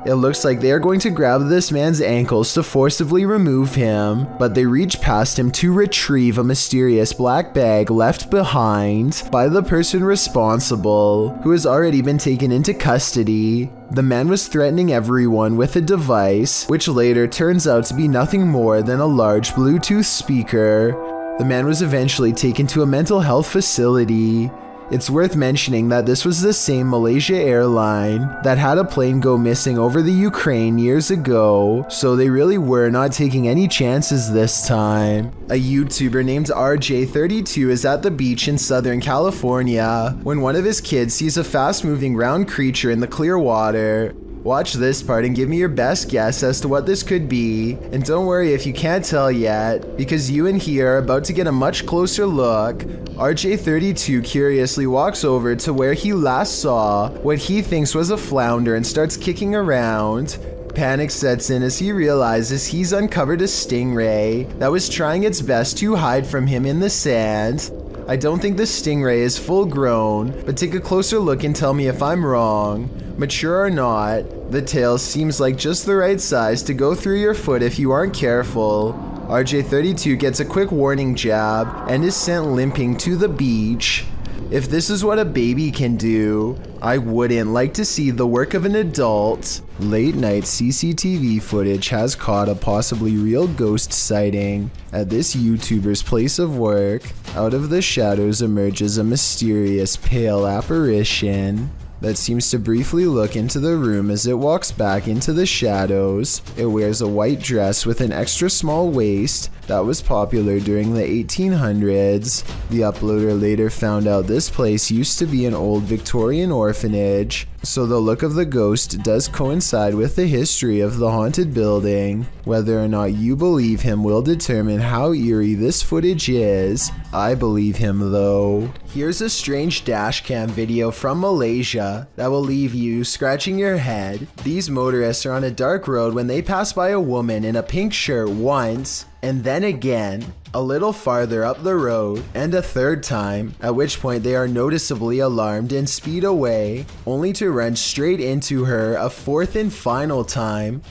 It looks like they are going to grab this man's ankles to forcibly remove him, but they reach past him to retrieve a mysterious black bag left behind by the person responsible, who has already been taken into custody. The man was threatening everyone with a device, which later turns out to be nothing more than a large Bluetooth speaker. The man was eventually taken to a mental health facility. It's worth mentioning that this was the same Malaysia airline that had a plane go missing over the Ukraine years ago, so they really were not taking any chances this time. A YouTuber named RJ32 is at the beach in Southern California when one of his kids sees a fast-moving round creature in the clear water. Watch this part and give me your best guess as to what this could be, and don't worry if you can't tell yet, because you and he are about to get a much closer look. RJ32 curiously walks over to where he last saw what he thinks was a flounder and starts kicking around. Panic sets in as he realizes he's uncovered a stingray that was trying its best to hide from him in the sand. I don't think the stingray is full grown, but take a closer look and tell me if I'm wrong. Mature or not, the tail seems like just the right size to go through your foot if you aren't careful. RJ32 gets a quick warning jab and is sent limping to the beach. If this is what a baby can do, I wouldn't like to see the work of an adult. Late night CCTV footage has caught a possibly real ghost sighting at this YouTuber's place of work. Out of the shadows emerges a mysterious pale apparition that seems to briefly look into the room as it walks back into the shadows. It wears a white dress with an extra small waist that was popular during the 1800s. The uploader later found out this place used to be an old Victorian orphanage, so the look of the ghost does coincide with the history of the haunted building. Whether or not you believe him will determine how eerie this footage is. I believe him though. Here's a strange dashcam video from Malaysia that will leave you scratching your head. These motorists are on a dark road when they pass by a woman in a pink shirt once, and then again, a little farther up the road, and a third time, at which point they are noticeably alarmed and speed away, only to run straight into her a fourth and final time.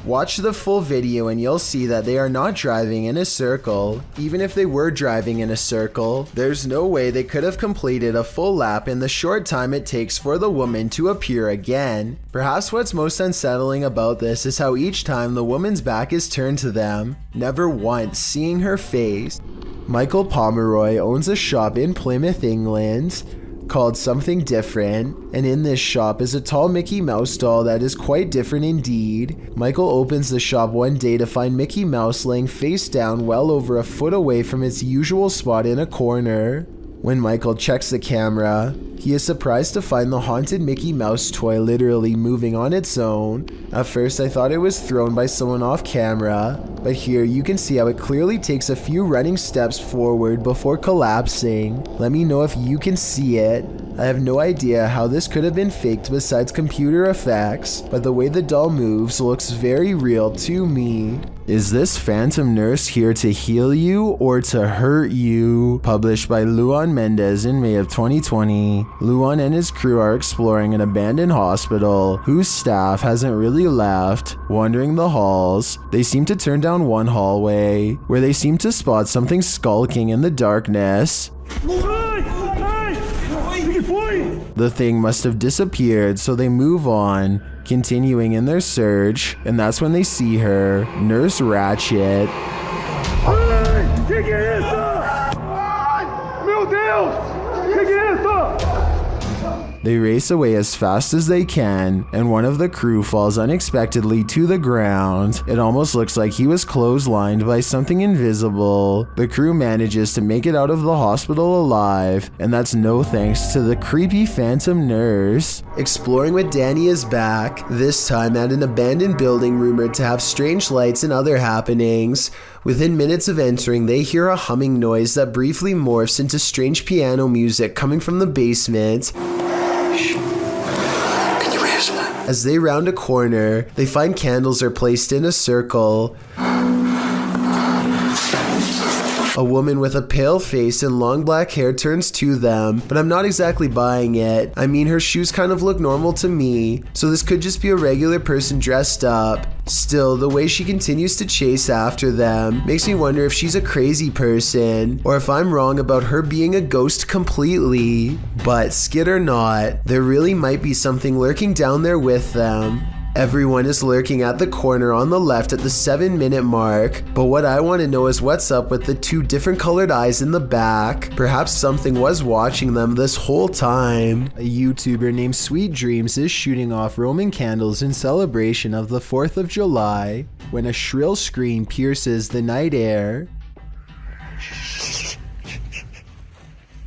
Watch the full video and you'll see that they are not driving in a circle. Even if they were driving in a circle, there's no way they could have completed a full lap in the short time it takes for the woman to appear again. Perhaps what's most unsettling about this is how each time the woman's back is turned to them, never once seeing her face. Michael Pomeroy owns a shop in Plymouth, England, called Something Different, and in this shop is a tall Mickey Mouse doll that is quite different indeed. Michael opens the shop one day to find Mickey Mouse laying face down well over a foot away from its usual spot in a corner. When Michael checks the camera, he is surprised to find the haunted Mickey Mouse toy literally moving on its own. At first I thought it was thrown by someone off camera, but here you can see how it clearly takes a few running steps forward before collapsing. Let me know if you can see it. I have no idea how this could have been faked besides computer effects, but the way the doll moves looks very real to me. Is this phantom nurse here to heal you or to hurt you? Published by Luan Mendez in May of 2020. Luan and his crew are exploring an abandoned hospital whose staff hasn't really left. Wandering the halls, they seem to turn down one hallway where they seem to spot something skulking in the darkness. The thing must have disappeared, so they move on, continuing in their search, and that's when they see her, Nurse Ratchet. Ai, que é isso? Ai, meu Deus! Que é isso? They race away as fast as they can, and one of the crew falls unexpectedly to the ground. It almost looks like he was clotheslined by something invisible. The crew manages to make it out of the hospital alive, and that's no thanks to the creepy phantom nurse. Exploring with Danny is back, this time at an abandoned building rumored to have strange lights and other happenings. Within minutes of entering, they hear a humming noise that briefly morphs into strange piano music coming from the basement. Can you answer that? As they round a corner, they find candles are placed in a circle. A woman with a pale face and long black hair turns to them, but I'm not exactly buying it. I mean, her shoes kind of look normal to me, so this could just be a regular person dressed up. Still, the way she continues to chase after them makes me wonder if she's a crazy person, or if I'm wrong about her being a ghost completely. But skid or not, there really might be something lurking down there with them. Everyone is lurking at the corner on the left at the 7-minute mark, but what I want to know is what's up with the 2 different colored eyes in the back. Perhaps something was watching them this whole time. A YouTuber named Sweet Dreams is shooting off Roman candles in celebration of the 4th of July when a shrill scream pierces the night air.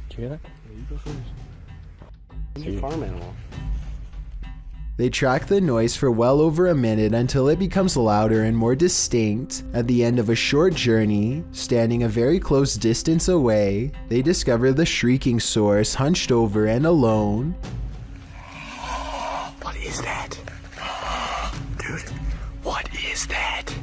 Did you hear that? Yeah, you go first. It's a farm animal. They track the noise for well over a minute until it becomes louder and more distinct. At the end of a short journey, standing a very close distance away, they discover the shrieking source hunched over and alone. What is that? Dude, what is that?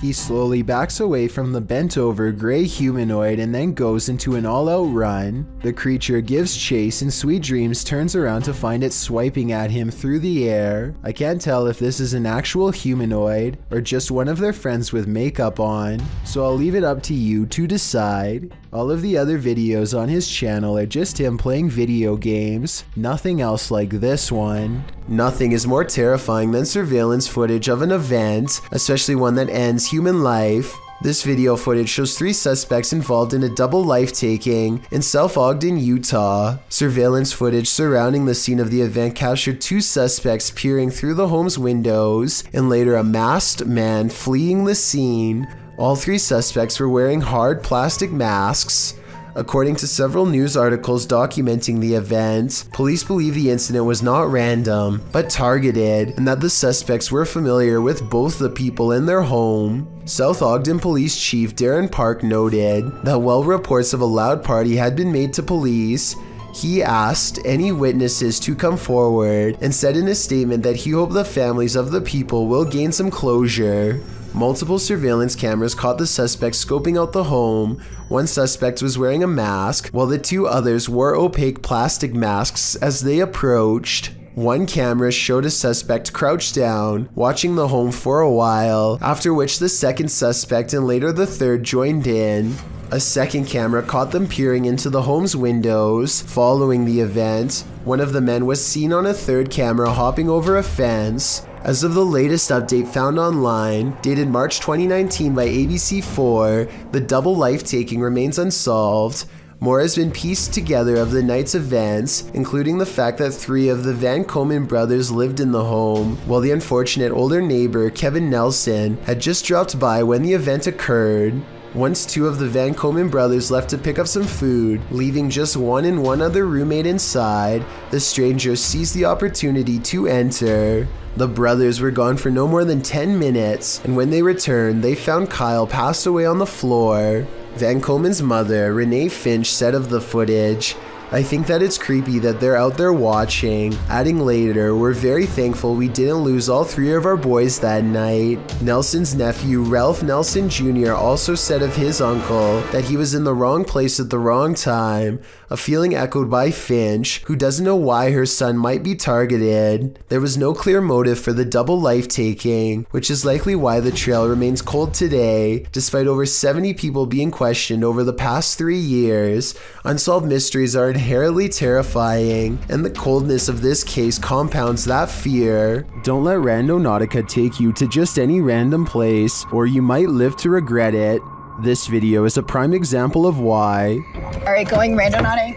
He slowly backs away from the bent-over gray humanoid and then goes into an all-out run. The creature gives chase and Sweet Dreams turns around to find it swiping at him through the air. I can't tell if this is an actual humanoid or just one of their friends with makeup on, so I'll leave it up to you to decide. All of the other videos on his channel are just him playing video games, nothing else like this one. Nothing is more terrifying than surveillance footage of an event, especially one that ends human life. This video footage shows 3 suspects involved in a double life-taking in South Ogden, Utah. Surveillance footage surrounding the scene of the event captured 2 suspects peering through the home's windows and later a masked man fleeing the scene. All 3 suspects were wearing hard plastic masks. According to several news articles documenting the event, police believe the incident was not random, but targeted, and that the suspects were familiar with both the people in their home. South Ogden Police Chief Darren Park noted that while reports of a loud party had been made to police, he asked any witnesses to come forward and said in a statement that he hoped the families of the people will gain some closure. Multiple surveillance cameras caught the suspects scoping out the home. One suspect was wearing a mask, while the 2 others wore opaque plastic masks as they approached. One camera showed a suspect crouched down, watching the home for a while, after which the second suspect and later the third joined in. A second camera caught them peering into the home's windows. Following the event, one of the men was seen on a third camera hopping over a fence. As of the latest update found online, dated March 2019 by ABC4, the double life-taking remains unsolved. More has been pieced together of the night's events, including the fact that 3 of the Van Komen brothers lived in the home, while the unfortunate older neighbor, Kevin Nelson, had just dropped by when the event occurred. Once 2 of the Van Komen brothers left to pick up some food, leaving just one and one other roommate inside, the stranger seized the opportunity to enter. The brothers were gone for no more than 10 minutes, and when they returned, they found Kyle passed away on the floor. Van Komen's mother, Renee Finch, said of the footage, "I think that it's creepy that they're out there watching," adding later, "We're very thankful we didn't lose all 3 of our boys that night." Nelson's nephew, Ralph Nelson Jr., also said of his uncle that he was in the wrong place at the wrong time, a feeling echoed by Finch, who doesn't know why her son might be targeted. There was no clear motive for the double life-taking, which is likely why the trail remains cold today, despite over 70 people being questioned over the past 3 years. Unsolved mysteries are inherently terrifying, and the coldness of this case compounds that fear. Don't let Randonautica take you to just any random place, or you might live to regret it. This video is a prime example of why. Alright, going randonauting.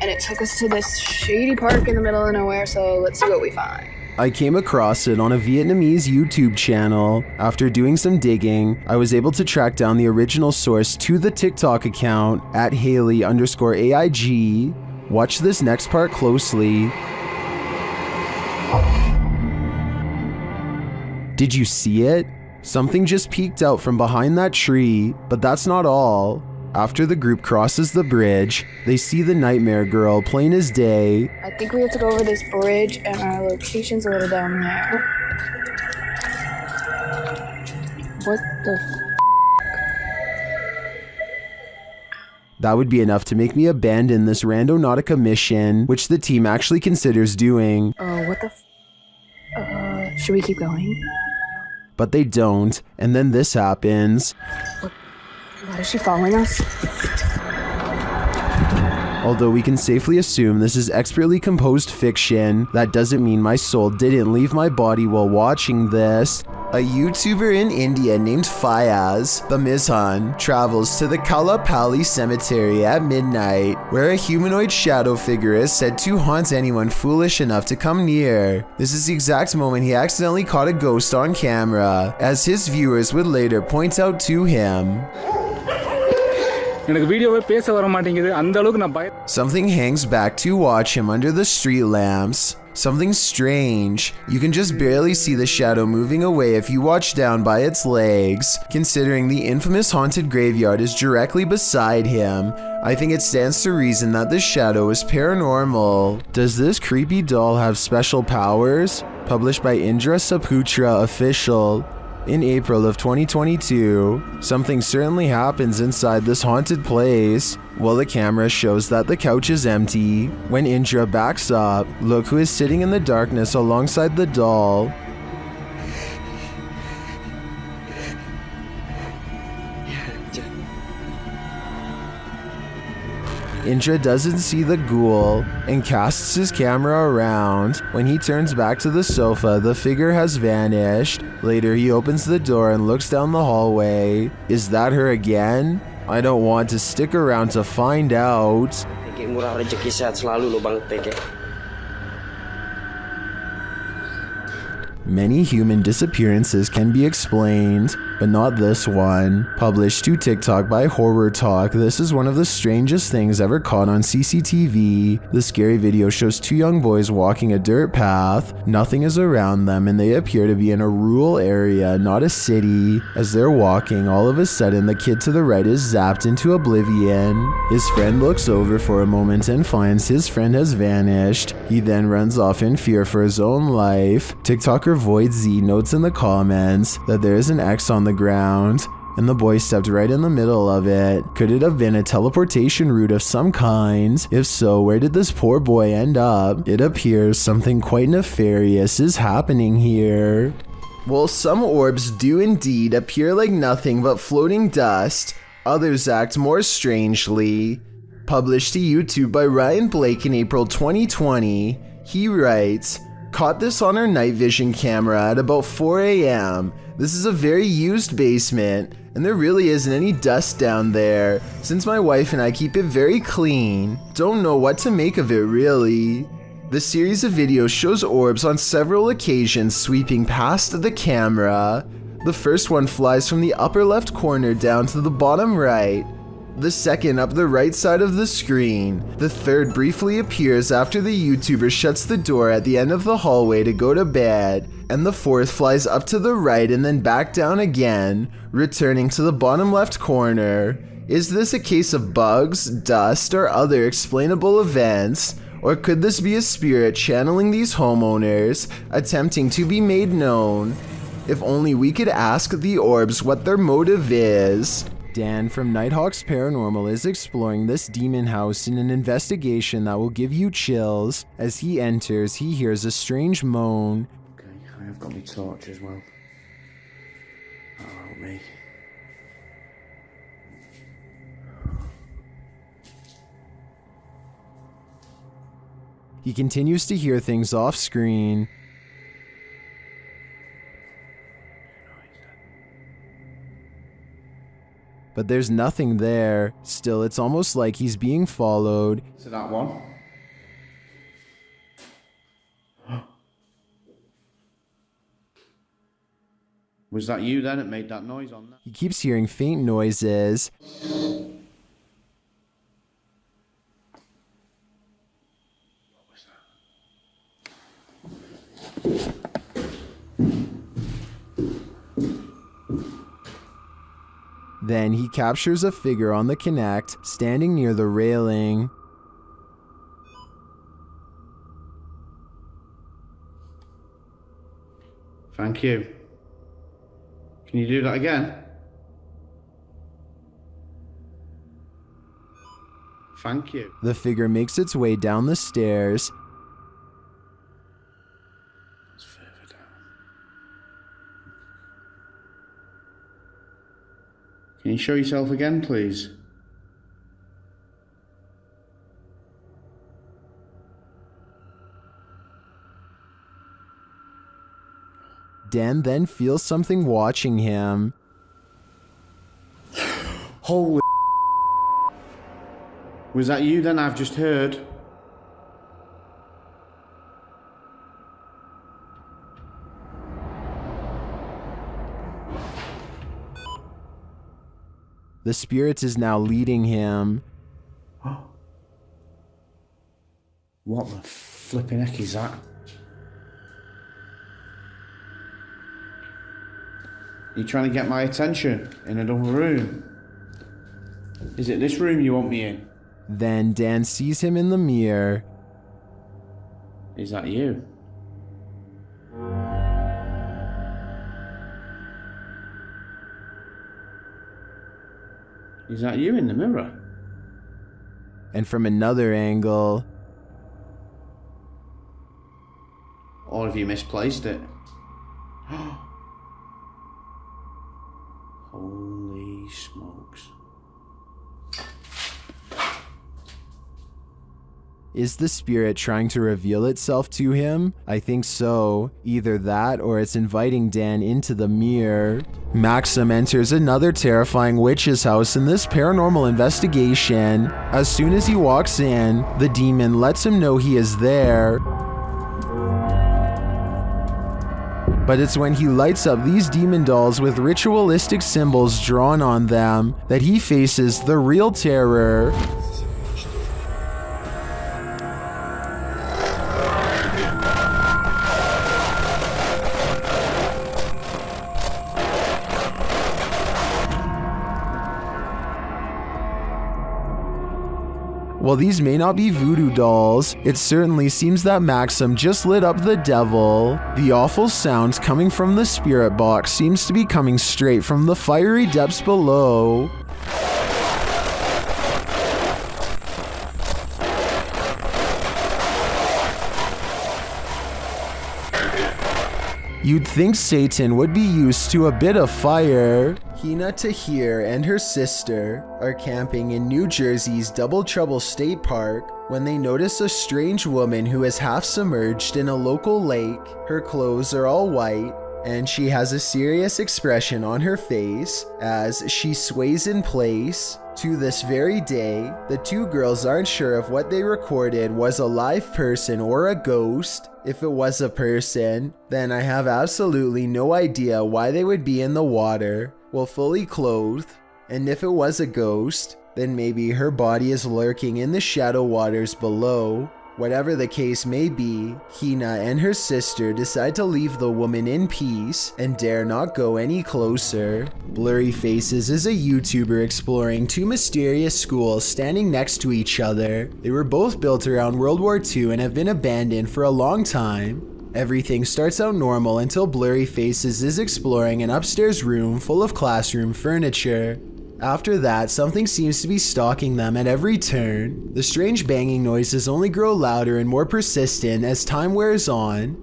and it took us to this shady park in the middle of nowhere, so let's see what we find. I came across it on a Vietnamese YouTube channel. After doing some digging, I was able to track down the original source to the TikTok account at Haley_AIG. Watch this next part closely. Did you see it? Something just peeked out from behind that tree, but that's not all. After the group crosses the bridge, they see the nightmare girl plain as day. I think we have to go over this bridge, and our location's a little down there. What the That would be enough to make me abandon this Randonautica mission, which the team actually considers doing. what the should we keep going? But they don't, and then this happens. What, is she following us? Although we can safely assume this is expertly composed fiction, that doesn't mean my soul didn't leave my body while watching this. A YouTuber in India named Fayaz Bamizhan travels to the Kalapalli cemetery at midnight, where a humanoid shadow figure is said to haunt anyone foolish enough to come near. This is the exact moment he accidentally caught a ghost on camera, as his viewers would later point out to him. Something hangs back to watch him under the street lamps. Something strange. You can just barely see the shadow moving away if you watch down by its legs. Considering the infamous haunted graveyard is directly beside him, I think it stands to reason that the shadow is paranormal. Does this creepy doll have special powers? Published by Indra Saputra Official. In April of 2022, something certainly happens inside this haunted place. While the camera shows that the couch is empty, when Indra backs up, look who is sitting in the darkness alongside the doll. Indra doesn't see the ghoul and casts his camera around. When he turns back to the sofa, the figure has vanished. Later, he opens the door and looks down the hallway. Is that her again? I don't want to stick around to find out. Many human disappearances can be explained, but not this one. Published to TikTok by Horror Talk, this is one of the strangest things ever caught on CCTV. The scary video shows two young boys walking a dirt path. Nothing is around them and they appear to be in a rural area, not a city. As they're walking, all of a sudden the kid to the right is zapped into oblivion. His friend looks over for a moment and finds his friend has vanished. He then runs off in fear for his own life. TikToker Void Z notes in the comments that there is an X on the ground, and the boy stepped right in the middle of it. Could it have been a teleportation route of some kind? If so, where did this poor boy end up? It appears something quite nefarious is happening here. While some orbs do indeed appear like nothing but floating dust, others act more strangely. Published to YouTube by Ryan Blake in April 2020, he writes, "Caught this on our night vision camera at about 4 a.m. This is a very used basement, and there really isn't any dust down there, since my wife and I keep it very clean. Don't know what to make of it really." The series of videos shows orbs on several occasions sweeping past the camera. The first one flies from the upper left corner down to the bottom right. The second up the right side of the screen. The third briefly appears after the YouTuber shuts the door at the end of the hallway to go to bed. And the fourth flies up to the right and then back down again, returning to the bottom left corner. Is this a case of bugs, dust, or other explainable events? Or could this be a spirit channeling these homeowners, attempting to be made known? If only we could ask the orbs what their motive is. Dan from Nighthawks Paranormal is exploring this demon house in an investigation that will give you chills. As he enters, he hears a strange moan. Okay, I have got my torch as well. That'll help me. He continues to hear things off screen. but there's nothing there. Still, it's almost like he's being followed. So that one. Was that you then that made that noise on that? He keeps hearing faint noises. Then he captures a figure on the Kinect, standing near the railing. Thank you. Can you do that again? Thank you. The figure makes its way down the stairs. It's further down. Can you show yourself again, please? Dan then feels something watching him. Holy. Was that you then? I've just heard. The spirit is now leading him. What the flipping heck is that? You're trying to get my attention in another room. Is it this room you want me in? Then Dan sees him in the mirror. Is that you? Is that you in the mirror? And from another angle. Or have you misplaced it? Holy smokes. Is the spirit trying to reveal itself to him? I think so. Either that or it's inviting Dan into the mirror. Maxim enters another terrifying witch's house in this paranormal investigation. As soon as he walks in, the demon lets him know he is there. But it's when he lights up these demon dolls with ritualistic symbols drawn on them that he faces the real terror. While these may not be voodoo dolls, it certainly seems that Maxim just lit up the devil. The awful sound coming from the spirit box seems to be coming straight from the fiery depths below. You'd think Satan would be used to a bit of fire. Hina Tahir and her sister are camping in New Jersey's Double Trouble State Park when they notice a strange woman who is half submerged in a local lake. Her clothes are all white, and she has a serious expression on her face as she sways in place. To this very day, the two girls aren't sure if what they recorded was a live person or a ghost. If it was a person, then I have absolutely no idea why they would be in the water, while fully clothed. And if it was a ghost, then maybe her body is lurking in the shadow waters below. Whatever the case may be, Hina and her sister decide to leave the woman in peace and dare not go any closer. Blurry Faces is a YouTuber exploring two mysterious schools standing next to each other. They were both built around World War II and have been abandoned for a long time. Everything starts out normal until Blurry Faces is exploring an upstairs room full of classroom furniture. After that, something seems to be stalking them at every turn. The strange banging noises only grow louder and more persistent as time wears on.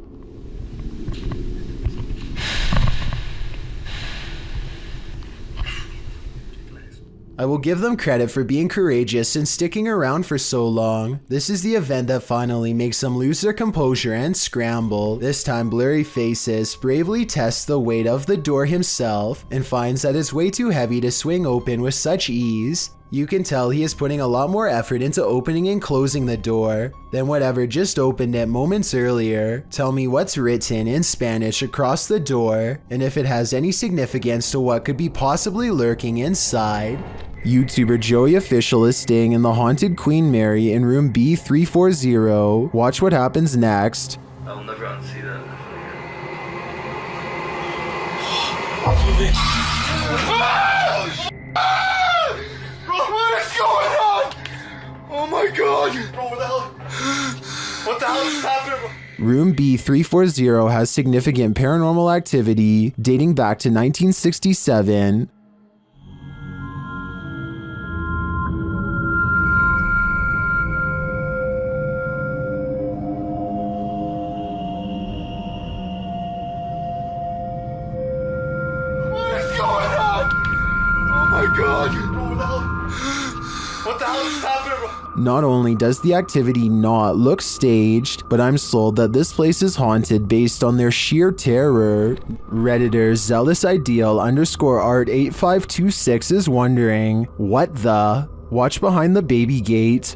I will give them credit for being courageous and sticking around for so long. This is the event that finally makes them lose their composure and scramble. This time Blurry Faces bravely tests the weight of the door himself and finds that it's way too heavy to swing open with such ease. You can tell he is putting a lot more effort into opening and closing the door than whatever just opened it moments earlier. Tell me what's written in Spanish across the door and if it has any significance to what could be possibly lurking inside. YouTuber Joey Official is staying in the haunted Queen Mary in room B340. Watch what happens next. I will never unsee that. What is going on? Oh my god! Bro, what the hell is happening? Room B340 has significant paranormal activity dating back to 1967. What is going on? Oh my god! What the hell is happening, bro? Not only does the activity not look staged, but I'm sold that this place is haunted based on their sheer terror. Redditor zealous_art8526 is wondering, what the? Watch behind the baby gate.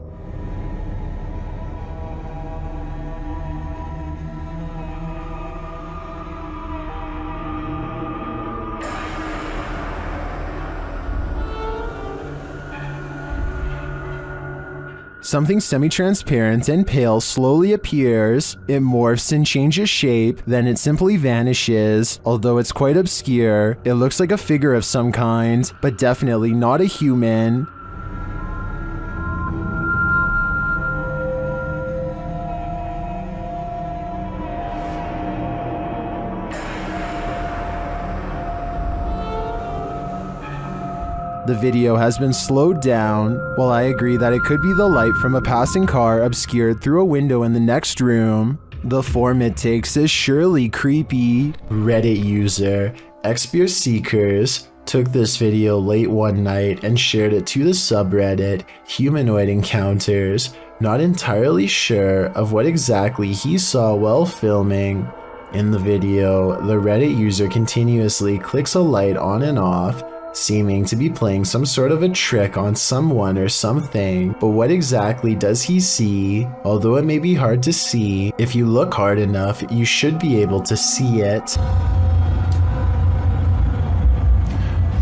Something semi-transparent and pale slowly appears. It morphs and changes shape, then it simply vanishes. Although it's quite obscure, it looks like a figure of some kind, but definitely not a human. The video has been slowed down. While I agree that it could be the light from a passing car obscured through a window in the next room, the form it takes is surely creepy. Reddit user Xbeer Seekers took this video late one night and shared it to the subreddit Humanoid Encounters, not entirely sure of what exactly he saw while filming. In the video, the Reddit user continuously clicks a light on and off, seeming to be playing some sort of a trick on someone or something, but what exactly does he see? Although it may be hard to see, if you look hard enough, you should be able to see it.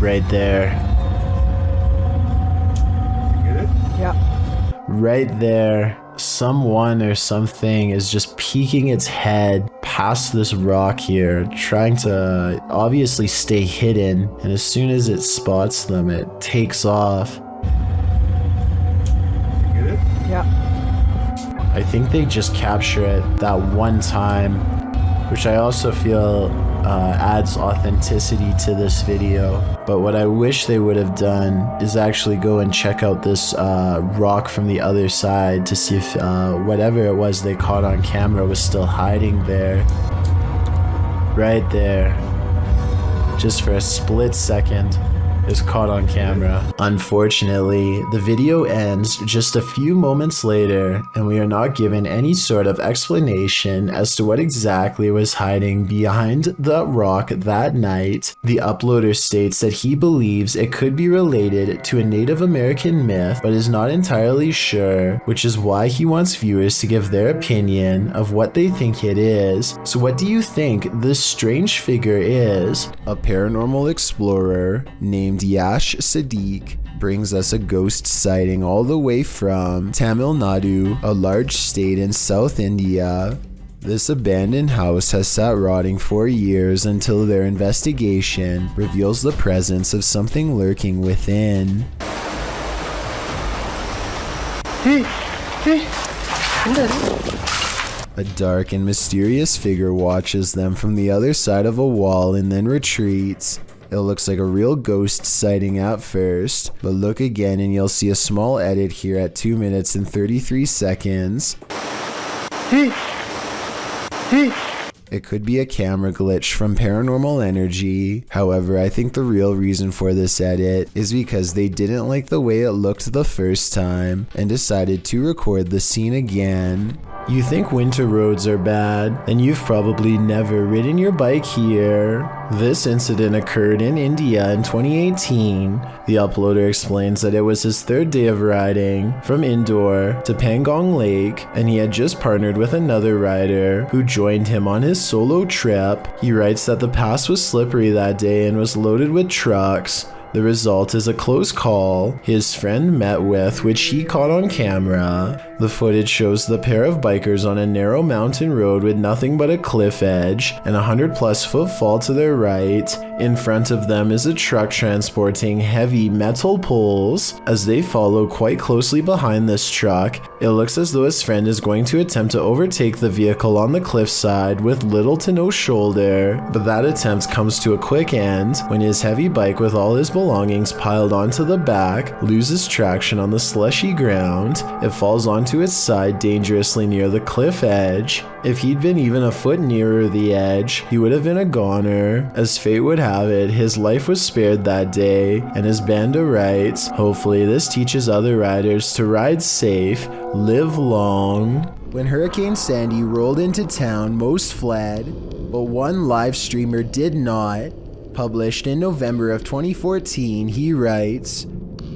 Right there. Get it? Yeah. Right there. Someone or something is just peeking its head past this rock here, trying to obviously stay hidden, and as soon as it spots them, it takes off. Get it? Yeah. I think they just capture it that one time, which I also feel adds authenticity to this video. But what I wish they would have done is actually go and check out this rock from the other side to see if whatever it was they caught on camera was still hiding there. Right there. Just for a split second. Is caught on camera. Unfortunately, the video ends just a few moments later, and we are not given any sort of explanation as to what exactly was hiding behind the rock that night. The uploader states that he believes it could be related to a Native American myth, but is not entirely sure, which is why he wants viewers to give their opinion of what they think it is. So what do you think this strange figure is? A paranormal explorer named Yash Sadiq brings us a ghost sighting all the way from Tamil Nadu, a large state in South India. This abandoned house has sat rotting for years until their investigation reveals the presence of something lurking within. A dark and mysterious figure watches them from the other side of a wall and then retreats. It looks like a real ghost sighting at first, but look again and you'll see a small edit here at 2 minutes and 33 seconds. It could be a camera glitch from Paranormal Energy. However, I think the real reason for this edit is because they didn't like the way it looked the first time and decided to record the scene again. You think winter roads are bad, and you've probably never ridden your bike here. This incident occurred in India in 2018. The uploader explains that it was his third day of riding from Indore to Pangong Lake, and he had just partnered with another rider who joined him on his solo trip. He writes that the pass was slippery that day and was loaded with trucks. The result is a close call his friend met with, which he caught on camera. The footage shows the pair of bikers on a narrow mountain road with nothing but a cliff edge and a 100+ foot fall to their right. In front of them is a truck transporting heavy metal poles. As they follow quite closely behind this truck, it looks as though his friend is going to attempt to overtake the vehicle on the cliffside with little to no shoulder, but that attempt comes to a quick end when his heavy bike with all his belongings piled onto the back loses traction on the slushy ground. It falls onto its side dangerously near the cliff edge. If he'd been even a foot nearer the edge, he would have been a goner. As fate would have it, his life was spared that day, and as Banda writes, hopefully this teaches other riders to ride safe, live long. When Hurricane Sandy rolled into town, most fled, but one live streamer did not. Published in November of 2014, he writes,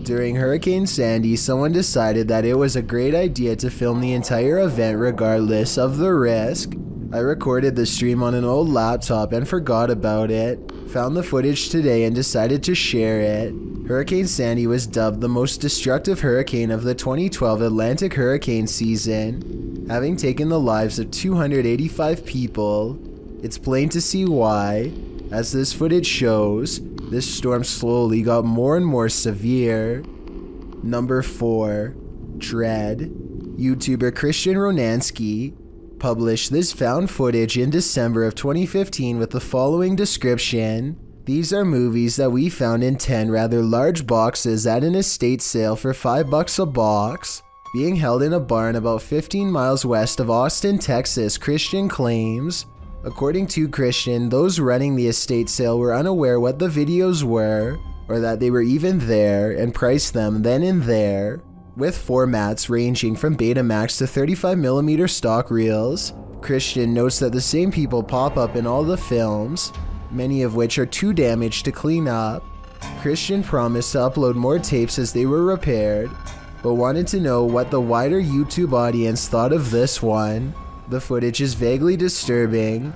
"During Hurricane Sandy, someone decided that it was a great idea to film the entire event regardless of the risk. I recorded the stream on an old laptop and forgot about it. Found the footage today and decided to share it." Hurricane Sandy was dubbed the most destructive hurricane of the 2012 Atlantic hurricane season, having taken the lives of 285 people. It's plain to see why. As this footage shows, this storm slowly got more and more severe. Number 4. Dread. YouTuber Christian Ronansky published this found footage in December of 2015 with the following description. "These are movies that we found in 10 rather large boxes at an estate sale for $5 a box, being held in a barn about 15 miles west of Austin, Texas," Christian claims. According to Christian, those running the estate sale were unaware what the videos were, or that they were even there, and priced them then and there. With formats ranging from Betamax to 35mm stock reels, Christian notes that the same people pop up in all the films, many of which are too damaged to clean up. Christian promised to upload more tapes as they were repaired, but wanted to know what the wider YouTube audience thought of this one. The footage is vaguely disturbing.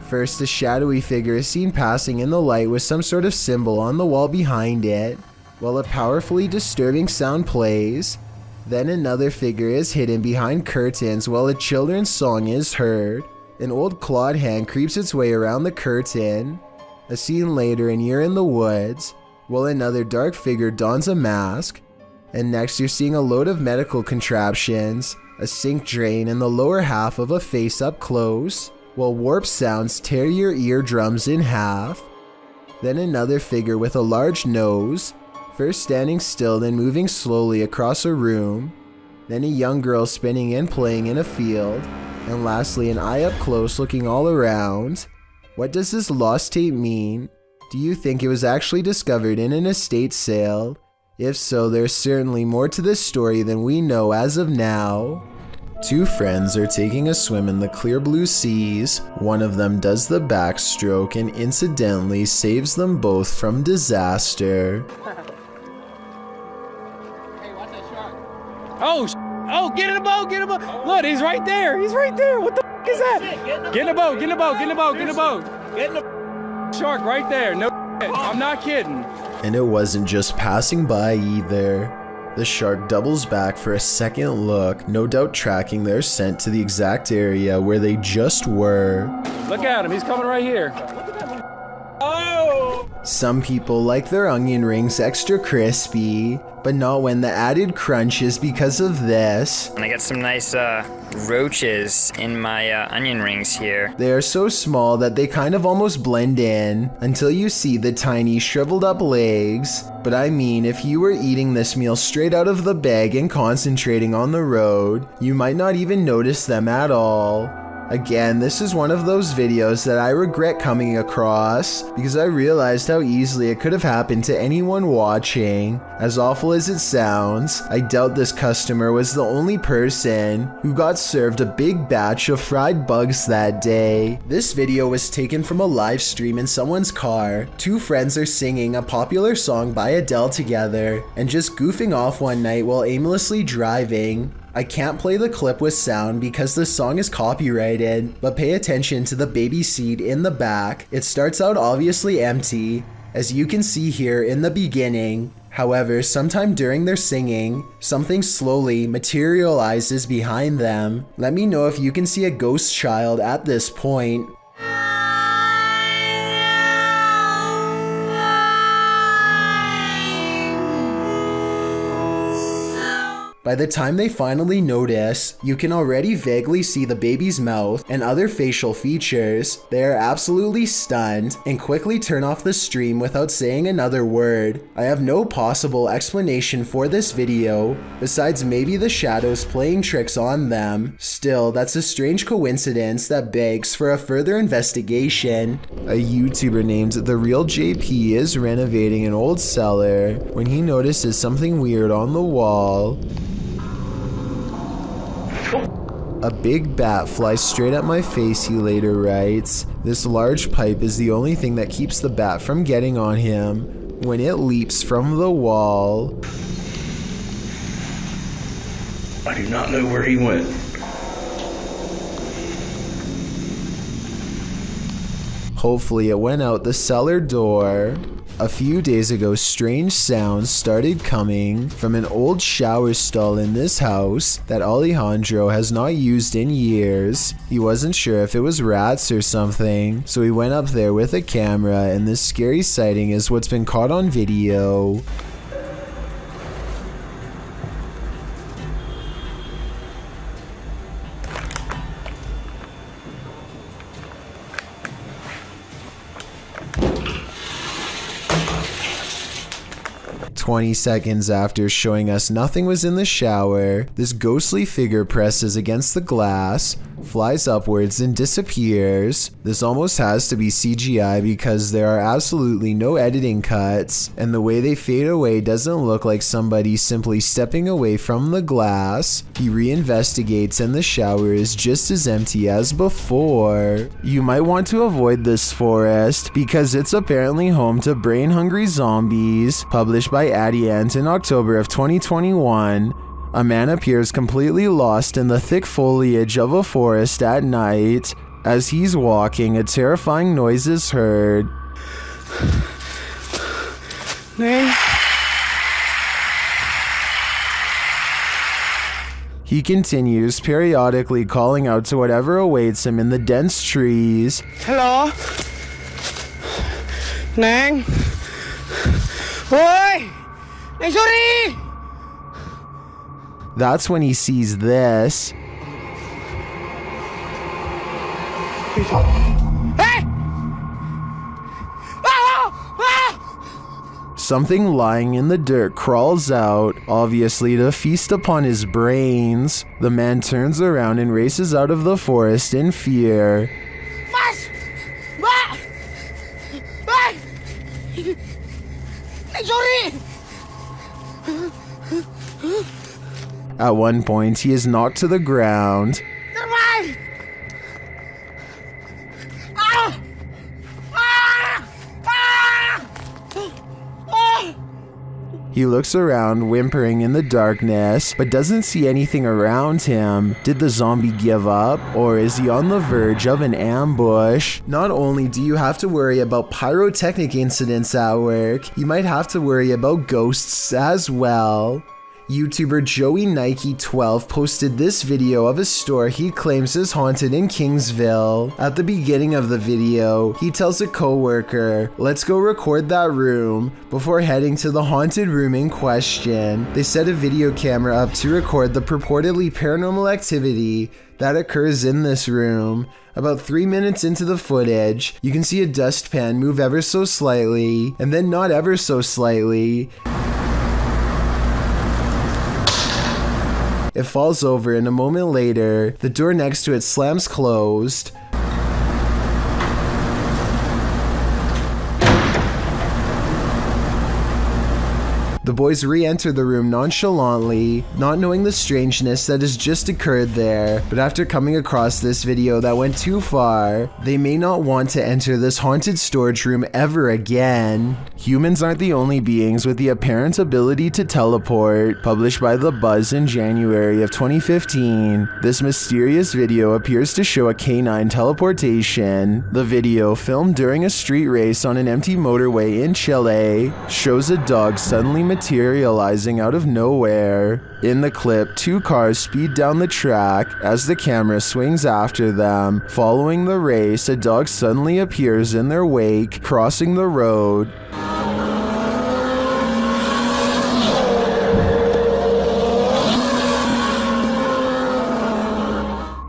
First, a shadowy figure is seen passing in the light with some sort of symbol on the wall behind it, while a powerfully disturbing sound plays. Then another figure is hidden behind curtains while a children's song is heard. An old clawed hand creeps its way around the curtain. A scene later and you're in the woods, while another dark figure dons a mask. And next you're seeing a load of medical contraptions, a sink drain, and the lower half of a face up close, while warp sounds tear your eardrums in half. Then another figure with a large nose, first standing still then moving slowly across a room, then a young girl spinning and playing in a field, and lastly an eye up close looking all around. What does this lost tape mean? Do you think it was actually discovered in an estate sale? If so, there's certainly more to this story than we know as of now. Two friends are taking a swim in the clear blue seas. One of them does the backstroke and incidentally saves them both from disaster. Oh, get in the boat, get in the boat. Look, he's right there. He's right there. What the f is that? Get in the boat, get in the boat, get in the boat, get in the boat. Get in the shark right there. No shit. I'm not kidding. And it wasn't just passing by either. The shark doubles back for a second look, no doubt tracking their scent to the exact area where they just were. Look at him, he's coming right here. Oh! Some people like their onion rings extra crispy, but not when the added crunch is because of this. And I got some nice roaches in my onion rings here. They are so small that they kind of almost blend in until you see the tiny shriveled up legs. But I mean, if you were eating this meal straight out of the bag and concentrating on the road, you might not even notice them at all. Again, this is one of those videos that I regret coming across because I realized how easily it could have happened to anyone watching. As awful as it sounds, I doubt this customer was the only person who got served a big batch of fried bugs that day. This video was taken from a live stream in someone's car. Two friends are singing a popular song by Adele together and just goofing off one night while aimlessly driving. I can't play the clip with sound because the song is copyrighted, but pay attention to the baby seat in the back. It starts out obviously empty, as you can see here in the beginning. However, sometime during their singing, something slowly materializes behind them. Let me know if you can see a ghost child at this point. By the time they finally notice, you can already vaguely see the baby's mouth and other facial features. They are absolutely stunned and quickly turn off the stream without saying another word. I have no possible explanation for this video, besides maybe the shadows playing tricks on them. Still, that's a strange coincidence that begs for a further investigation. A YouTuber named The Real JP is renovating an old cellar when he notices something weird on the wall. A big bat flies straight at my face, he later writes. This large pipe is the only thing that keeps the bat from getting on him when it leaps from the wall. I do not know where he went. Hopefully it went out the cellar door. A few days ago, strange sounds started coming from an old shower stall in this house that Alejandro has not used in years. He wasn't sure if it was rats or something, so he went up there with a camera, and this scary sighting is what's been caught on video. "20 seconds after showing us nothing was in the shower, this ghostly figure presses against the glass, flies upwards and disappears. This almost has to be CGI because there are absolutely no editing cuts, and the way they fade away doesn't look like somebody simply stepping away from the glass. He reinvestigates and the shower is just as empty as before. You might want to avoid this forest because it's apparently home to brain-hungry zombies." Published by Adient in October of 2021. A man appears completely lost in the thick foliage of a forest at night. As he's walking, a terrifying noise is heard. He continues, periodically calling out to whatever awaits him in the dense trees. Hello? Nang? Oi! Nang, sorry! That's when he sees this. Something lying in the dirt crawls out, obviously to feast upon his brains. The man turns around and races out of the forest in fear. At one point, he is knocked to the ground. He looks around, whimpering in the darkness, but doesn't see anything around him. Did the zombie give up, or is he on the verge of an ambush? Not only do you have to worry about pyrotechnic incidents at work, you might have to worry about ghosts as well. YouTuber Joey Nike 12 posted this video of a store he claims is haunted in Kingsville. At the beginning of the video, he tells a coworker, "Let's go record that room," before heading to the haunted room in question. They set a video camera up to record the purportedly paranormal activity that occurs in this room. About 3 minutes into the footage, you can see a dustpan move ever so slightly, and then not ever so slightly. It falls over and a moment later, the door next to it slams closed. The boys re-enter the room nonchalantly, not knowing the strangeness that has just occurred there, but after coming across this video that went too far, they may not want to enter this haunted storage room ever again. Humans aren't the only beings with the apparent ability to teleport. Published by The Buzz in January of 2015, this mysterious video appears to show a canine teleportation. The video, filmed during a street race on an empty motorway in Chile, shows a dog suddenly materializing out of nowhere. In the clip, two cars speed down the track. As the camera swings after them, following the race, a dog suddenly appears in their wake, crossing the road.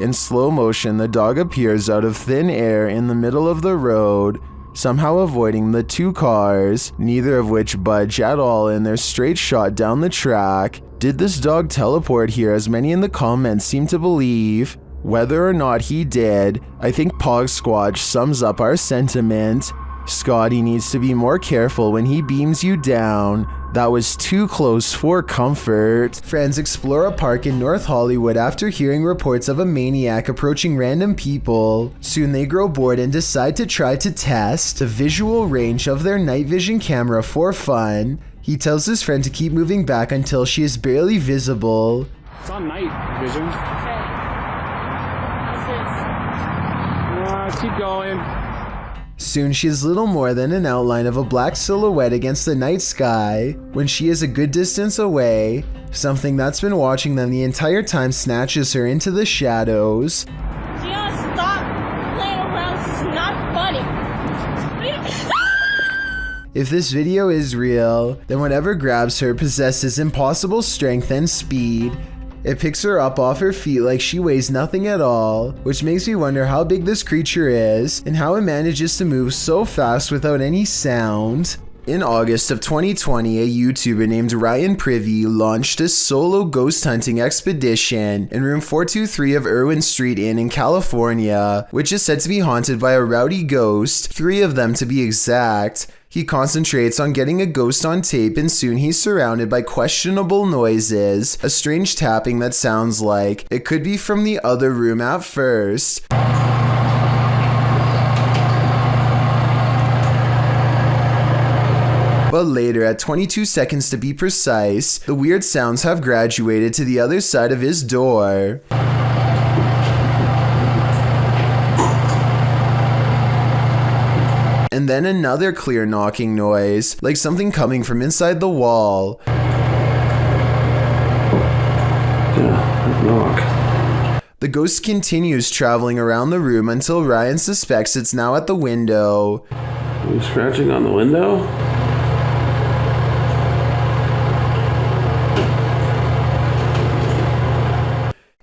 In slow motion, the dog appears out of thin air in the middle of the road, somehow avoiding the two cars, neither of which budge at all in their straight shot down the track. Did this dog teleport here, as many in the comments seem to believe? Whether or not he did, I think Pogsquatch sums up our sentiment. Scotty needs to be more careful when he beams you down. That was too close for comfort. Friends explore a park in North Hollywood after hearing reports of a maniac approaching random people. Soon they grow bored and decide to try to test the visual range of their night vision camera for fun. He tells his friend to keep moving back until she is barely visible. It's on night vision. How's this? Keep going. Soon she is little more than an outline of a black silhouette against the night sky. When she is a good distance away, something that's been watching them the entire time snatches her into the shadows. Just stop playing around, this is not funny. If this video is real, then whatever grabs her possesses impossible strength and speed. It picks her up off her feet like she weighs nothing at all, which makes me wonder how big this creature is and how it manages to move so fast without any sound. In August of 2020, a YouTuber named Ryan Privy launched a solo ghost hunting expedition in room 423 of Irwin Street Inn in California, which is said to be haunted by a rowdy ghost, 3 of them to be exact. He concentrates on getting a ghost on tape, and soon he's surrounded by questionable noises, a strange tapping that sounds like it could be from the other room at first. But later, at 22 seconds to be precise, the weird sounds have graduated to the other side of his door. And then another clear knocking noise, like something coming from inside the wall. Yeah, knock. The ghost continues traveling around the room until Ryan suspects it's now at the window. Are you scratching on the window?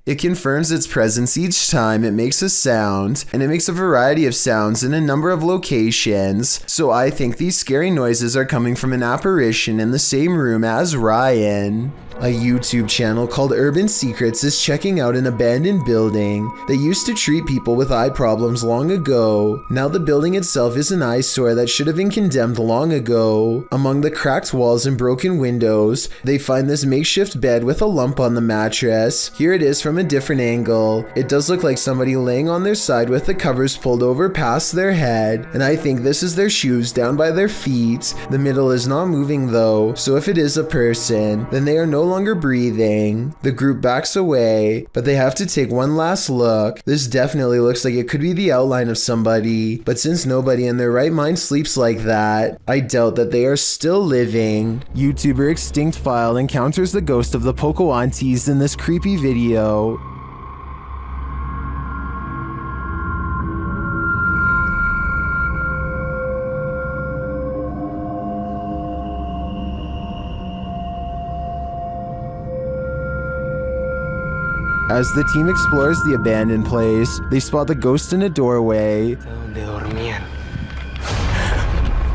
It confirms its presence each time it makes a sound, and it makes a variety of sounds in a number of locations, so I think these scary noises are coming from an apparition in the same room as Ryan. A YouTube channel called Urban Secrets is checking out an abandoned building that used to treat people with eye problems long ago. Now the building itself is an eyesore that should have been condemned long ago. Among the cracked walls and broken windows, they find this makeshift bed with a lump on the mattress. Here it is from a different angle. It does look like somebody laying on their side with the covers pulled over past their head, and I think this is their shoes down by their feet. The middle is not moving though, so if it is a person, then they are no longer breathing. The group backs away, but they have to take one last look. This definitely looks like it could be the outline of somebody, but since nobody in their right mind sleeps like that, I doubt that they are still living. YouTuber Extinct File encounters the ghost of the Poco Aunties in this creepy video. As the team explores the abandoned place, they spot the ghost in a doorway. ¿Dónde dormían?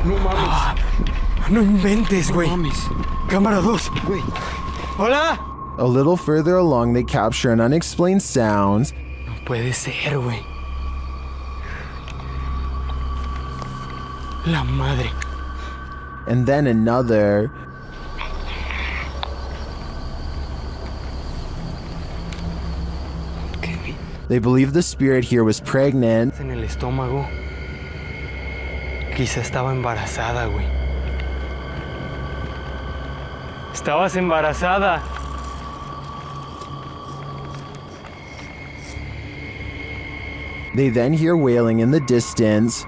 No mames. No inventes, güey. No mames. Cámara 2, güey. Hola. A little further along, they capture an unexplained sound. No puede ser, güey. La madre. And then another. They believe the spirit here was pregnant. En el estómago. Quizá estaba embarazada, güey. Estabas embarazada. They then hear wailing in the distance.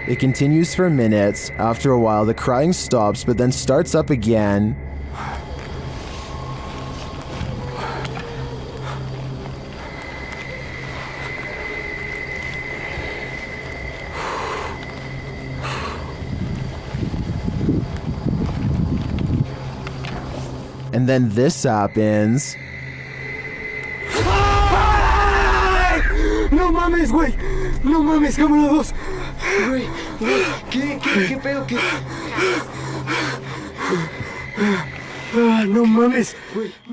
It continues for minutes. After a while, the crying stops, but then starts up again. And then this happens. No mames, güey. No mames, cámara 2. Güey, ¿qué pedo? No mames.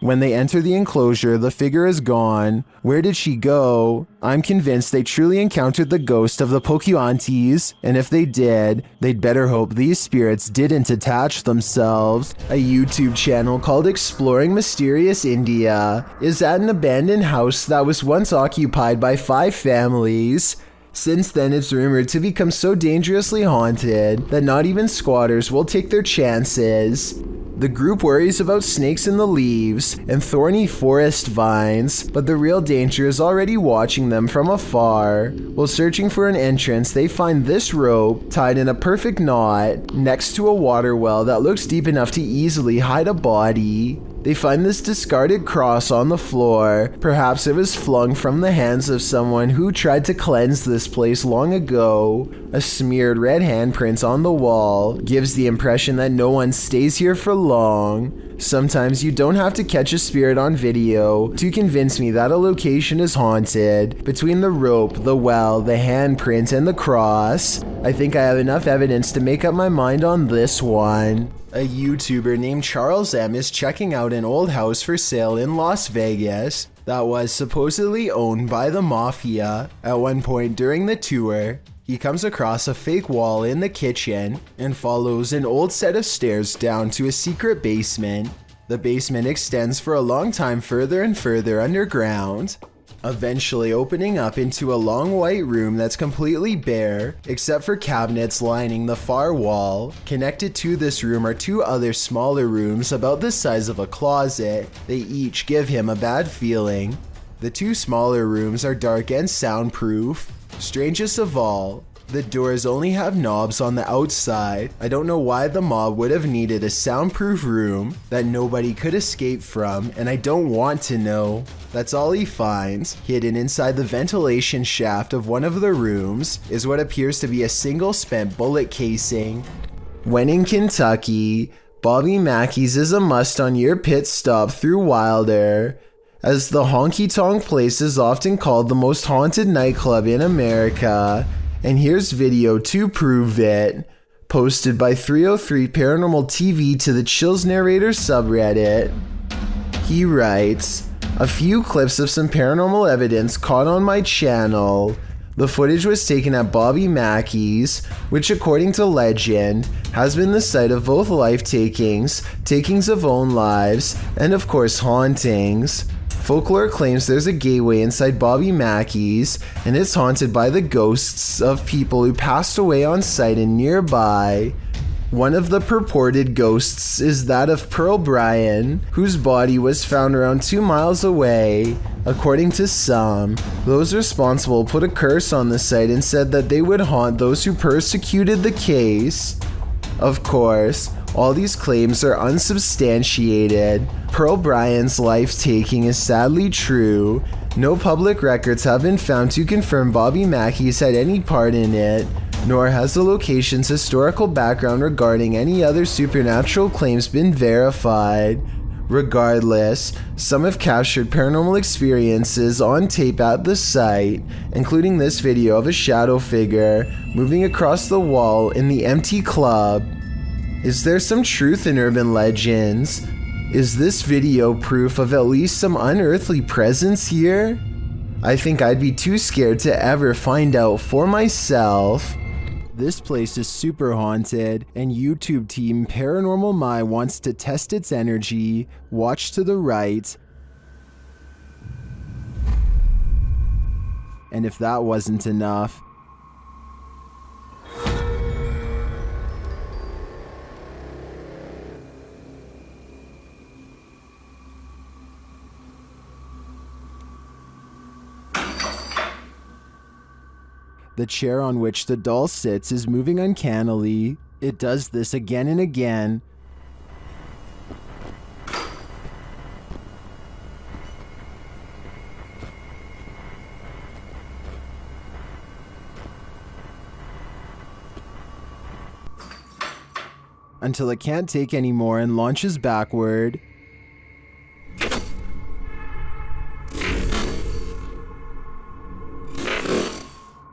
When they enter the enclosure, the figure is gone. Where did she go? I'm convinced they truly encountered the ghost of the Pokuantes, and if they did, they'd better hope these spirits didn't attach themselves. A YouTube channel called Exploring Mysterious India is at an abandoned house that was once occupied by 5 families. Since then, it's rumored to become so dangerously haunted that not even squatters will take their chances. The group worries about snakes in the leaves and thorny forest vines, but the real danger is already watching them from afar. While searching for an entrance, they find this rope tied in a perfect knot next to a water well that looks deep enough to easily hide a body. They find this discarded cross on the floor. Perhaps it was flung from the hands of someone who tried to cleanse this place long ago. A smeared red handprint on the wall gives the impression that no one stays here for long. Sometimes you don't have to catch a spirit on video to convince me that a location is haunted. Between the rope, the well, the handprint, and the cross, I think I have enough evidence to make up my mind on this one. A YouTuber named Charles M is checking out an old house for sale in Las Vegas that was supposedly owned by the mafia. At one point during the tour, he comes across a fake wall in the kitchen and follows an old set of stairs down to a secret basement. The basement extends for a long time further and further underground, eventually opening up into a long white room that's completely bare, except for cabinets lining the far wall. Connected to this room are 2 other smaller rooms about the size of a closet. They each give him a bad feeling. The 2 smaller rooms are dark and soundproof. Strangest of all, the doors only have knobs on the outside. I don't know why the mob would have needed a soundproof room that nobody could escape from, and I don't want to know. That's all he finds. Hidden inside the ventilation shaft of one of the rooms is what appears to be a single spent bullet casing. When in Kentucky, Bobby Mackey's is a must on your pit stop through Wilder, as the honky tonk place is often called the most haunted nightclub in America. And here's video to prove it, posted by 303 Paranormal TV to the Chills Narrator subreddit. He writes, "A few clips of some paranormal evidence caught on my channel. The footage was taken at Bobby Mackey's, which according to legend, has been the site of both life takings, takings of own lives, and of course hauntings. Folklore claims there's a gateway inside Bobby Mackey's, and it's haunted by the ghosts of people who passed away on site and nearby. One of the purported ghosts is that of Pearl Bryan, whose body was found around 2 miles away. According to some, those responsible put a curse on the site and said that they would haunt those who persecuted the case. Of course, all these claims are unsubstantiated. Pearl Bryan's life-taking is sadly true. No public records have been found to confirm Bobby Mackey's had any part in it, nor has the location's historical background regarding any other supernatural claims been verified. Regardless, some have captured paranormal experiences on tape at the site, including this video of a shadow figure moving across the wall in the empty club. Is there some truth in urban legends? Is this video proof of at least some unearthly presence here? I think I'd be too scared to ever find out for myself. This place is super haunted, and YouTube team Paranormal My wants to test its energy. Watch to the right. And if that wasn't enough, the chair on which the doll sits is moving uncannily. It does this again and again. Until it can't take anymore and launches backward.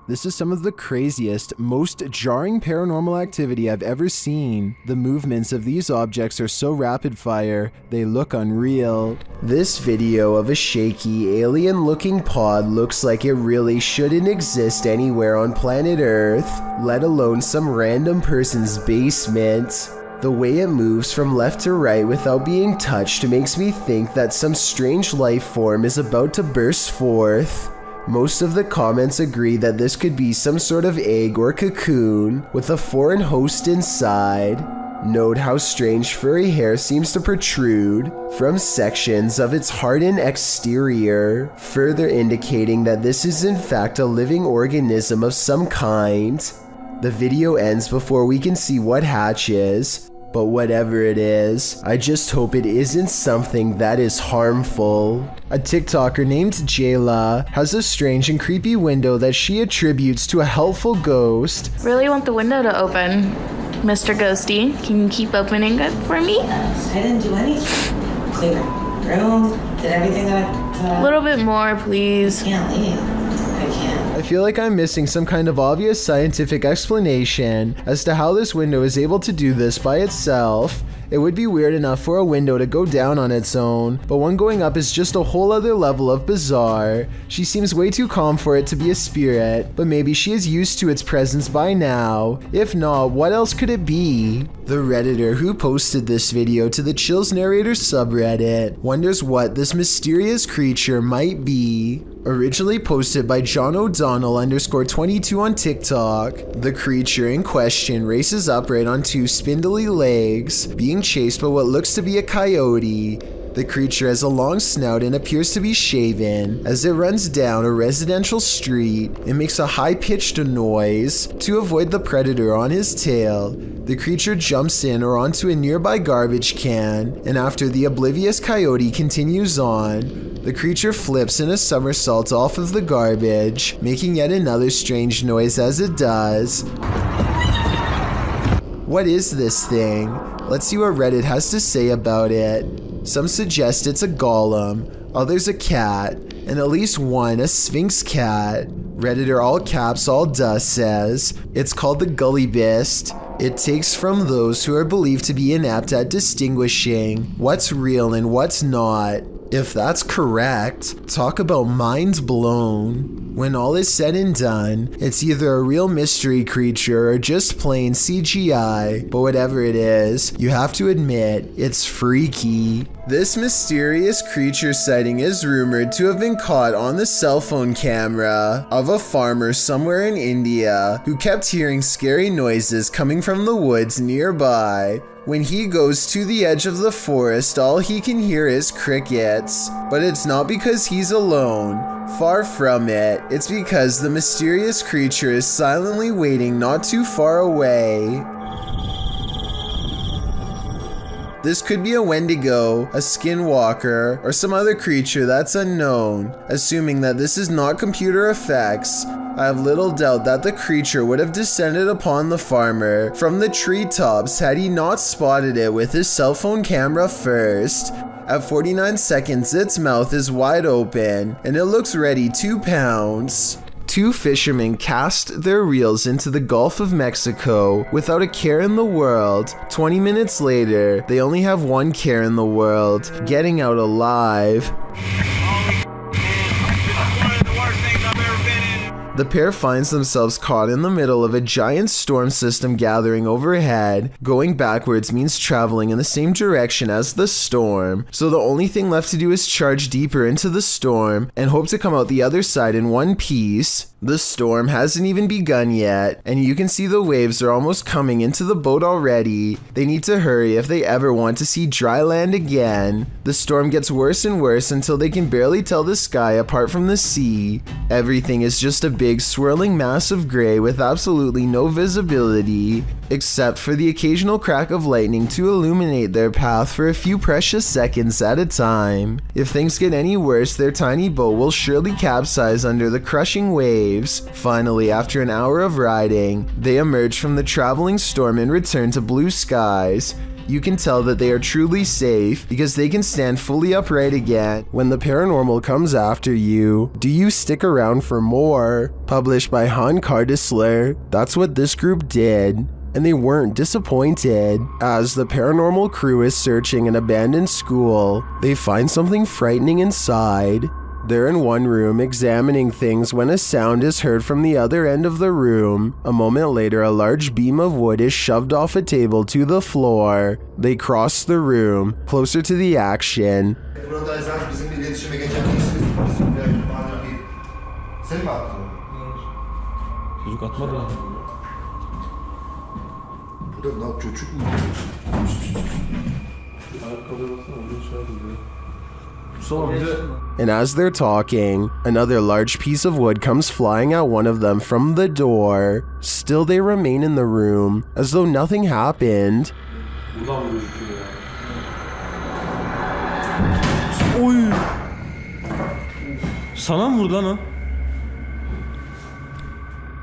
This is some of the craziest, most jarring paranormal activity I've ever seen. The movements of these objects are so rapid fire, they look unreal. This video of a shaky, alien-looking pod looks like it really shouldn't exist anywhere on planet Earth, let alone some random person's basement. The way it moves from left to right without being touched makes me think that some strange life form is about to burst forth. Most of the comments agree that this could be some sort of egg or cocoon with a foreign host inside. Note how strange furry hair seems to protrude from sections of its hardened exterior, further indicating that this is in fact a living organism of some kind. The video ends before we can see what hatches, but whatever it is, I just hope it isn't something that is harmful. A TikToker named Jayla has a strange and creepy window that she attributes to a helpful ghost. Really want the window to open, Mr. Ghosty. Can you keep opening it for me? I didn't do anything. Clean my room, did everything that I... A little bit more, please. I can't leave. I can't. I feel like I'm missing some kind of obvious scientific explanation as to how this window is able to do this by itself. It would be weird enough for a window to go down on its own, but one going up is just a whole other level of bizarre. She seems way too calm for it to be a spirit, but maybe she is used to its presence by now. If not, what else could it be? The Redditor who posted this video to the Chills Narrator subreddit wonders what this mysterious creature might be. Originally posted by John O'Donnell _22 on TikTok, the creature in question races upright on two spindly legs, being chased by what looks to be a coyote. The creature has a long snout and appears to be shaven. As it runs down a residential street, it makes a high-pitched noise to avoid the predator on his tail. The creature jumps in or onto a nearby garbage can, and after the oblivious coyote continues on, the creature flips in a somersault off of the garbage, making yet another strange noise as it does. What is this thing? Let's see what Reddit has to say about it. Some suggest it's a golem, others a cat, and at least one a sphinx cat. Redditor all caps all dust says, it's called the Gullybist. It takes from those who are believed to be inept at distinguishing what's real and what's not. If that's correct, talk about mind blown. When all is said and done, it's either a real mystery creature or just plain CGI, but whatever it is, you have to admit, it's freaky. This mysterious creature sighting is rumored to have been caught on the cell phone camera of a farmer somewhere in India who kept hearing scary noises coming from the woods nearby. When he goes to the edge of the forest, all he can hear is crickets. But it's not because he's alone. Far from it. It's because the mysterious creature is silently waiting not too far away. This could be a Wendigo, a skinwalker, or some other creature that's unknown. Assuming that this is not computer effects, I have little doubt that the creature would have descended upon the farmer from the treetops had he not spotted it with his cell phone camera first. At 49 seconds, its mouth is wide open and it looks ready to pounce. Two fishermen cast their reels into the Gulf of Mexico without a care in the world. 20 minutes later, they only have one care in the world: getting out alive. The pair finds themselves caught in the middle of a giant storm system gathering overhead. Going backwards means traveling in the same direction as the storm, so the only thing left to do is charge deeper into the storm and hope to come out the other side in one piece. The storm hasn't even begun yet, and you can see the waves are almost coming into the boat already. They need to hurry if they ever want to see dry land again. The storm gets worse and worse until they can barely tell the sky apart from the sea. Everything is just a big swirling mass of gray with absolutely no visibility, except for the occasional crack of lightning to illuminate their path for a few precious seconds at a time. If things get any worse, their tiny boat will surely capsize under the crushing waves. Finally, after an hour of riding, they emerge from the traveling storm and return to blue skies. You can tell that they are truly safe because they can stand fully upright again. When the paranormal comes after you, do you stick around for more? Published by Han Cardisler. That's what this group did. And they weren't disappointed. As the paranormal crew is searching an abandoned school, they find something frightening inside. They're in one room examining things when a sound is heard from the other end of the room. A moment later, a large beam of wood is shoved off a table to the floor. They cross the room, closer to the action. And as they're talking, another large piece of wood comes flying at one of them from the door. Still, they remain in the room, as though nothing happened. Oy! Sana mı vurdu lan o?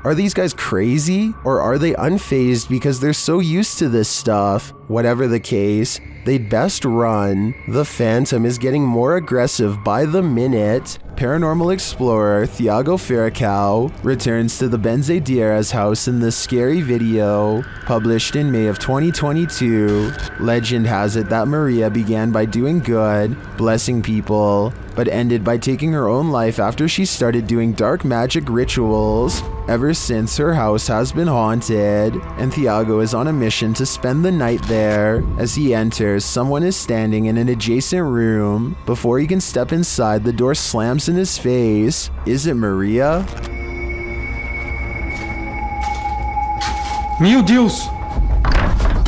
Are these guys crazy, or are they unfazed because they're so used to this stuff? Whatever the case, they'd best run. The Phantom is getting more aggressive by the minute. Paranormal explorer Thiago Ferracao returns to the Benzedeiras house in this scary video, published in May of 2022. Legend has it that Maria began by doing good, blessing people, but ended by taking her own life after she started doing dark magic rituals. Ever since, her house has been haunted, and Thiago is on a mission to spend the night there. As he enters, someone is standing in an adjacent room. Before he can step inside, the door slams in his face. Is it Maria? Meu Deus!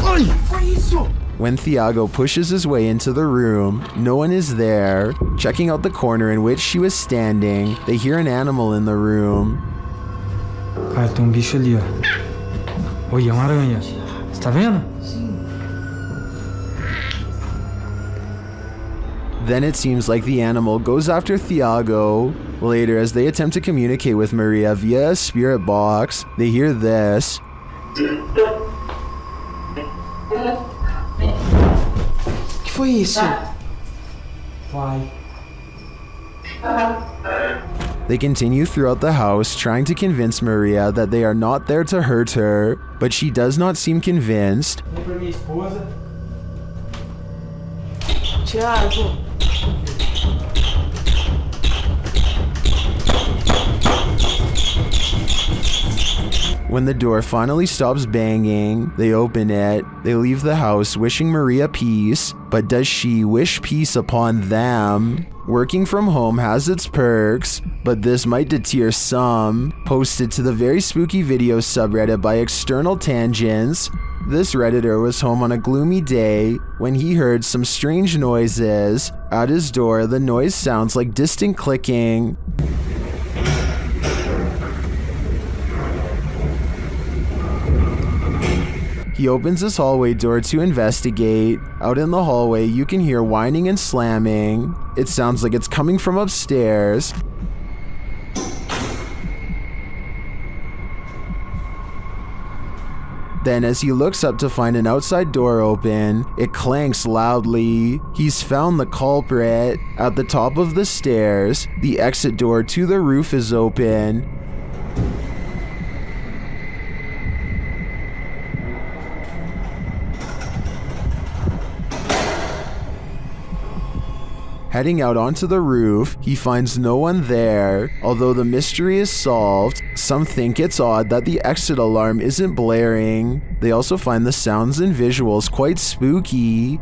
Ai, foi isso? When Thiago pushes his way into the room, no one is there. Checking out the corner in which she was standing, they hear an animal in the room. Cara, tem bicho ali, ó. Olha, uma aranha. Você tá vendo? Then it seems like the animal goes after Thiago. Later, as they attempt to communicate with Maria via a spirit box, they hear this. Que foi isso? Vai. They continue throughout the house, trying to convince Maria that they are not there to hurt her, but she does not seem convinced. Thiago. When the door finally stops banging, they open it. They leave the house wishing Maria peace, but does she wish peace upon them? Working from home has its perks, but this might deter some. Posted to the very spooky video subreddit by External Tangents, this Redditor was home on a gloomy day when he heard some strange noises. At his door, the noise sounds like distant clicking. He opens his hallway door to investigate. Out in the hallway, you can hear whining and slamming. It sounds like it's coming from upstairs. Then as he looks up to find an outside door open, it clanks loudly. He's found the culprit. At the top of the stairs, the exit door to the roof is open. Heading out onto the roof, he finds no one there. Although the mystery is solved, some think it's odd that the exit alarm isn't blaring. They also find the sounds and visuals quite spooky.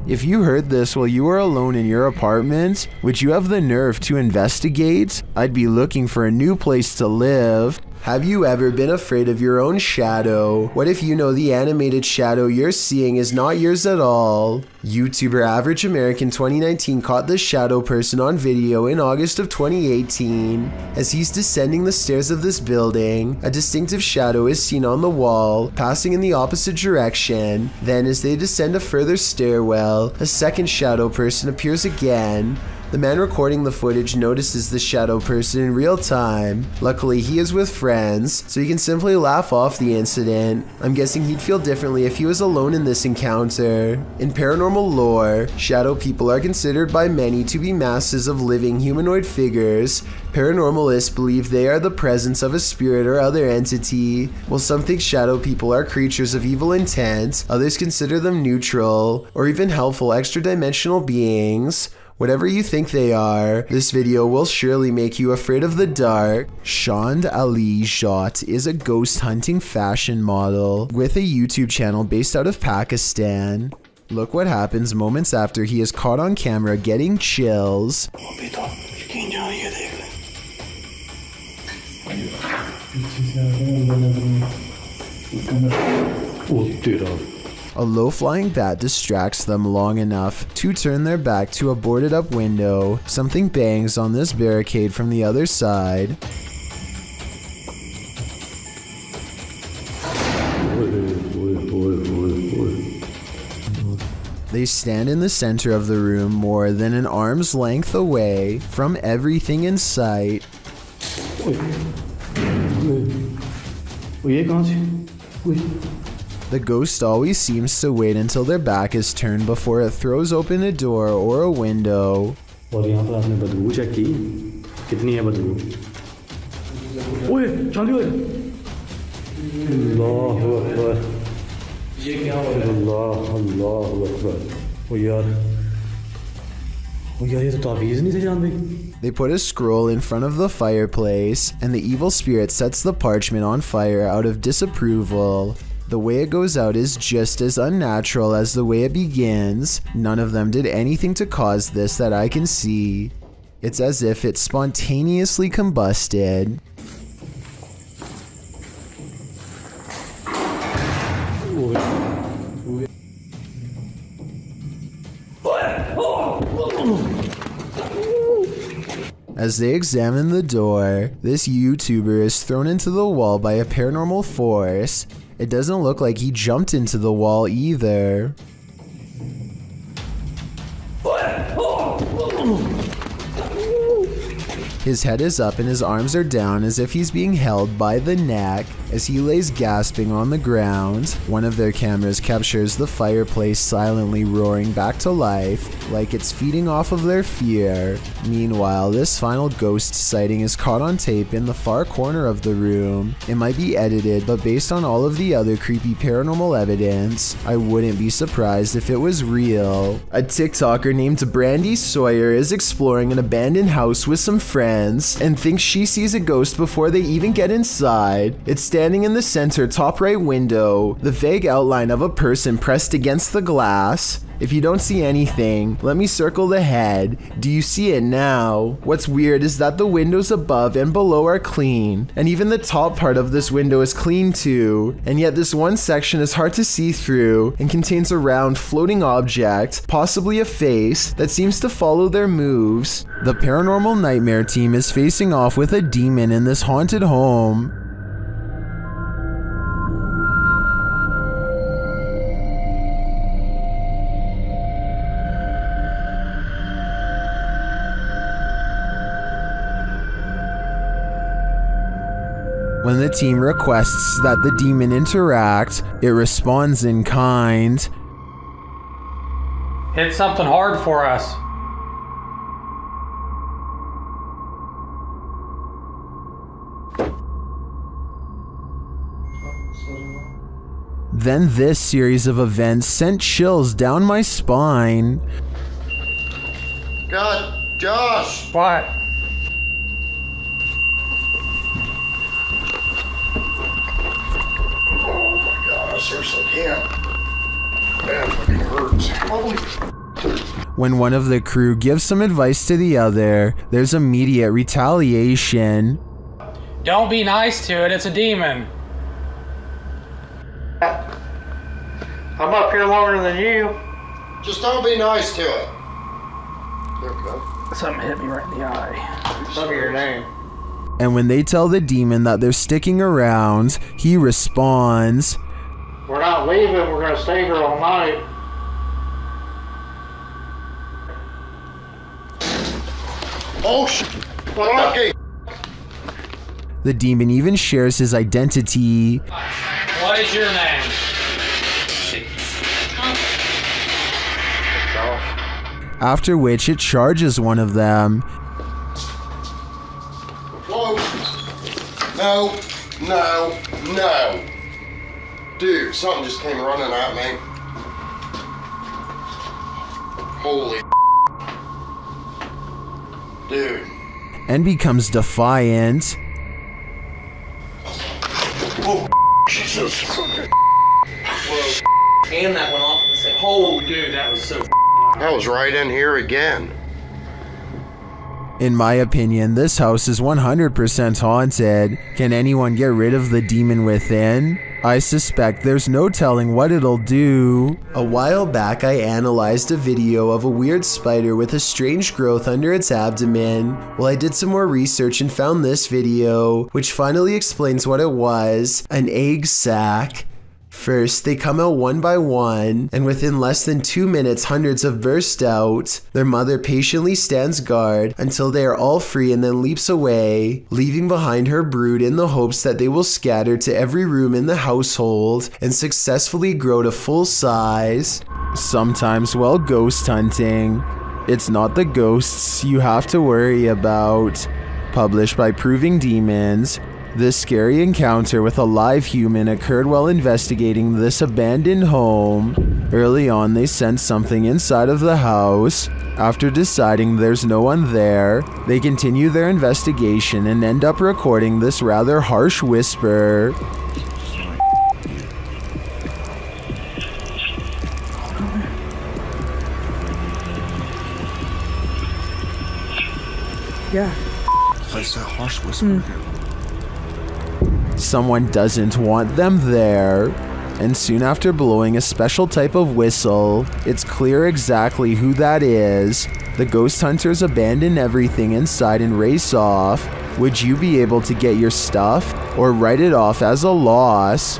If you heard this while you were alone in your apartment, would you have the nerve to investigate? I'd be looking for a new place to live. Have you ever been afraid of your own shadow? What if you know the animated shadow you're seeing is not yours at all? YouTuber Average American 2019 caught this shadow person on video in August of 2018. As he's descending the stairs of this building, a distinctive shadow is seen on the wall, passing in the opposite direction. Then as they descend a further stairwell, a second shadow person appears again. The man recording the footage notices the shadow person in real time. Luckily, he is with friends, so he can simply laugh off the incident. I'm guessing he'd feel differently if he was alone in this encounter. In paranormal lore, shadow people are considered by many to be masses of living humanoid figures. Paranormalists believe they are the presence of a spirit or other entity. While some think shadow people are creatures of evil intent, others consider them neutral, or even helpful extra-dimensional beings. Whatever you think they are, this video will surely make you afraid of the dark. Shand Ali Jat is a ghost hunting fashion model with a YouTube channel based out of Pakistan. Look what happens moments after he is caught on camera getting chills. A low-flying bat distracts them long enough to turn their back to a boarded-up window. Something bangs on this barricade from the other side. They stand in the center of the room more than an arm's length away from everything in sight. The ghost always seems to wait until their back is turned before it throws open a door or a window. They put a scroll in front of the fireplace, and the evil spirit sets the parchment on fire out of disapproval. The way it goes out is just as unnatural as the way it begins. None of them did anything to cause this that I can see. It's as if it spontaneously combusted. As they examine the door, this YouTuber is thrown into the wall by a paranormal force. It doesn't look like he jumped into the wall either. His head is up and his arms are down as if he's being held by the neck. As he lays gasping on the ground, one of their cameras captures the fireplace silently roaring back to life, like it's feeding off of their fear. Meanwhile, this final ghost sighting is caught on tape in the far corner of the room. It might be edited, but based on all of the other creepy paranormal evidence, I wouldn't be surprised if it was real. A TikToker named Brandy Sawyer is exploring an abandoned house with some friends and thinks she sees a ghost before they even get inside. It's standing in the center top right window, the vague outline of a person pressed against the glass. If you don't see anything, let me circle the head. Do you see it now? What's weird is that the windows above and below are clean, and even the top part of this window is clean too, and yet this one section is hard to see through and contains a round floating object, possibly a face, that seems to follow their moves. The Paranormal Nightmare team is facing off with a demon in this haunted home. When the team requests that the demon interact, it responds in kind. Hit something hard for us. Then this series of events sent chills down my spine. God, Josh! What? Oh my God, I seriously can't. Man, it fucking hurts. Holy. When one of the crew gives some advice to the other, there's immediate retaliation. Don't be nice to it, it's a demon. I'm up here longer than you. Just don't be nice to it. Okay. Something hit me right in the eye. Tell me your name. And when they tell the demon that they're sticking around, he responds, We're not leaving, we're gonna stay here all night. Oh shit! Lucky. The demon even shares his identity. What is your name? After which it charges one of them. Whoa! No, no, no. Dude, something just came running at me. Holy dude. And becomes defiant. Oh, Jesus. Whoa. And that went off at the same. Oh, dude, that was so. That was right in here again. In my opinion, this house is 100% haunted. Can anyone get rid of the demon within? I suspect there's no telling what it'll do. A while back, I analyzed a video of a weird spider with a strange growth under its abdomen. Well, I did some more research and found this video, which finally explains what it was: an egg sac. First, they come out one by one, and within less than 2 minutes, hundreds have burst out. Their mother patiently stands guard until they are all free and then leaps away, leaving behind her brood in the hopes that they will scatter to every room in the household and successfully grow to full size. Sometimes while ghost hunting, it's not the ghosts you have to worry about. Published by Proving Demons. This scary encounter with a live human occurred while investigating this abandoned home. Early on, they sensed something inside of the house. After deciding there's no one there, they continue their investigation and end up recording this rather harsh whisper. Yeah. Place that harsh whisper. Someone doesn't want them there. And soon after blowing a special type of whistle, it's clear exactly who that is. The ghost hunters abandon everything inside and race off. Would you be able to get your stuff or write it off as a loss?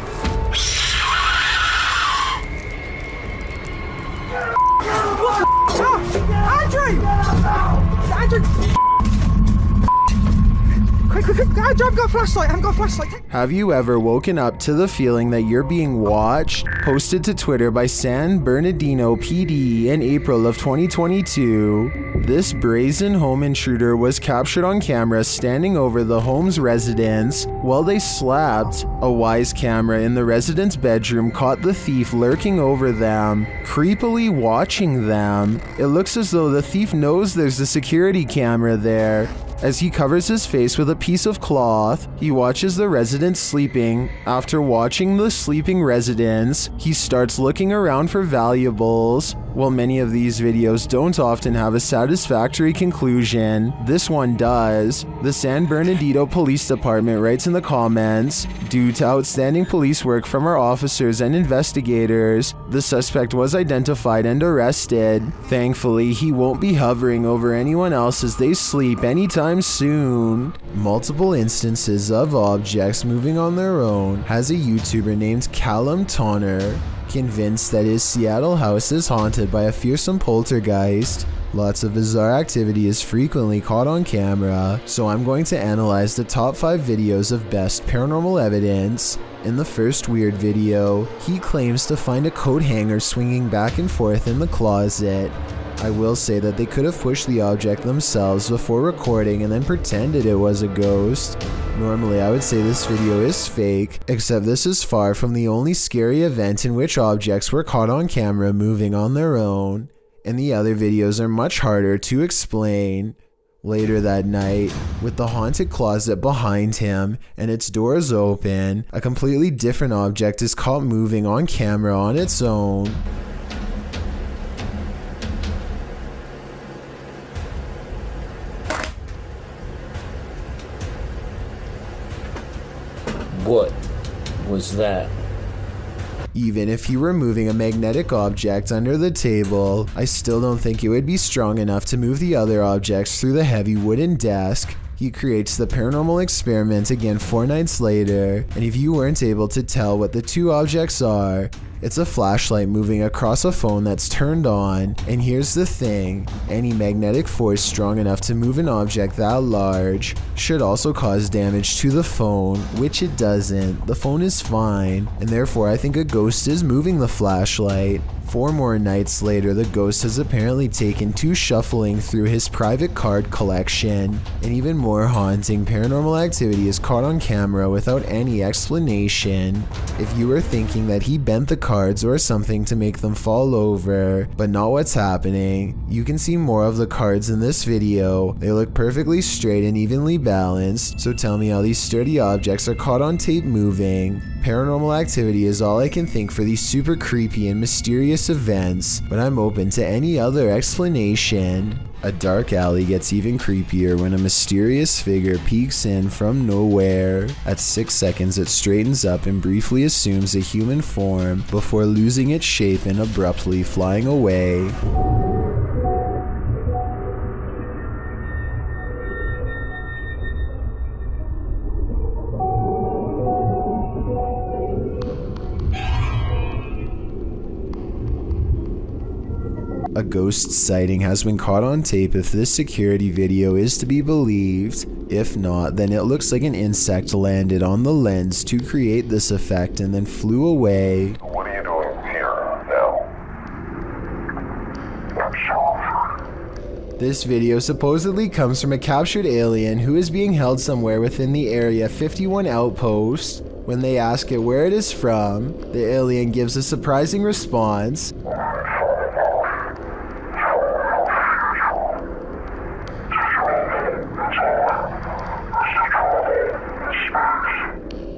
Andrew, I've got a flashlight. I've got a flashlight. Have you ever woken up to the feeling that you're being watched? Posted to Twitter by San Bernardino PD in April of 2022. This brazen home intruder was captured on camera standing over the home's residents while they slept. A wise camera in the resident's bedroom caught the thief lurking over them, creepily watching them. It looks as though the thief knows there's a security camera there. As he covers his face with a piece of cloth, he watches the residents sleeping. After watching the sleeping residents, he starts looking around for valuables. While many of these videos don't often have a satisfactory conclusion, this one does. The San Bernardino Police Department writes in the comments, "Due to outstanding police work from our officers and investigators, the suspect was identified and arrested. Thankfully, he won't be hovering over anyone else as they sleep anytime soon." Multiple instances of objects moving on their own has a YouTuber named Callum Tonner convinced that his Seattle house is haunted by a fearsome poltergeist. Lots of bizarre activity is frequently caught on camera, so I'm going to analyze the top 5 videos of best paranormal evidence. In the first weird video, he claims to find a coat hanger swinging back and forth in the closet. I will say that they could have pushed the object themselves before recording and then pretended it was a ghost. Normally I would say this video is fake, except this is far from the only scary event in which objects were caught on camera moving on their own, and the other videos are much harder to explain. Later that night, with the haunted closet behind him and its doors open, a completely different object is caught moving on camera on its own. What was that? Even if you were moving a magnetic object under the table, I still don't think it would be strong enough to move the other objects through the heavy wooden desk. He creates the paranormal experiment again 4 nights later, and if you weren't able to tell what the 2 objects are, it's a flashlight moving across a phone that's turned on, and here's the thing, any magnetic force strong enough to move an object that large should also cause damage to the phone, which it doesn't. The phone is fine, and therefore I think a ghost is moving the flashlight. 4 more nights later, the ghost has apparently taken to shuffling through his private card collection, and even more haunting paranormal activity is caught on camera without any explanation. If you were thinking that he bent the cards or something to make them fall over, but not what's happening, you can see more of the cards in this video. They look perfectly straight and evenly balanced, so tell me how these sturdy objects are caught on tape moving. Paranormal activity is all I can think for these super creepy and mysterious events, but I'm open to any other explanation. A dark alley gets even creepier when a mysterious figure peeks in from nowhere. At 6 seconds, it straightens up and briefly assumes a human form before losing its shape and abruptly flying away. A ghost sighting has been caught on tape if this security video is to be believed. If not, then it looks like an insect landed on the lens to create this effect and then flew away. What are you doing here now? This video supposedly comes from a captured alien who is being held somewhere within the Area 51 outpost. When they ask it where it is from, the alien gives a surprising response.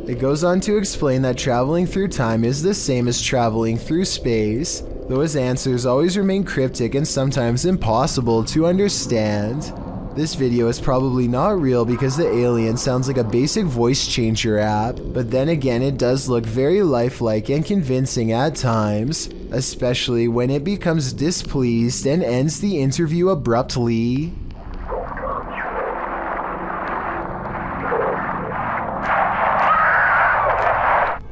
It goes on to explain that traveling through time is the same as traveling through space, though his answers always remain cryptic and sometimes impossible to understand. This video is probably not real because the alien sounds like a basic voice changer app, but then again it does look very lifelike and convincing at times, especially when it becomes displeased and ends the interview abruptly.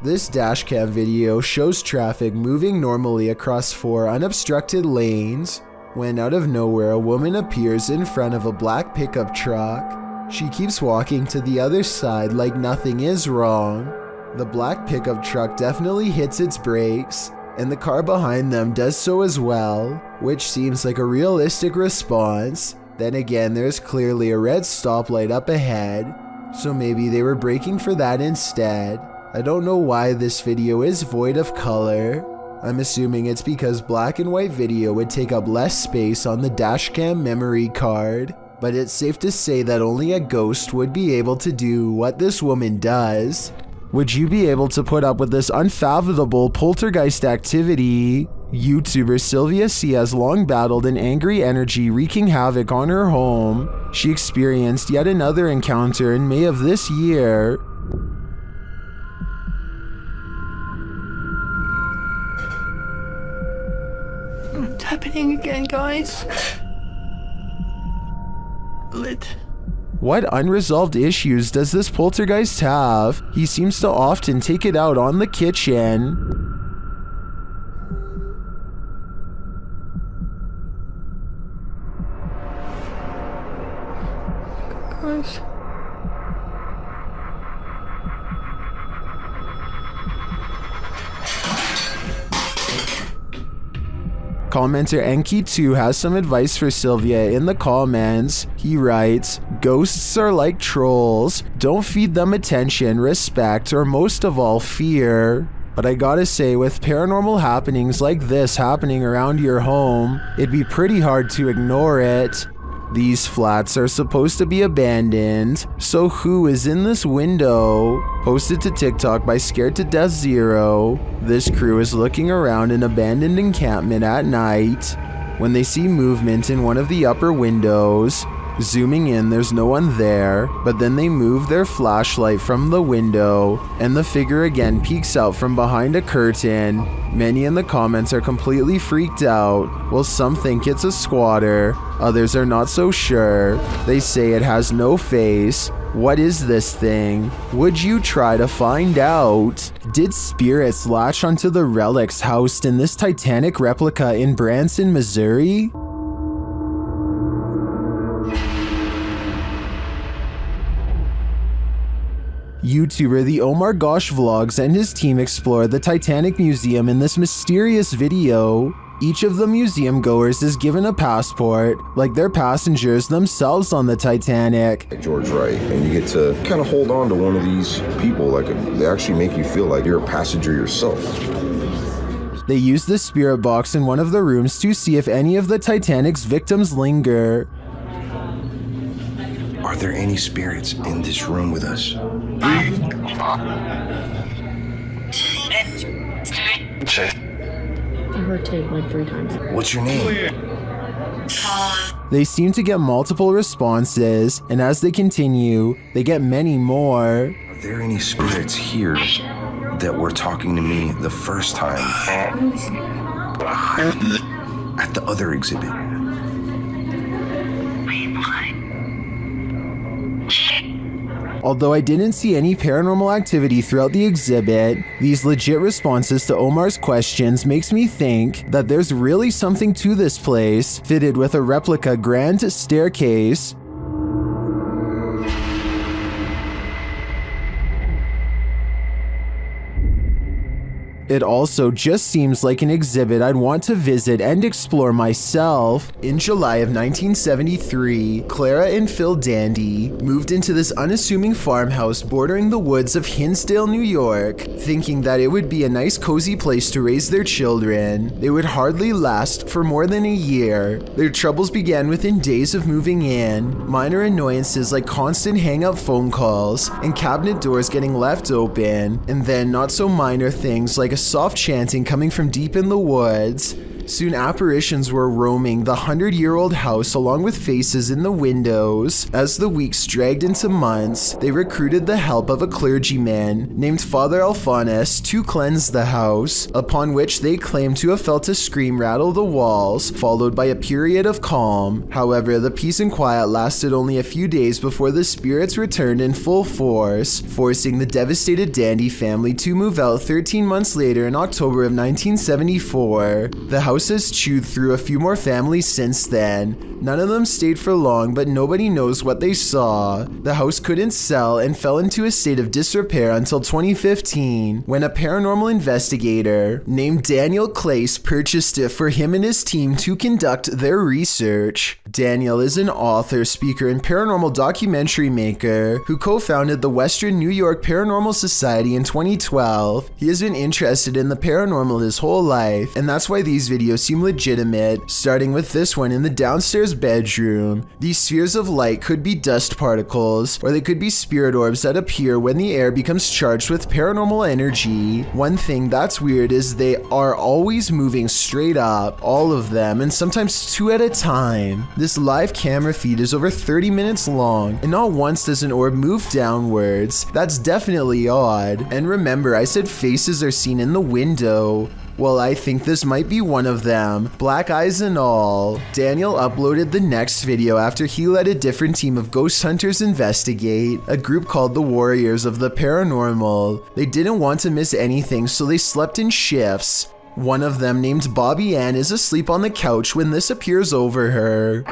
This dashcam video shows traffic moving normally across 4 unobstructed lanes, when out of nowhere a woman appears in front of a black pickup truck. She keeps walking to the other side like nothing is wrong. The black pickup truck definitely hits its brakes, and the car behind them does so as well, which seems like a realistic response. Then again, there's clearly a red stoplight up ahead, so maybe they were braking for that instead. I don't know why this video is void of color. I'm assuming it's because black and white video would take up less space on the dashcam memory card, but it's safe to say that only a ghost would be able to do what this woman does. Would you be able to put up with this unfathomable poltergeist activity? YouTuber Sylvia C has long battled an angry energy wreaking havoc on her home. She experienced yet another encounter in May of this year. It's happening again, guys. Lit. What unresolved issues does this poltergeist have? He seems to often take it out on the kitchen. Commenter Enki2 has some advice for Sylvia in the comments. He writes, "Ghosts are like trolls. Don't feed them attention, respect, or most of all, fear." But I gotta say, with paranormal happenings like this happening around your home, it'd be pretty hard to ignore it. These flats are supposed to be abandoned, so who is in this window? Posted to TikTok by Scared to Death Zero, this crew is looking around an abandoned encampment at night when they see movement in one of the upper windows. Zooming in, there's no one there, but then they move their flashlight from the window, and the figure again peeks out from behind a curtain. Many in the comments are completely freaked out, while some think it's a squatter, others are not so sure. They say it has no face. What is this thing? Would you try to find out? Did spirits latch onto the relics housed in this Titanic replica in Branson, Missouri? YouTuber The Omar Gosh Vlogs and his team explore the Titanic Museum in this mysterious video. Each of the museum goers is given a passport, like they're passengers themselves on the Titanic. George Wright, and you get to kind of hold on to one of these people, like they actually make you feel like you're a passenger yourself. They use the spirit box in one of the rooms to see if any of the Titanic's victims linger. Are there any spirits in this room with us? I heard tape like 3 times. What's your name? They seem to get multiple responses, and as they continue, they get many more. Are there any spirits here that were talking to me the first time at the other exhibit? Although I didn't see any paranormal activity throughout the exhibit, these legit responses to Omar's questions makes me think that there's really something to this place, fitted with a replica grand staircase. It also just seems like an exhibit I'd want to visit and explore myself. In July of 1973, Clara and Phil Dandy moved into this unassuming farmhouse bordering the woods of Hinsdale, New York, thinking that it would be a nice cozy place to raise their children. They would hardly last for more than a year. Their troubles began within days of moving in. Minor annoyances like constant hang-up phone calls and cabinet doors getting left open, and then not so minor things like a soft chanting coming from deep in the woods. Soon apparitions were roaming the 100-year-old house along with faces in the windows. As the weeks dragged into months, they recruited the help of a clergyman named Father Alphonsus to cleanse the house, upon which they claimed to have felt a scream rattle the walls, followed by a period of calm. However, the peace and quiet lasted only a few days before the spirits returned in full force, forcing the devastated Dandy family to move out 13 months later in October of 1974. The house has chewed through a few more families since then. None of them stayed for long, but nobody knows what they saw. The house couldn't sell and fell into a state of disrepair until 2015, when a paranormal investigator named Daniel Clace purchased it for him and his team to conduct their research. Daniel is an author, speaker, and paranormal documentary maker who co-founded the Western New York Paranormal Society in 2012. He has been interested in the paranormal his whole life, and that's why these videos seem legitimate, starting with this one in the downstairs bedroom. These spheres of light could be dust particles, or they could be spirit orbs that appear when the air becomes charged with paranormal energy. One thing that's weird is they are always moving straight up, all of them, and sometimes 2 at a time. This live camera feed is over 30 minutes long, and not once does an orb move downwards. That's definitely odd. And remember, I said faces are seen in the window. Well, I think this might be one of them, black eyes and all. Daniel uploaded the next video after he let a different team of ghost hunters investigate, a group called the Warriors of the Paranormal. They didn't want to miss anything, so they slept in shifts. One of them, named Bobby Ann, is asleep on the couch when this appears over her.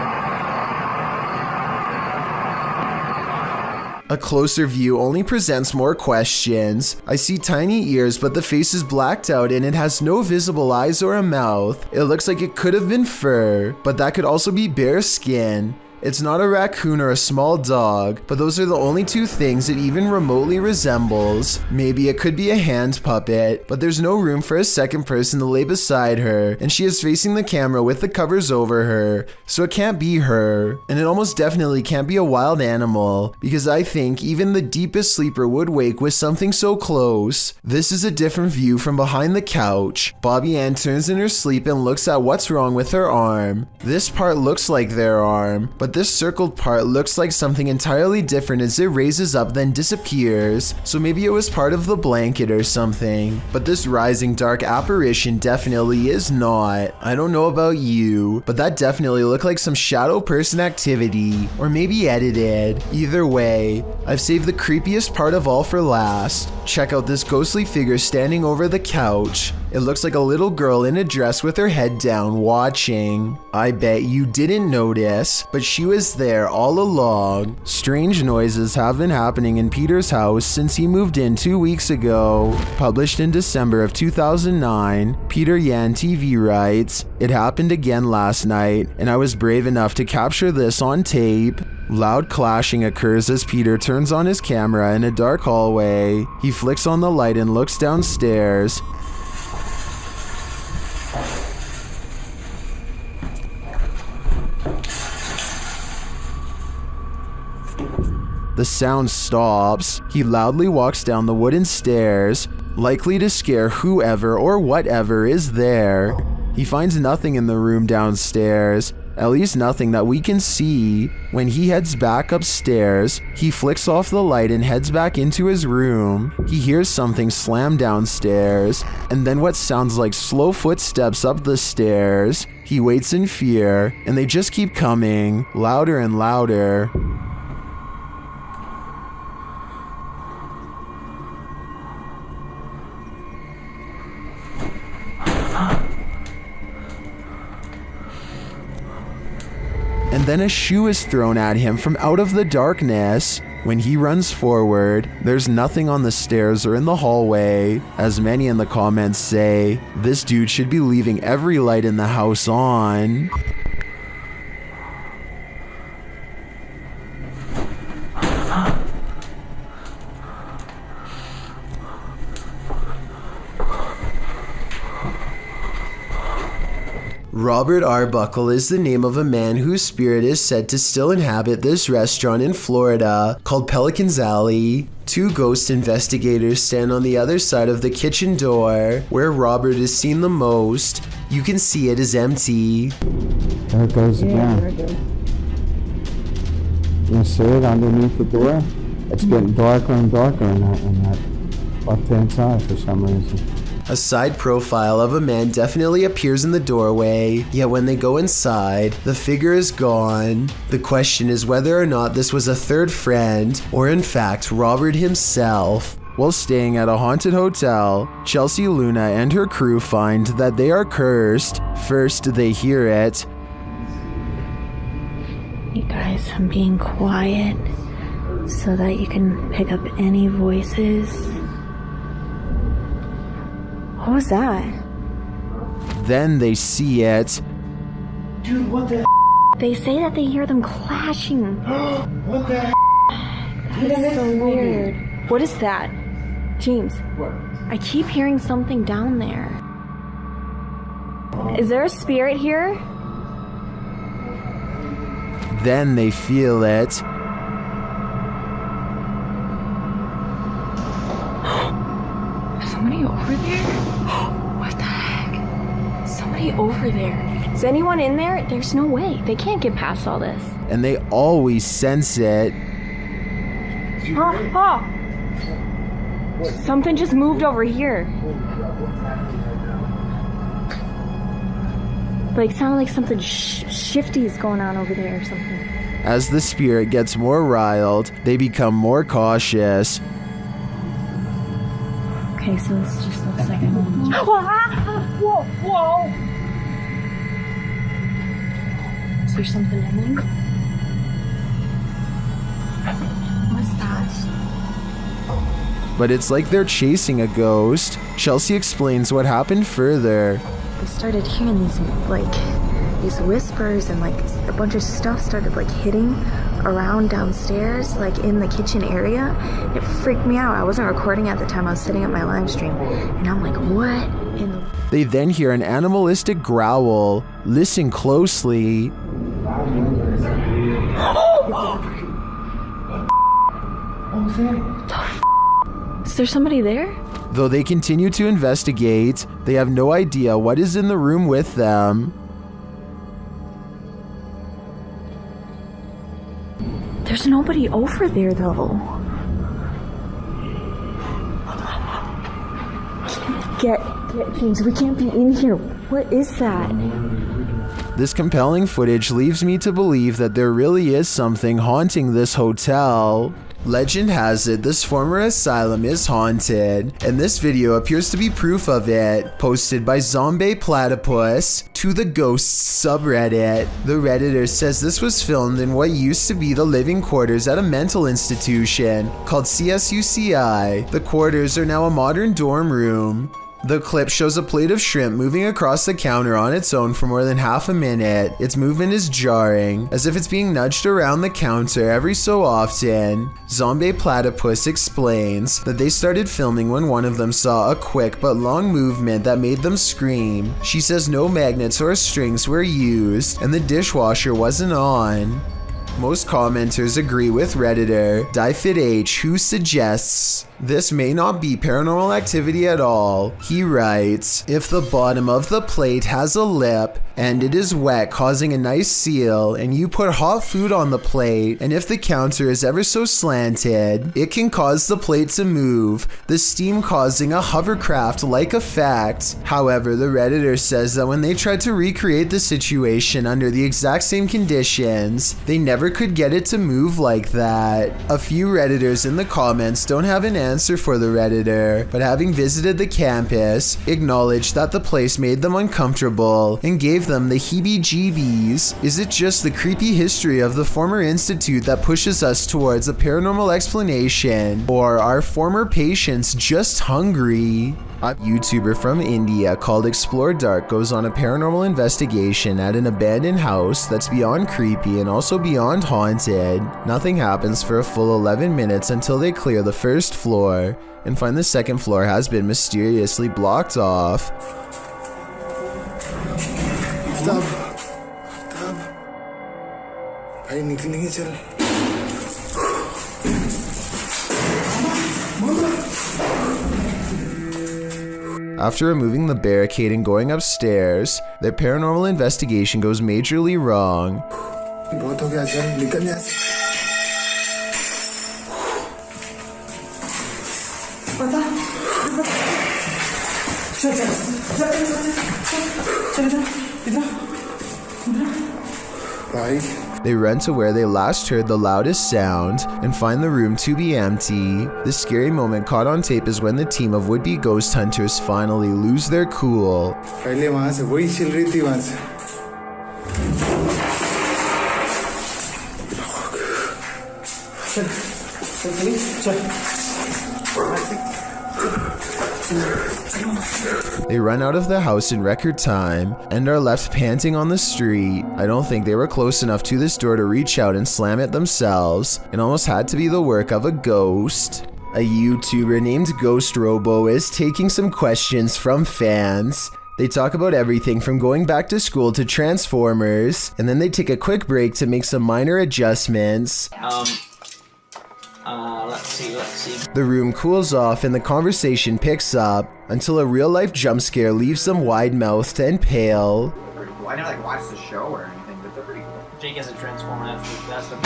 A closer view only presents more questions. I see tiny ears, but the face is blacked out and it has no visible eyes or a mouth. It looks like it could have been fur, but that could also be bare skin. It's not a raccoon or a small dog, but those are the only two things it even remotely resembles. Maybe it could be a hand puppet, but there's no room for a second person to lay beside her, and she is facing the camera with the covers over her, so it can't be her. And it almost definitely can't be a wild animal, because I think even the deepest sleeper would wake with something so close. This is a different view from behind the couch. Bobby Ann turns in her sleep and looks at what's wrong with her arm. This part looks like their arm, but this circled part looks like something entirely different as it raises up then disappears, so maybe it was part of the blanket or something. But this rising dark apparition definitely is not. I don't know about you, but that definitely looked like some shadow person activity, or maybe edited. Either way, I've saved the creepiest part of all for last. Check out this ghostly figure standing over the couch. It looks like a little girl in a dress with her head down watching. I bet you didn't notice, but she was there all along. Strange noises have been happening in Peter's house since he moved in 2 weeks ago. Published in December of 2009, Peter Yan TV writes, "It happened again last night, and I was brave enough to capture this on tape." Loud clashing occurs as Peter turns on his camera in a dark hallway. He flicks on the light and looks downstairs. The sound stops. He loudly walks down the wooden stairs, likely to scare whoever or whatever is there. He finds nothing in the room downstairs, at least nothing that we can see. When he heads back upstairs, he flicks off the light and heads back into his room. He hears something slam downstairs, and then what sounds like slow footsteps up the stairs. He waits in fear, and they just keep coming, louder and louder. And then a shoe is thrown at him from out of the darkness. When he runs forward, there's nothing on the stairs or in the hallway. As many in the comments say, this dude should be leaving every light in the house on. Robert Arbuckle is the name of a man whose spirit is said to still inhabit this restaurant in Florida called Pelican's Alley. Two ghost investigators stand on the other side of the kitchen door, where Robert is seen the most. You can see it is empty. There it goes again. You see it underneath the door? It's getting darker and darker in that left-hand side for some reason. A side profile of a man definitely appears in the doorway, yet when they go inside, the figure is gone. The question is whether or not this was a third friend, or in fact Robert himself. While staying at a haunted hotel, Chelsea Luna and her crew find that they are cursed. First, they hear it. You guys, I'm being quiet so that you can pick up any voices. What was that? Then they see it. Dude, what the They say that they hear them clashing. What the That's so weird. What is that? James, What? I keep hearing something down there. Is there a spirit here? Then they feel it. Somebody over there? What the heck? Somebody over there. Is anyone in there? There's no way. They can't get past all this. And they always sense it. Oh! Something just moved over here. Like, sounded like something shifty is going on over there or something. As the spirit gets more riled, they become more cautious. Okay, so this just looks like I'm... Whoa! Whoa! Is there something in there? What's that? But it's like they're chasing a ghost. Chelsea explains what happened further. I started hearing these whispers, and a bunch of stuff started hitting around downstairs, in the kitchen area. It freaked me out. I wasn't recording at the time. I was sitting at my live stream, and I'm like, what in the... They then hear an animalistic growl. Listen closely. Is there somebody there? Though they continue to investigate, they have no idea what is in the room with them. There's nobody over there, though. Get James, we can't be in here. What is that? This compelling footage leaves me to believe that there really is something haunting this hotel. Legend has it this former asylum is haunted, and this video appears to be proof of it, posted by Zombie Platypus to the Ghosts subreddit. The Redditor says this was filmed in what used to be the living quarters at a mental institution called CSUCI. The quarters are now a modern dorm room. The clip shows a plate of shrimp moving across the counter on its own for more than half a minute. Its movement is jarring, as if it's being nudged around the counter every so often. Zombie Platypus explains that they started filming when one of them saw a quick but long movement that made them scream. She says no magnets or strings were used, and the dishwasher wasn't on. Most commenters agree with Redditor DieFitH, who suggests this may not be paranormal activity at all. He writes, if the bottom of the plate has a lip and it is wet, causing a nice seal, and you put hot food on the plate, and if the counter is ever so slanted, it can cause the plate to move, the steam causing a hovercraft-like effect. However, the Redditor says that when they tried to recreate the situation under the exact same conditions, they never could get it to move like that. A few Redditors in the comments don't have an answer for the Redditor, but having visited the campus, acknowledged that the place made them uncomfortable and gave them the heebie-jeebies. Is it just the creepy history of the former institute that pushes us towards a paranormal explanation, or are former patients just hungry? A YouTuber from India called Explore Dark goes on a paranormal investigation at an abandoned house that's beyond creepy and also beyond haunted. Nothing happens for a full 11 minutes until they clear the first floor and find the second floor has been mysteriously blocked off. After removing the barricade and going upstairs, their paranormal investigation goes majorly wrong. They run to where they last heard the loudest sound and find the room to be empty. The scary moment caught on tape is when the team of would-be ghost hunters finally lose their cool. They run out of the house in record time and are left panting on the street. I don't think they were close enough to this door to reach out and slam it themselves. It almost had to be the work of a ghost. A YouTuber named Ghost Robo is taking some questions from fans. They talk about everything from going back to school to Transformers, and then they take a quick break to make some minor adjustments. Let's see. The room cools off and the conversation picks up until a real-life jump scare leaves them wide-mouthed and pale. Pretty cool. I never watch the show or anything, but they're pretty cool. Jake has a Transformer. That's the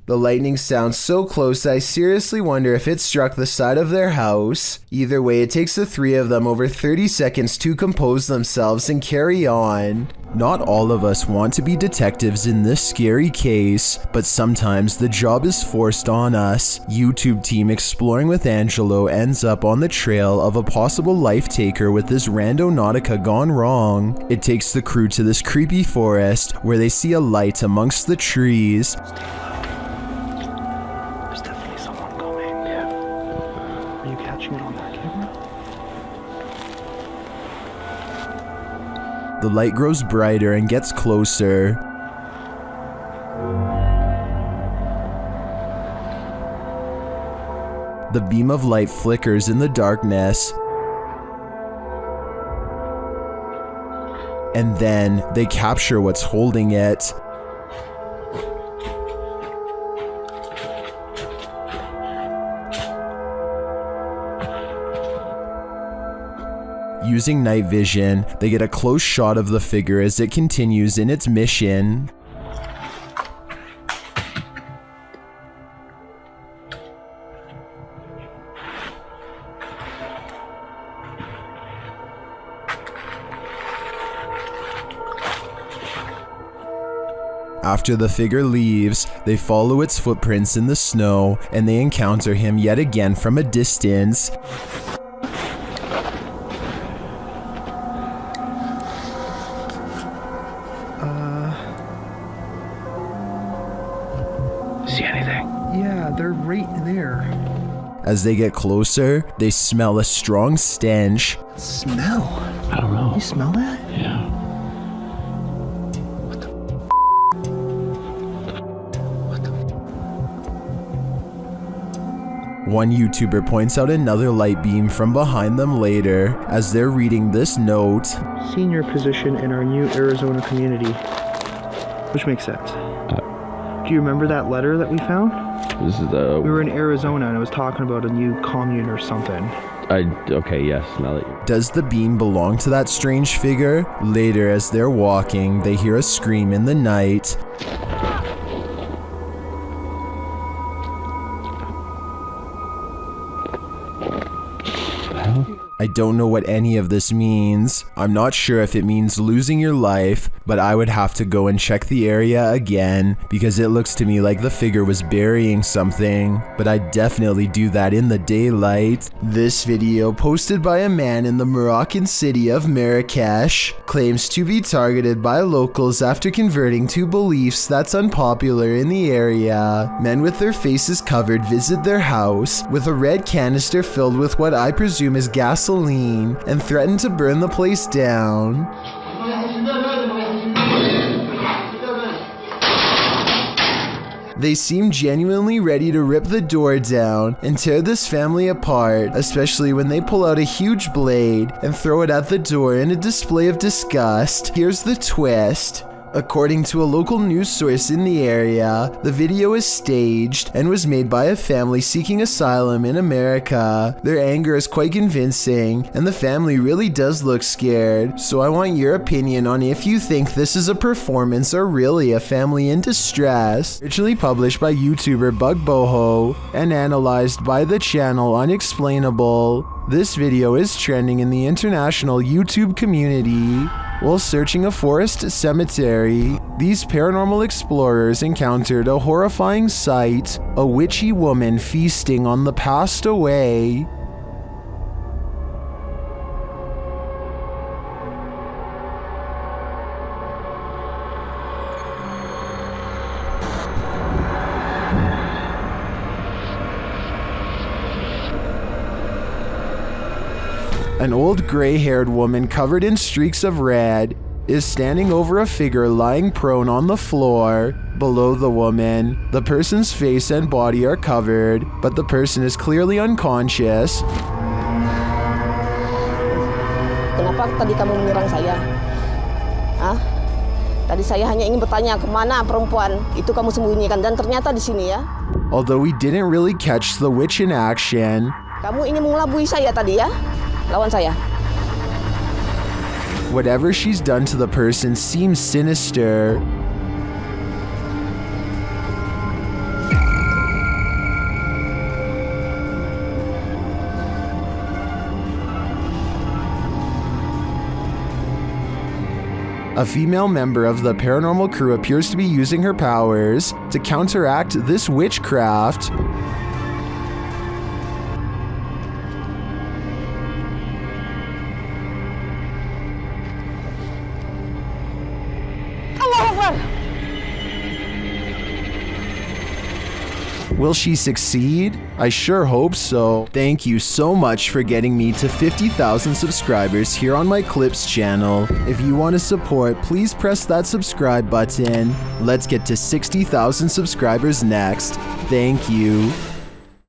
The lightning sounds so close that I seriously wonder if it struck the side of their house. Either way, it takes the three of them over 30 seconds to compose themselves and carry on. Not all of us want to be detectives in this scary case, but sometimes the job is forced on us. YouTube team Exploring with Angelo ends up on the trail of a possible life taker with this randonautica gone wrong. It takes the crew to this creepy forest where they see a light amongst the trees. There's definitely someone coming. Yeah. Are you catching it on that camera? The light grows brighter and gets closer. The beam of light flickers in the darkness. And then they capture what's holding it. Using night vision, they get a close shot of the figure as it continues in its mission. After the figure leaves, they follow its footprints in the snow, and they encounter him yet again from a distance. See anything? Yeah, they're right there. As they get closer, they smell a strong stench. Smell? I don't know. You smell that? Yeah. One YouTuber points out another light beam from behind them later as they're reading this note. Senior position in our new Arizona community. Which makes sense. Do you remember that letter that we found? This is the. We were in Arizona and it was talking about a new commune or something. Okay, yes, now that you. Does the beam belong to that strange figure? Later, as they're walking, they hear a scream in the night. I don't know what any of this means. I'm not sure if it means losing your life, but I would have to go and check the area again because it looks to me like the figure was burying something, but I'd definitely do that in the daylight. This video, posted by a man in the Moroccan city of Marrakesh, claims to be targeted by locals after converting to beliefs that's unpopular in the area. Men with their faces covered visit their house with a red canister filled with what I presume is gasoline and threaten to burn the place down. They seem genuinely ready to rip the door down and tear this family apart, especially when they pull out a huge blade and throw it at the door in a display of disgust. Here's the twist. According to a local news source in the area, the video is staged and was made by a family seeking asylum in America. Their anger is quite convincing, and the family really does look scared. So I want your opinion on if you think this is a performance or really a family in distress. Originally published by YouTuber Bug Boho and analyzed by the channel Unexplainable. This video is trending in the international YouTube community. While searching a forest cemetery, these paranormal explorers encountered a horrifying sight, a witchy woman feasting on the passed away. An old gray-haired woman covered in streaks of red is standing over a figure lying prone on the floor. Below the woman, the person's face and body are covered, but the person is clearly unconscious. Kenapa tadi kamu menyerang saya? Hah? Tadi saya hanya ingin bertanya kemana perempuan itu kamu sembunyikan dan ternyata di sini ya. Although we didn't really catch the witch in action. Kamu ingin mengelabui saya tadi ya? Lawan saya. Whatever she's done to the person seems sinister. A female member of the paranormal crew appears to be using her powers to counteract this witchcraft. Will she succeed? I sure hope so. Thank you so much for getting me to 50,000 subscribers here on my Clips channel. If you want to support, please press that subscribe button. Let's get to 60,000 subscribers next. Thank you.